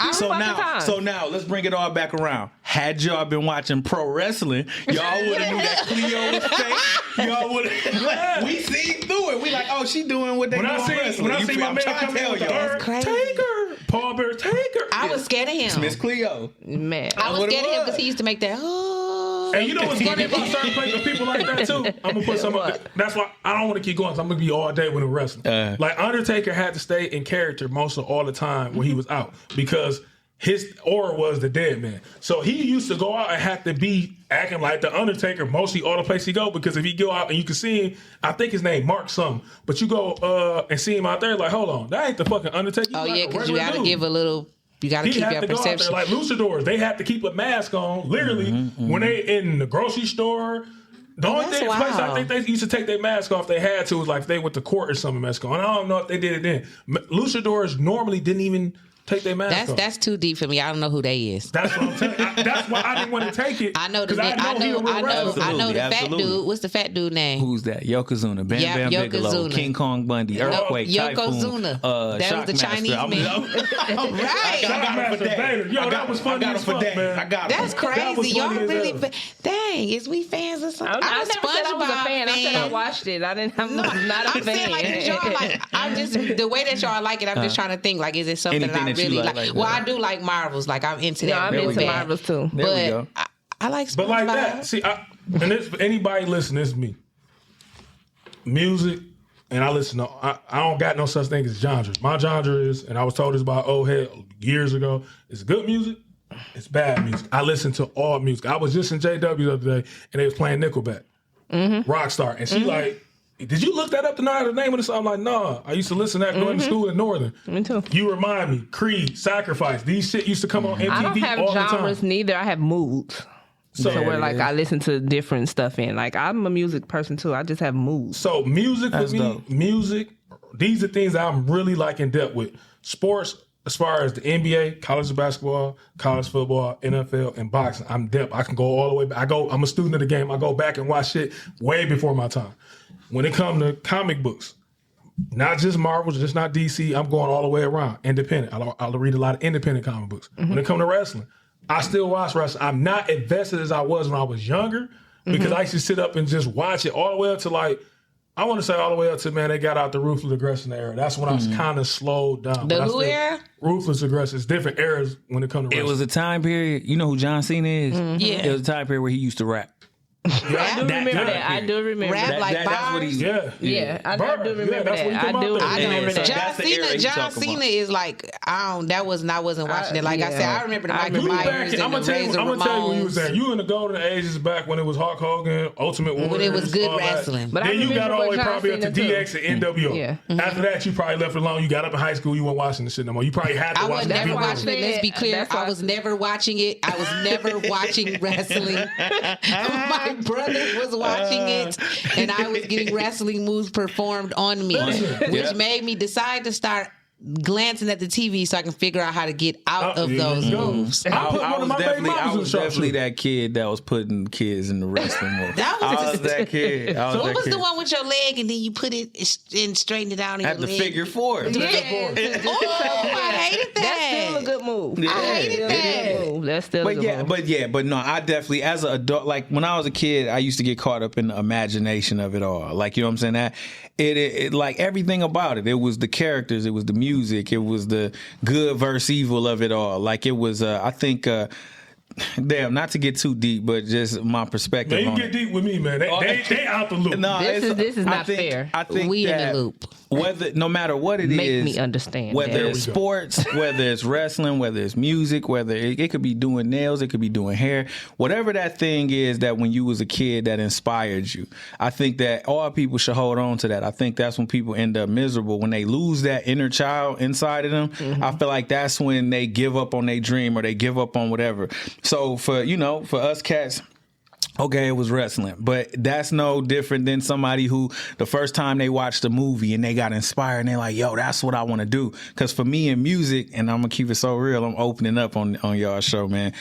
So now let's bring it all back around. Had y'all been watching pro wrestling, y'all would have knew that Cleo was fake. Y'all would have. We seen through it. We like, oh, she doing what they When do I on wrestling. see my I'm man trying to come in tell with the y'all. bird, crazy. take her, Paul Bear, take her. I was scared of him. Miss Cleo. Man. I was what it scared of him was. because he used to make that. Oh. And you know what's funny about certain places, people like that too? I'm gonna put some up. That's why I don't want to keep going. So I'm gonna be all day with him wrestling. Like Undertaker had to stay in character most of all the time when he was out because his aura was the dead man. So he used to go out and have to be acting like the Undertaker mostly all the place he go because if he go out and you can see him, I think his name Mark something, but you go and see him out there like, hold on, that ain't the fucking Undertaker. Oh like yeah, a because you regular got to dude. give a little. You got to He keep had your to go out perception. there like luchadors. They have to keep a mask on, literally, when they in the grocery store. The only that's thing, place I wild. think they used to take their mask off, they had to was like if they went to court or something mask on. I don't know if they did it then. Luchadors normally didn't even take their mask off. That's too deep for me. I don't know who they is. That's what I'm telling you. That's why I didn't want to take it. I know the 'cause I know he a real wrestler. I know the fat Absolutely. dude. What's the fat dude name? Who's that? Yokozuna, Bam Yeah, Bam Bigelow, Yokozuna. King Kong Bundy, Earthquake, Yokozuna. Typhoon, That was the Shockmaster. Chinese man. Right. I got him for Shockmaster Vader. days. Yo, that was funny as fuck, man. I got him. That's That was crazy. Y'all funny as really hell. dang, is we fans or something? I I'm never said I was a fan. I said I watched it. I'm not a I'm fan. saying like is y'all like I'm just the way that y'all like it. I'm just trying to think like is it something that I Anything that you really like like? that. Well, I do like Marvels. Like I'm into No, that. I'm real into bad. Marvels too. There we go. But I like SpongeBob. But like that, see, and this, anybody listen, this is me. Music, and I listen to, I don't got no such thing as genres. My genre is, and I was told this by old head years ago, it's good music, it's bad music. I listen to all music. I was just in JW the other day, and they was playing Nickelback, Rockstar, and she like, did you look that up to know the name of the song? I'm like, nah, I used to listen to that going to school in Northern. Me too. You remind me, Creed, Sacrifice, these shit used to come on MTV I don't have all the genres time. neither. I have moods. So where like I listen to different stuff in. Like I'm a music person too. I just have moods. So music That's with me, dope. music, these are things that I'm really like in depth with. Sports, as far as the NBA, college basketball, college football, NFL, and boxing, I'm depth. I can go all the way back. I'm a student of the game. I go back and watch shit way before my time. When it comes to comic books, not just Marvel, just not DC, I'm going all the way around. Independent. I'll read a lot of independent comic books. When it comes to wrestling, I still watch wrestling. I'm not invested as I was when I was younger because I used to sit up and just watch it all the way up to like, I want to say all the way up to, man, they got out the Ruthless Aggression era. That's when I was kind of slowed down. The But I who still- era? Ruthless Aggression. It's different eras when it comes to It wrestling. was a time period. You know who John Cena is? Yeah. It was a time period where he used to rap. Rap? Remember that. I do remember Rap that. like that's what he. Yeah. Yeah, I Bird. do remember that's that. when he I come out do there. I Yeah, remember so that. that's the era he John talking Cena about. is like I wasn't watching it. Like I yeah. said, I remember the I Michael remember Myers I'm and gonna the tell you. Razor I'm gonna tell you when you was Ramones. there. You in the golden ages back when it was Hulk Hogan, Ultimate Warrior. When it was good wrestling. But I Then you got remember all the way what John probably up to Cena too. DX and NWO. Yeah. After that, you probably left it alone. You got up in high school. You weren't watching the shit no more. You probably had to I watch was the never people. watching it. Let's be clear. That's why- I was never watching it. I was never watching wrestling. My brother was watching it, and I was getting wrestling moves performed on me, which made me decide to start glancing at the TV so I can figure out how to get out of those moves. I put one of my baby mamas in the sharpshooter. definitely that kid that was putting kids in the wrestling mode. That was- I was that kid. I was What that was kid. the one with your leg and then you put it and straighten it out in At your the leg? figure four. Yeah, Oh, I hated that. that's still a good move. Yeah. I hated Still a that. good move. That's still a But good yeah, move. but no, I definitely, as an adult, like when I was a kid, I used to get caught up in the imagination of it all. Like, you know what I'm saying? That it like everything about it. It was the characters, it was the music, it was the good versus evil of it all. Like it was, I think, damn, not to get too deep, but just my perspective. Man, you get deep with me, man. They out the loop. No, this is not fair. I think we that in the loop. Whether, no matter what it Make is, me understand. whether it's sports, whether it's wrestling, whether it's music, whether it could be doing nails, it could be doing hair, whatever that thing is that when you was a kid that inspired you. I think that all people should hold on to that. I think that's when people end up miserable, when they lose that inner child inside of them. Mm-hmm. I feel like that's when they give up on their dream or they give up on whatever. So for us cats, okay, it was wrestling, but that's no different than somebody who the first time they watched a movie and they got inspired and they're like, yo, that's what I want to do. Because for me in music, and I'm going to keep it so real, I'm opening up on y'all's show, man.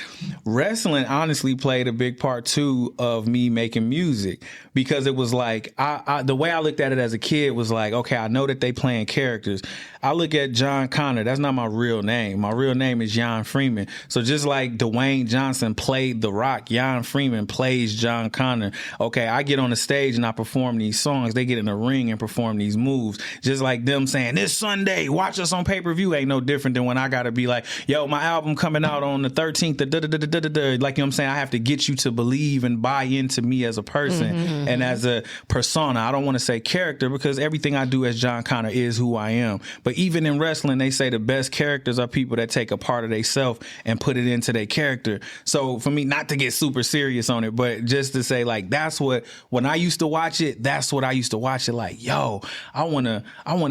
Wrestling honestly played a big part, too, of me making music, because it was like, the way I looked at it as a kid was like, okay, I know that they playing characters. I look at Jon Connor. That's not my real name. My real name is Jon Freeman. So just like Dwayne Johnson played The Rock, Jon Freeman plays Jon Connor. Okay, I get on the stage and I perform these songs. They get in the ring and perform these moves. Just like them saying, this Sunday, watch us on pay-per-view, ain't no different than when I got to be like, yo, my album coming out on the 13th. Like, you know what I'm saying? I have to get you to believe and buy into me as a person and as a persona. I don't want to say character, because everything I do as Jon Connor is who I am. But even in wrestling, they say the best characters are people that take a part of themselves and put it into their character. So for me, not to get super serious on it, but just to say, like, that's what, when I used to watch it, that's what I used to watch it like, yo, I want to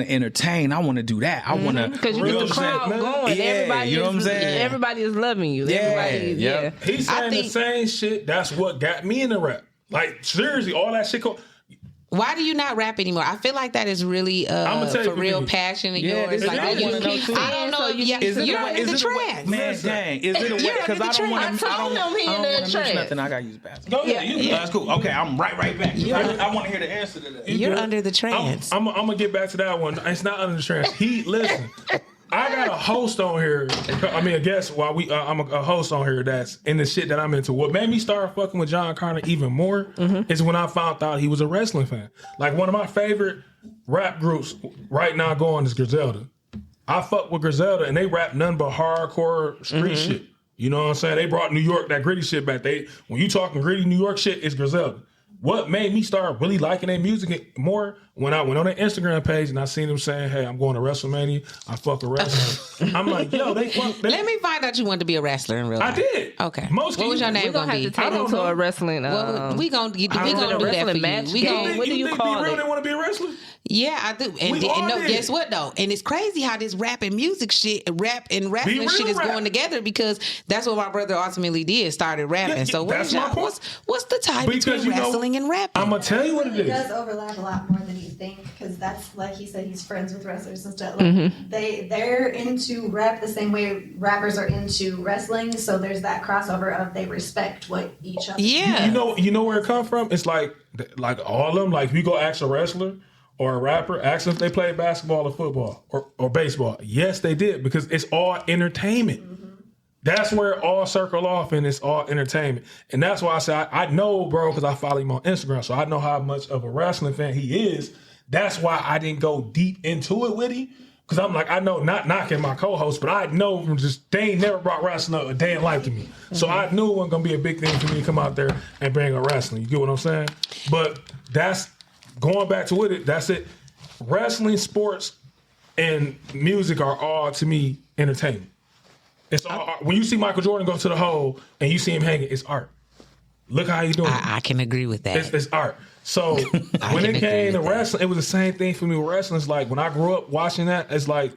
entertain. I want to do that. I want to. Because you get the crowd going. Yeah, everybody you know what I'm saying? Everybody is loving you. Yeah, Everybody, yeah. He's saying the same shit. That's what got me into rap. Like, seriously, all that shit. Why do you not rap anymore? I feel like that is really for real passion of yours. Like, I don't know if you're under the trance. Man, dang, is it a way? Because I don't want to miss nothing. I got to use the bathroom. Go ahead. That's cool. Okay, I'm right back. I want to hear the answer to that. You're under the trance. I'm gonna get back to that one. It's not under the trance. Listen. I got a host on here. I mean, a guest. While I'm a host on here that's in the shit that I'm into. What made me start fucking with Jon Connor even more is when I found out he was a wrestling fan. Like, one of my favorite rap groups right now going is Griselda. I fuck with Griselda, and they rap none but hardcore street shit. You know what I'm saying? They brought New York, that gritty shit back. When you talking gritty New York shit, it's Griselda. What made me start really liking their music more, when I went on their Instagram page and I seen them saying, hey, I'm going to WrestleMania, I fuck a wrestler. I'm like, yo, Let me find out you wanted to be a wrestler in real life. I did. Okay. What was your name going to be? Have to take him to a wrestling. We gonna do that for match. you. What do you call it? They want to be a wrestler? Yeah, I do. And guess what though? And it's crazy how this rap and music shit, rap and wrestling shit is going together, because that's what my brother ultimately did, started rapping. Yeah, so what's the tie between wrestling and rapping? I'm gonna tell you what it is. It does overlap a lot more than you think, because that's, like he said, he's friends with wrestlers and stuff. Like, they're into rap the same way rappers are into wrestling. So there's that crossover of they respect what each other. Yeah, you know where it come from? It's like all of them. Like, if you go ask a wrestler or a rapper, ask them if they played basketball or football or baseball. Yes, they did, because it's all entertainment. That's where it all circle off, and it's all entertainment. And that's why I say I know, bro, because I follow him on Instagram, so I know how much of a wrestling fan he is. That's why I didn't go deep into it with him, because I'm like, I know, not knocking my co-host, but I know from just, they ain't never brought wrestling a day in life to me. So I knew it wasn't going to be a big thing for me to come out there and bring a wrestling. You get what I'm saying? But that's, going back to it, that's it. Wrestling, sports, and music are all, to me, entertainment. It's all art. When you see Michael Jordan go to the hole and you see him hanging, it's art. Look how he's doing it. I can agree with that. It's art. So when it came to wrestling, it was the same thing for me with wrestling. It's like, when I grew up watching that, it's like,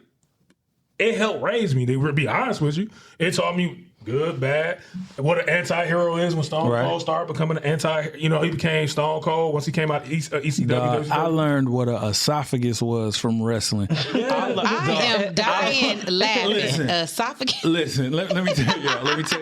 it helped raise me. To be honest with you, it taught me good, bad, what an anti-hero is when Stone Cold started becoming an he became Stone Cold once he came out of ECW. I learned what an esophagus was from wrestling. I am dying laughing. Esophagus. Listen, let me tell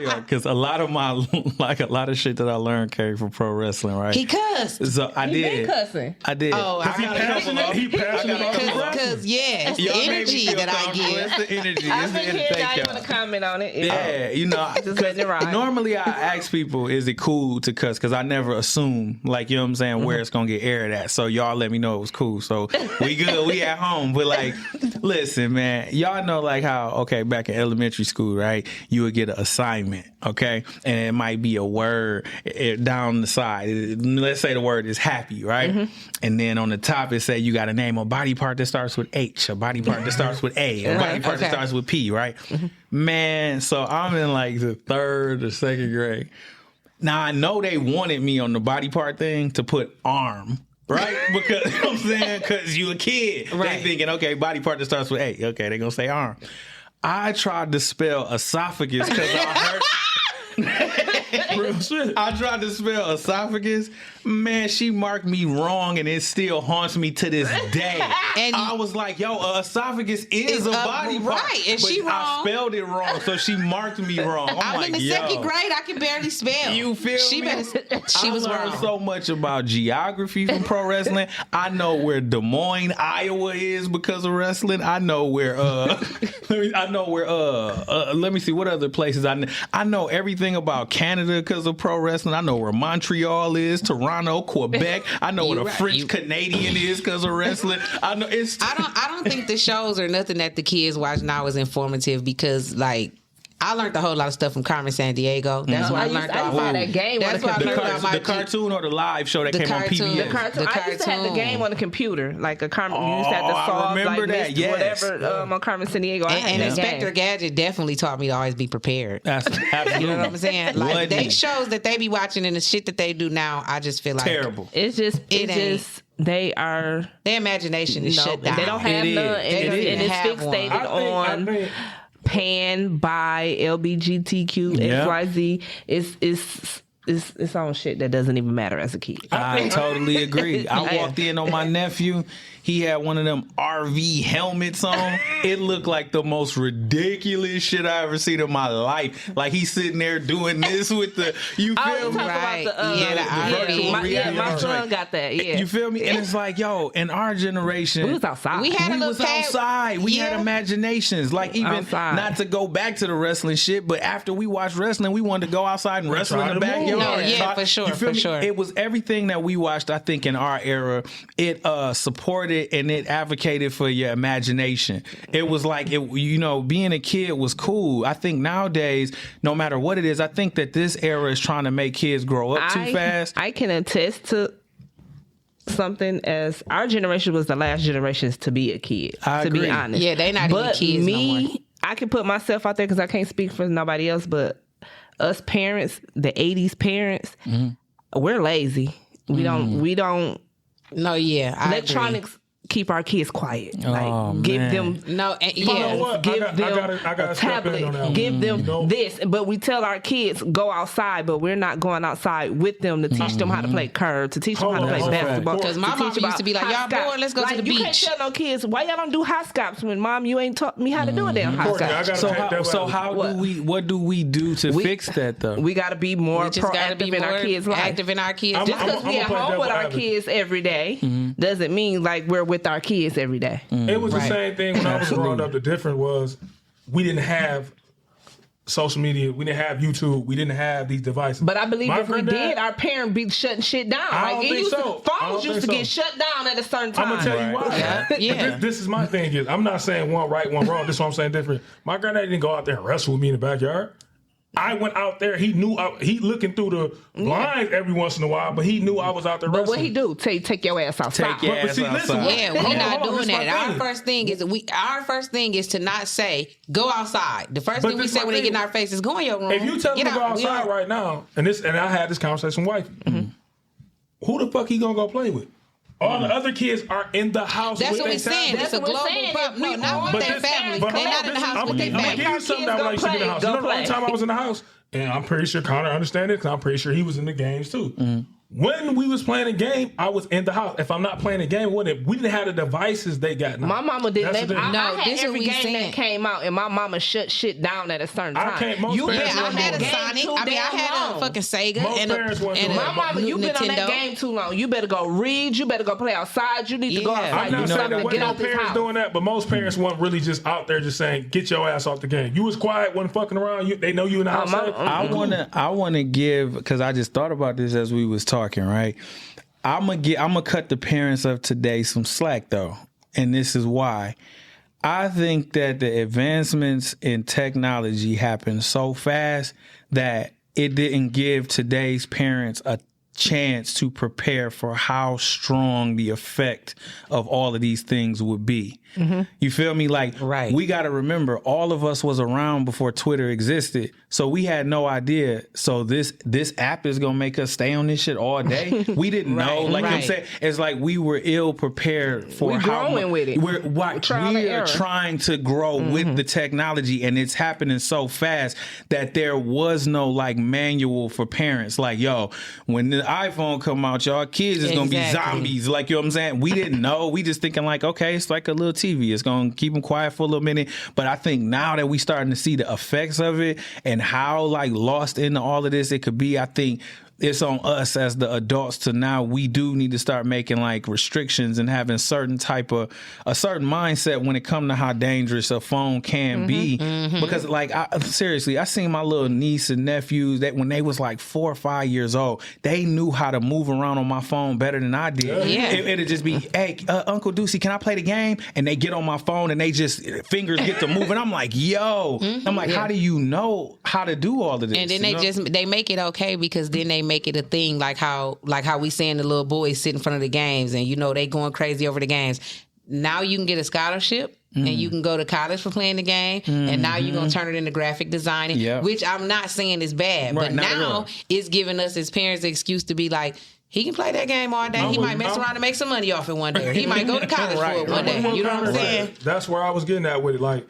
y'all, because a lot of shit that I learned came from pro wrestling, right? He cussed. So I did. Cussing. I did. Oh, He passionate about because it's the energy that I give. It's the energy. I think I want to comment on it. Yeah, No, Just letting it ride. normally I ask people, is it cool to cuss? Because I never assume, like, you know what I'm saying, where it's going to get aired at. So y'all let me know it was cool. So we good. We at home. But, like, listen, man, y'all know, like, how, okay, back in elementary school, right, you would get an assignment, okay? And it might be a word down the side. Let's say the word is happy, right? And then on the top, it say you got to name a body part that starts with H, a body part that starts with A, a body part that starts with P, right? Man, so I'm in like the 3rd or 2nd grade. Now I know they wanted me on the body part thing to put arm, right? Because, you know what I'm saying? Because you a kid. They thinking, okay, body part that starts with A. Okay, they going to say arm. I tried to spell esophagus because I heard... Real shit. I tried to spell esophagus. Man, she marked me wrong, and it still haunts me to this day. And I was like, yo, esophagus is a body part. right, and but she wrong. I spelled it wrong, so she marked me wrong. I'm in like, the yo. 2nd grade. I can barely spell. You feel she me? She was I learned wrong. so much about geography from pro wrestling. I know where Des Moines, Iowa is because of wrestling. I know where let me see what other places I know everything about Canada because of pro wrestling. I know where Montreal is, Toronto, Quebec. I know where the French Canadian is because of wrestling. I know it's I don't think the shows or nothing that the kids watch now is informative because, like, I learned a whole lot of stuff from Carmen Sandiego. That's why I learned I all saw that game. That's why I learned about my the cartoon or the live show that The came cartoon. on PBS. The cartoon. I used to have the cartoon. game on the computer, like a Carmen. You used to have to I solve remember like that, this, yes. whatever on Carmen Sandiego. I And had that Inspector game. Gadget definitely taught me to always be prepared. That's absolutely. You know what I'm saying? Like, Wasn't they it? shows that they be watching and the shit that they do now, I just feel like Terrible. It's just ain't. they are their imagination is shut down. they don't have It is. none, It and, is. and it's Have one. fixated I think pan, bi, LBGTQ, Yep. XYZ. It's on shit that doesn't even matter as a kid. I totally agree. I walked in on my nephew. He had one of them RV helmets on. It looked like the most ridiculous shit I ever seen in my life. Like he's sitting there doing this with the, you Oh, feel you me? talking Right. about the Yeah, my reality son joint. got that. Yeah, You feel me? And it's like, yo, in our generation, we was outside. We had a we little was pad- outside. We had Yeah. imaginations. Like even Outside. not to go back to the wrestling shit, but after we watched wrestling, we wanted to go outside and wrestle in the try to move. backyard. No, yeah, for sure, You feel for me? sure. It was everything that we watched. I think in our era, it supported and it advocated for your imagination. It was like being a kid was cool. I think nowadays, no matter what it is, I think that this era is trying to make kids grow up too fast. I can attest to something as our generation was the last generations to be a kid. I to agree. be honest, Yeah, they not even but kids no more. I can put myself out there because I can't speak for nobody else. But us parents, the '80s parents, we're lazy. We don't. No, yeah. I Electronics keep our kids quiet. Like give man. them. agree. No, and, You know yeah. what? Give I them gotta a step in tablet. on that one. Give them You know? this, but we tell our kids go outside, but we're not going outside with them to teach them how to play curve, to teach them how to play Hold on. basketball. Because my to mama teach used to be like, about y'all hopscotch. bored, let's go to the You can't beach. tell no kids why y'all don't do hopscotch when mom you ain't taught me how to do it damn Courtney, I hopscotch. gotta take that What do we do to fix that though? We got to be more We just gotta be proactive in more our kids' life. active in our kids' I'm- Just life. because we at play home with devil our advocate. kids every day doesn't mean like we're with our kids every day. It was the Right. same thing when I was growing up. The difference was we didn't have social media. We didn't have YouTube. We didn't have these devices. But I believe My if we granddad- did, our parents be shutting shit down. I Like don't it think used so. to, I don't phones used to think get so. shut down at a certain time. I'm gonna tell you why. Yeah. Yeah. This is my thing. Is I'm not saying one right, one wrong. This is what I'm saying different. My granddad didn't go out there and wrestle with me in the backyard. I went out there. He knew he looking through the blinds every once in a while, but he knew I was out there But wressling. what he do? Take your ass outside. Take your But see, ass listen, outside. Yeah, Hold we're on, not hold on, doing this my that. Our thing. first thing is our first thing is to not say go outside. The first But thing we this say my when they thing. get in our face is go in your room. If you tell me Get to go out. We outside don't- right now, and I had this conversation with wife, who the fuck he gonna go play with? All the other kids are in the house. That's with what their we're saying. tablets. It's a what we're global saying. problem. No, We not all- with But their this- family. but They're hold not on, in the this- house I'm with their gonna family. give you something that when I used to be in the house. You know, the only time I was in the house, and I'm pretty sure Connor understands it, because I'm pretty sure he was in the games too. When we was playing a game, I was in the house. If I'm not playing a game, we didn't have the devices they got now. My mama didn't. I had this is every what we game saying. that came out, and my mama shut shit down at a certain time. I had a Sonic. I had a fucking Sega. My mama, you been on that game too long. You better go read. You better go play outside. You need to go outside. I'm not saying that wasn't no parents doing that, but most parents weren't really just out there just saying, get your ass off the game. You was quiet, wasn't fucking around. They know you in the house. I want to give, because I just thought about this as we was talking, right? I'm gonna cut the parents of today some slack though, and this is why. I think that the advancements in technology happened so fast that it didn't give today's parents a chance to prepare for how strong the effect of all of these things would be. Mm-hmm. You feel me? Like, we got to remember, all of us was around before Twitter existed, so we had no idea. So this app is gonna make us stay on this shit all day. We didn't know. Like I'm saying, it's like we were ill prepared for how growing with it. We're trying to grow with the technology, and it's happening so fast that there was no like manual for parents. Like, yo, when the iPhone come out, y'all kids is gonna be zombies. Like, you know what I'm saying? We didn't know. We just thinking like, okay, it's like a little TV. It's gonna keep them quiet for a little minute. But I think now that we starting to see the effects of it and how like lost into all of this it could be, I think it's on us as the adults to now we do need to start making like restrictions and having a certain mindset when it comes to how dangerous a phone can be. Because like seriously, I seen my little niece and nephews that when they was like 4 or 5 years old, they knew how to move around on my phone better than I did. It'd just be, hey, Uncle Deucey, can I play the game? And they get on my phone and they just fingers get to move, and I'm like, yo, I'm like, how do you know how to do all of this? And then they make it okay, because then they make it a thing like how we saying the little boys sit in front of the games and they going crazy over the games. Now you can get a scholarship and you can go to college for playing the game, and now you're going to turn it into graphic designing, which I'm not saying is bad, but now it's giving us as parents the excuse to be like, he can play that game all day. He might mess around and make some money off it one day. Or he might go to college for it one day. You know what I'm saying? That's where I was getting at with it. Like,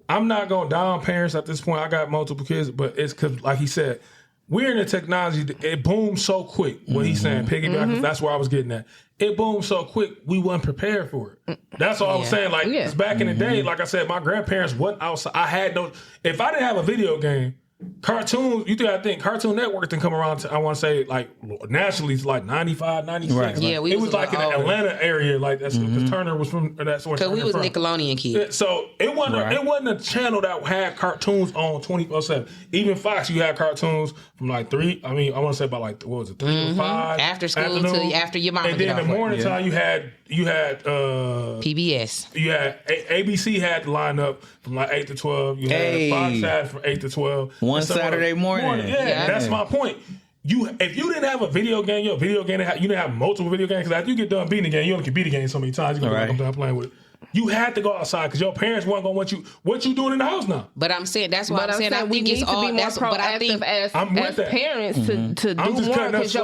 I'm not going down parents at this point. I got multiple kids, but it's because, like he said, we're in the technology. It boomed so quick. What he's saying, piggyback. That's where I was getting at. It boomed so quick, we wasn't prepared for it. That's all I was saying. Like, it's back in the day, like I said, my grandparents wasn't outside. I had no. If I didn't have a video game, cartoons, I think Cartoon Network didn't come around to, I want to say, like, nationally, it's like 95, 96. Right. Yeah, it was like in the Atlanta area, like that's because Turner was from that sort of. Because we was Nickelodeon kids. Yeah, so it wasn't a channel that had cartoons on 24/7. Even Fox, you had cartoons from like 3. I mean, I want to say about like, what was it, 3 or 5 after school till after your mom. And then in the morning time, you had PBS. You had ABC had the lineup from like 8 to 12. You had Fox had from 8 to 12. One Saturday morning. Yeah, that's my point. If you didn't have a video game, you didn't have multiple video games, because after you get done beating the game, you only can beat the game so many times. You're going to come down playing with it. You had to go outside because your parents weren't going to want you. What you doing in the house now? But I'm saying, that's why I'm saying I think it's all. That's what I think. As parents to do more, because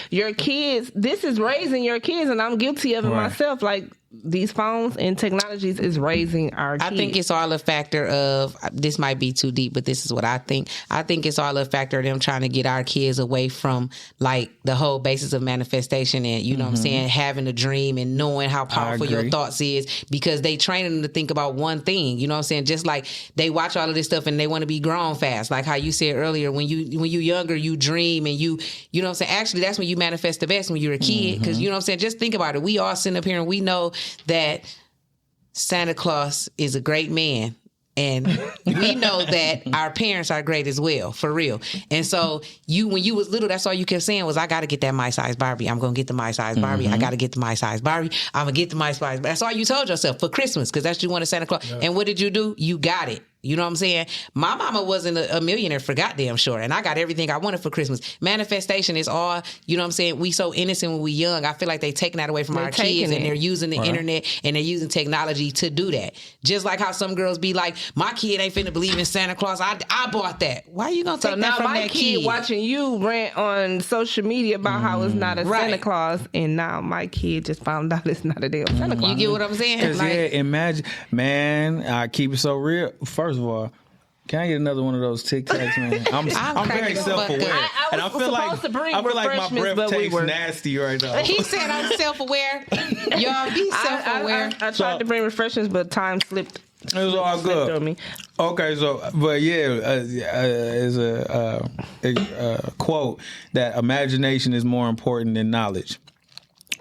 your kids, this is raising your kids, and I'm guilty of it myself. Like, these phones and technologies is raising our kids. I think it's all a factor of, this might be too deep, but this is what I think. I think it's all a factor of them trying to get our kids away from like the whole basis of manifestation and, you know what I'm saying, having a dream and knowing how powerful your thoughts is, because they train them to think about one thing, you know what I'm saying? Just like they watch all of this stuff and they want to be grown fast. Like how you said earlier, when you younger, you dream and you know what I'm saying? Actually, that's when you manifest the best, when you're a kid, because you know what I'm saying? Just think about it. We all sitting up here and we know that Santa Claus is a great man, and we know that our parents are great as well, for real. And so when you was little, that's all you kept saying was, I got to get that my size Barbie. I'm going to get the my size Barbie. I got to get the my size Barbie. I'm going to get the my size. That's all you told yourself for Christmas, because that's what you wanted Santa Claus. Yeah. And what did you do? You got it. You know what I'm saying? My mama wasn't a millionaire for goddamn sure, and I got everything I wanted for Christmas. Manifestation is all, you know what I'm saying? We so innocent when we young. I feel like they taking that away from our kids, and they're using the internet and they're using technology to do that. Just like how some girls be like, my kid ain't finna believe in Santa Claus. I bought that. Why are you gonna take that from that kid? So now my kid watching you rant on social media about how it's not a Santa Claus, and now my kid just found out it's not a damn Santa Claus. You get what I'm saying? Like, imagine, man, I keep it so real. First of all, Can I get another one of those Tic Tacs, man? I'm very self-aware, and I feel like my breath tastes nasty right now. He said I'm self-aware. Y'all be self-aware. I tried to bring refreshments, but time slipped. It was all good. Me. Okay, so but is a quote that imagination is more important than knowledge.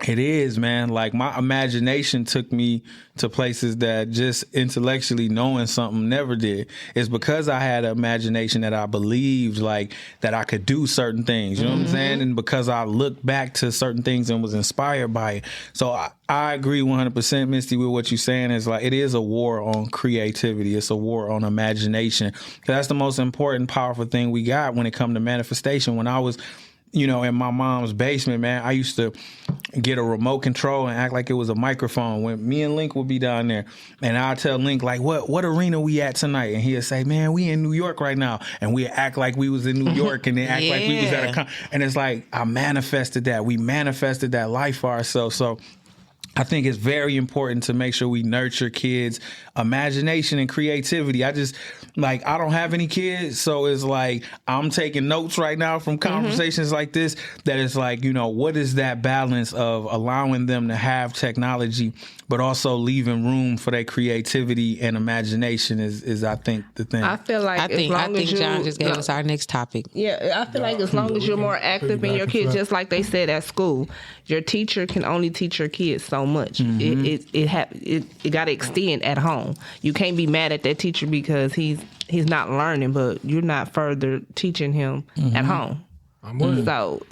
It is, man. Like, my imagination took me to places that just intellectually knowing something never did. It's because I had an imagination that I believed, like, that I could do certain things. You know what I'm saying? And because I looked back to certain things and was inspired by it. So I agree 100%, Misty, with what you're saying. Is like, it is a war on creativity. It's a war on imagination. That's the most important, powerful thing we got when it comes to manifestation. When I was, in my mom's basement, man, I used to get a remote control and act like it was a microphone. When me and Link would be down there, and I'd tell Link, like, what arena we at tonight? And he'd say, man, we in New York right now. And we'd act like we was in New York and then act like we was at and it's like, I manifested that. We manifested that life for ourselves. So I think it's very important to make sure we nurture kids' imagination and creativity. I don't have any kids, so it's like I'm taking notes right now from conversations like this, that it's like, what is that balance of allowing them to have technology, but also leaving room for their creativity and imagination is I think, the thing. I feel like I think John just gave us our next topic. Yeah, I feel like as long as you're more active in your kids, just like they said at school, your teacher can only teach your kids so much. It got to extend at home. You can't be mad at that teacher because he's not learning, but you're not further teaching him at home. I'm with So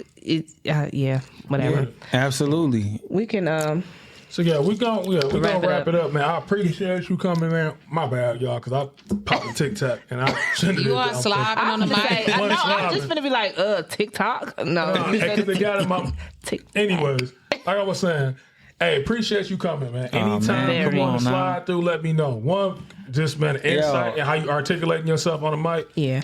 whatever. Yeah. Absolutely. We can. So we're gonna wrap it up, man. I appreciate you coming, man. My bad, y'all, because I popped a TikTok and I shouldn't have. You are slobbing on the mic. I'm just gonna be like, TikTok. No, they got it. Anyways, like I was saying, hey, appreciate you coming, man. Anytime you want to slide through, let me know. One, just man, insight and how you articulating yourself on the mic. Yeah,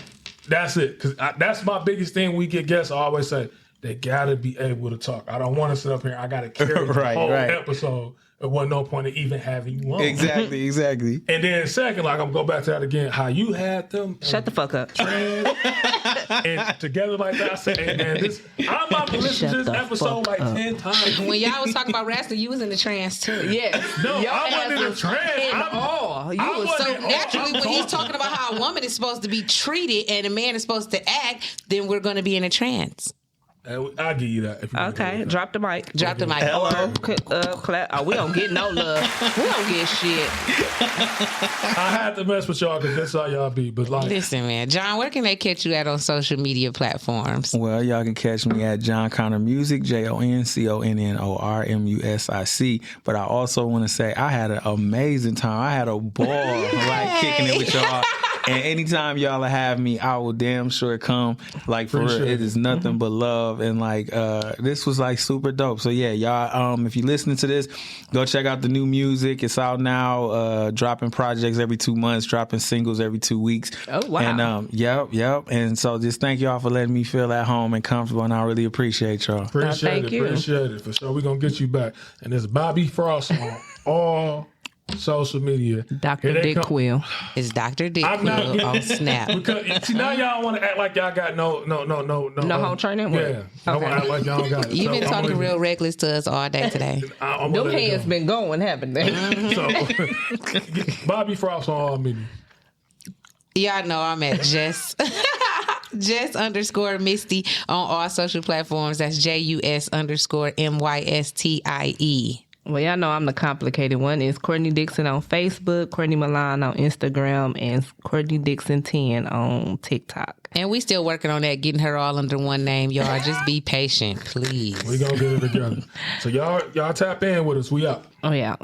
that's it. Because that's my biggest thing. We get guests. I always say, they gotta be able to talk. I don't want to sit up here. I gotta carry the whole episode. There wasn't no point in even having you on. Exactly. And then second, like, I'm gonna go back to that again. How you had them. Shut the fuck up. And together like that. I said, hey, man, I'm about to listen to this episode like 10 times. When y'all was talking about wrestling, you was in the trance too. Yes. No, I wasn't in the trance. So naturally, when he's talking about how a woman is supposed to be treated and a man is supposed to act, then we're going to be in a trance. I'll give you that. If you okay, drop the mic. Drop the mic. Hello. Clap. We don't get no love. We don't get shit. I had to mess with y'all because that's how y'all be. But like, listen, man, John, where can they catch you at on social media platforms? Well, y'all can catch me at Jon Connor Music, JonConnor Music. But I also want to say I had an amazing time. I had a ball like kicking it with y'all. And anytime y'all have me, I will damn sure come. Like, for real, it is nothing but love. And like, this was like super dope. So yeah, y'all, if you're listening to this, go check out the new music. It's out now, dropping projects every 2 months, dropping singles every 2 weeks. Oh, wow. And yep. And so just thank y'all for letting me feel at home and comfortable. And I really appreciate y'all. Appreciate it. For sure. We're going to get you back. And it's Bobby Frost on all social media. Dr. Dick Quill. It's Dr. Dick Quill on Snap. Because, see, now y'all want to act like y'all got no home training? Yeah. I want to act like y'all got it. You've been talking real reckless to us all day today. Them hands been going, haven't they? So, Bobby Frost on all media. Y'all know I'm at Jess. Jess_Misty on all social platforms. That's JUS_MYSTIE. Well, y'all know I'm the complicated one. It's Courtney Dixon on Facebook, Courtney Milan on Instagram, and Courtney Dixon 10 on TikTok. And we still working on that, getting her all under one name, y'all. Just be patient, please. We gonna get it together. So y'all tap in with us. We out. Oh, yeah.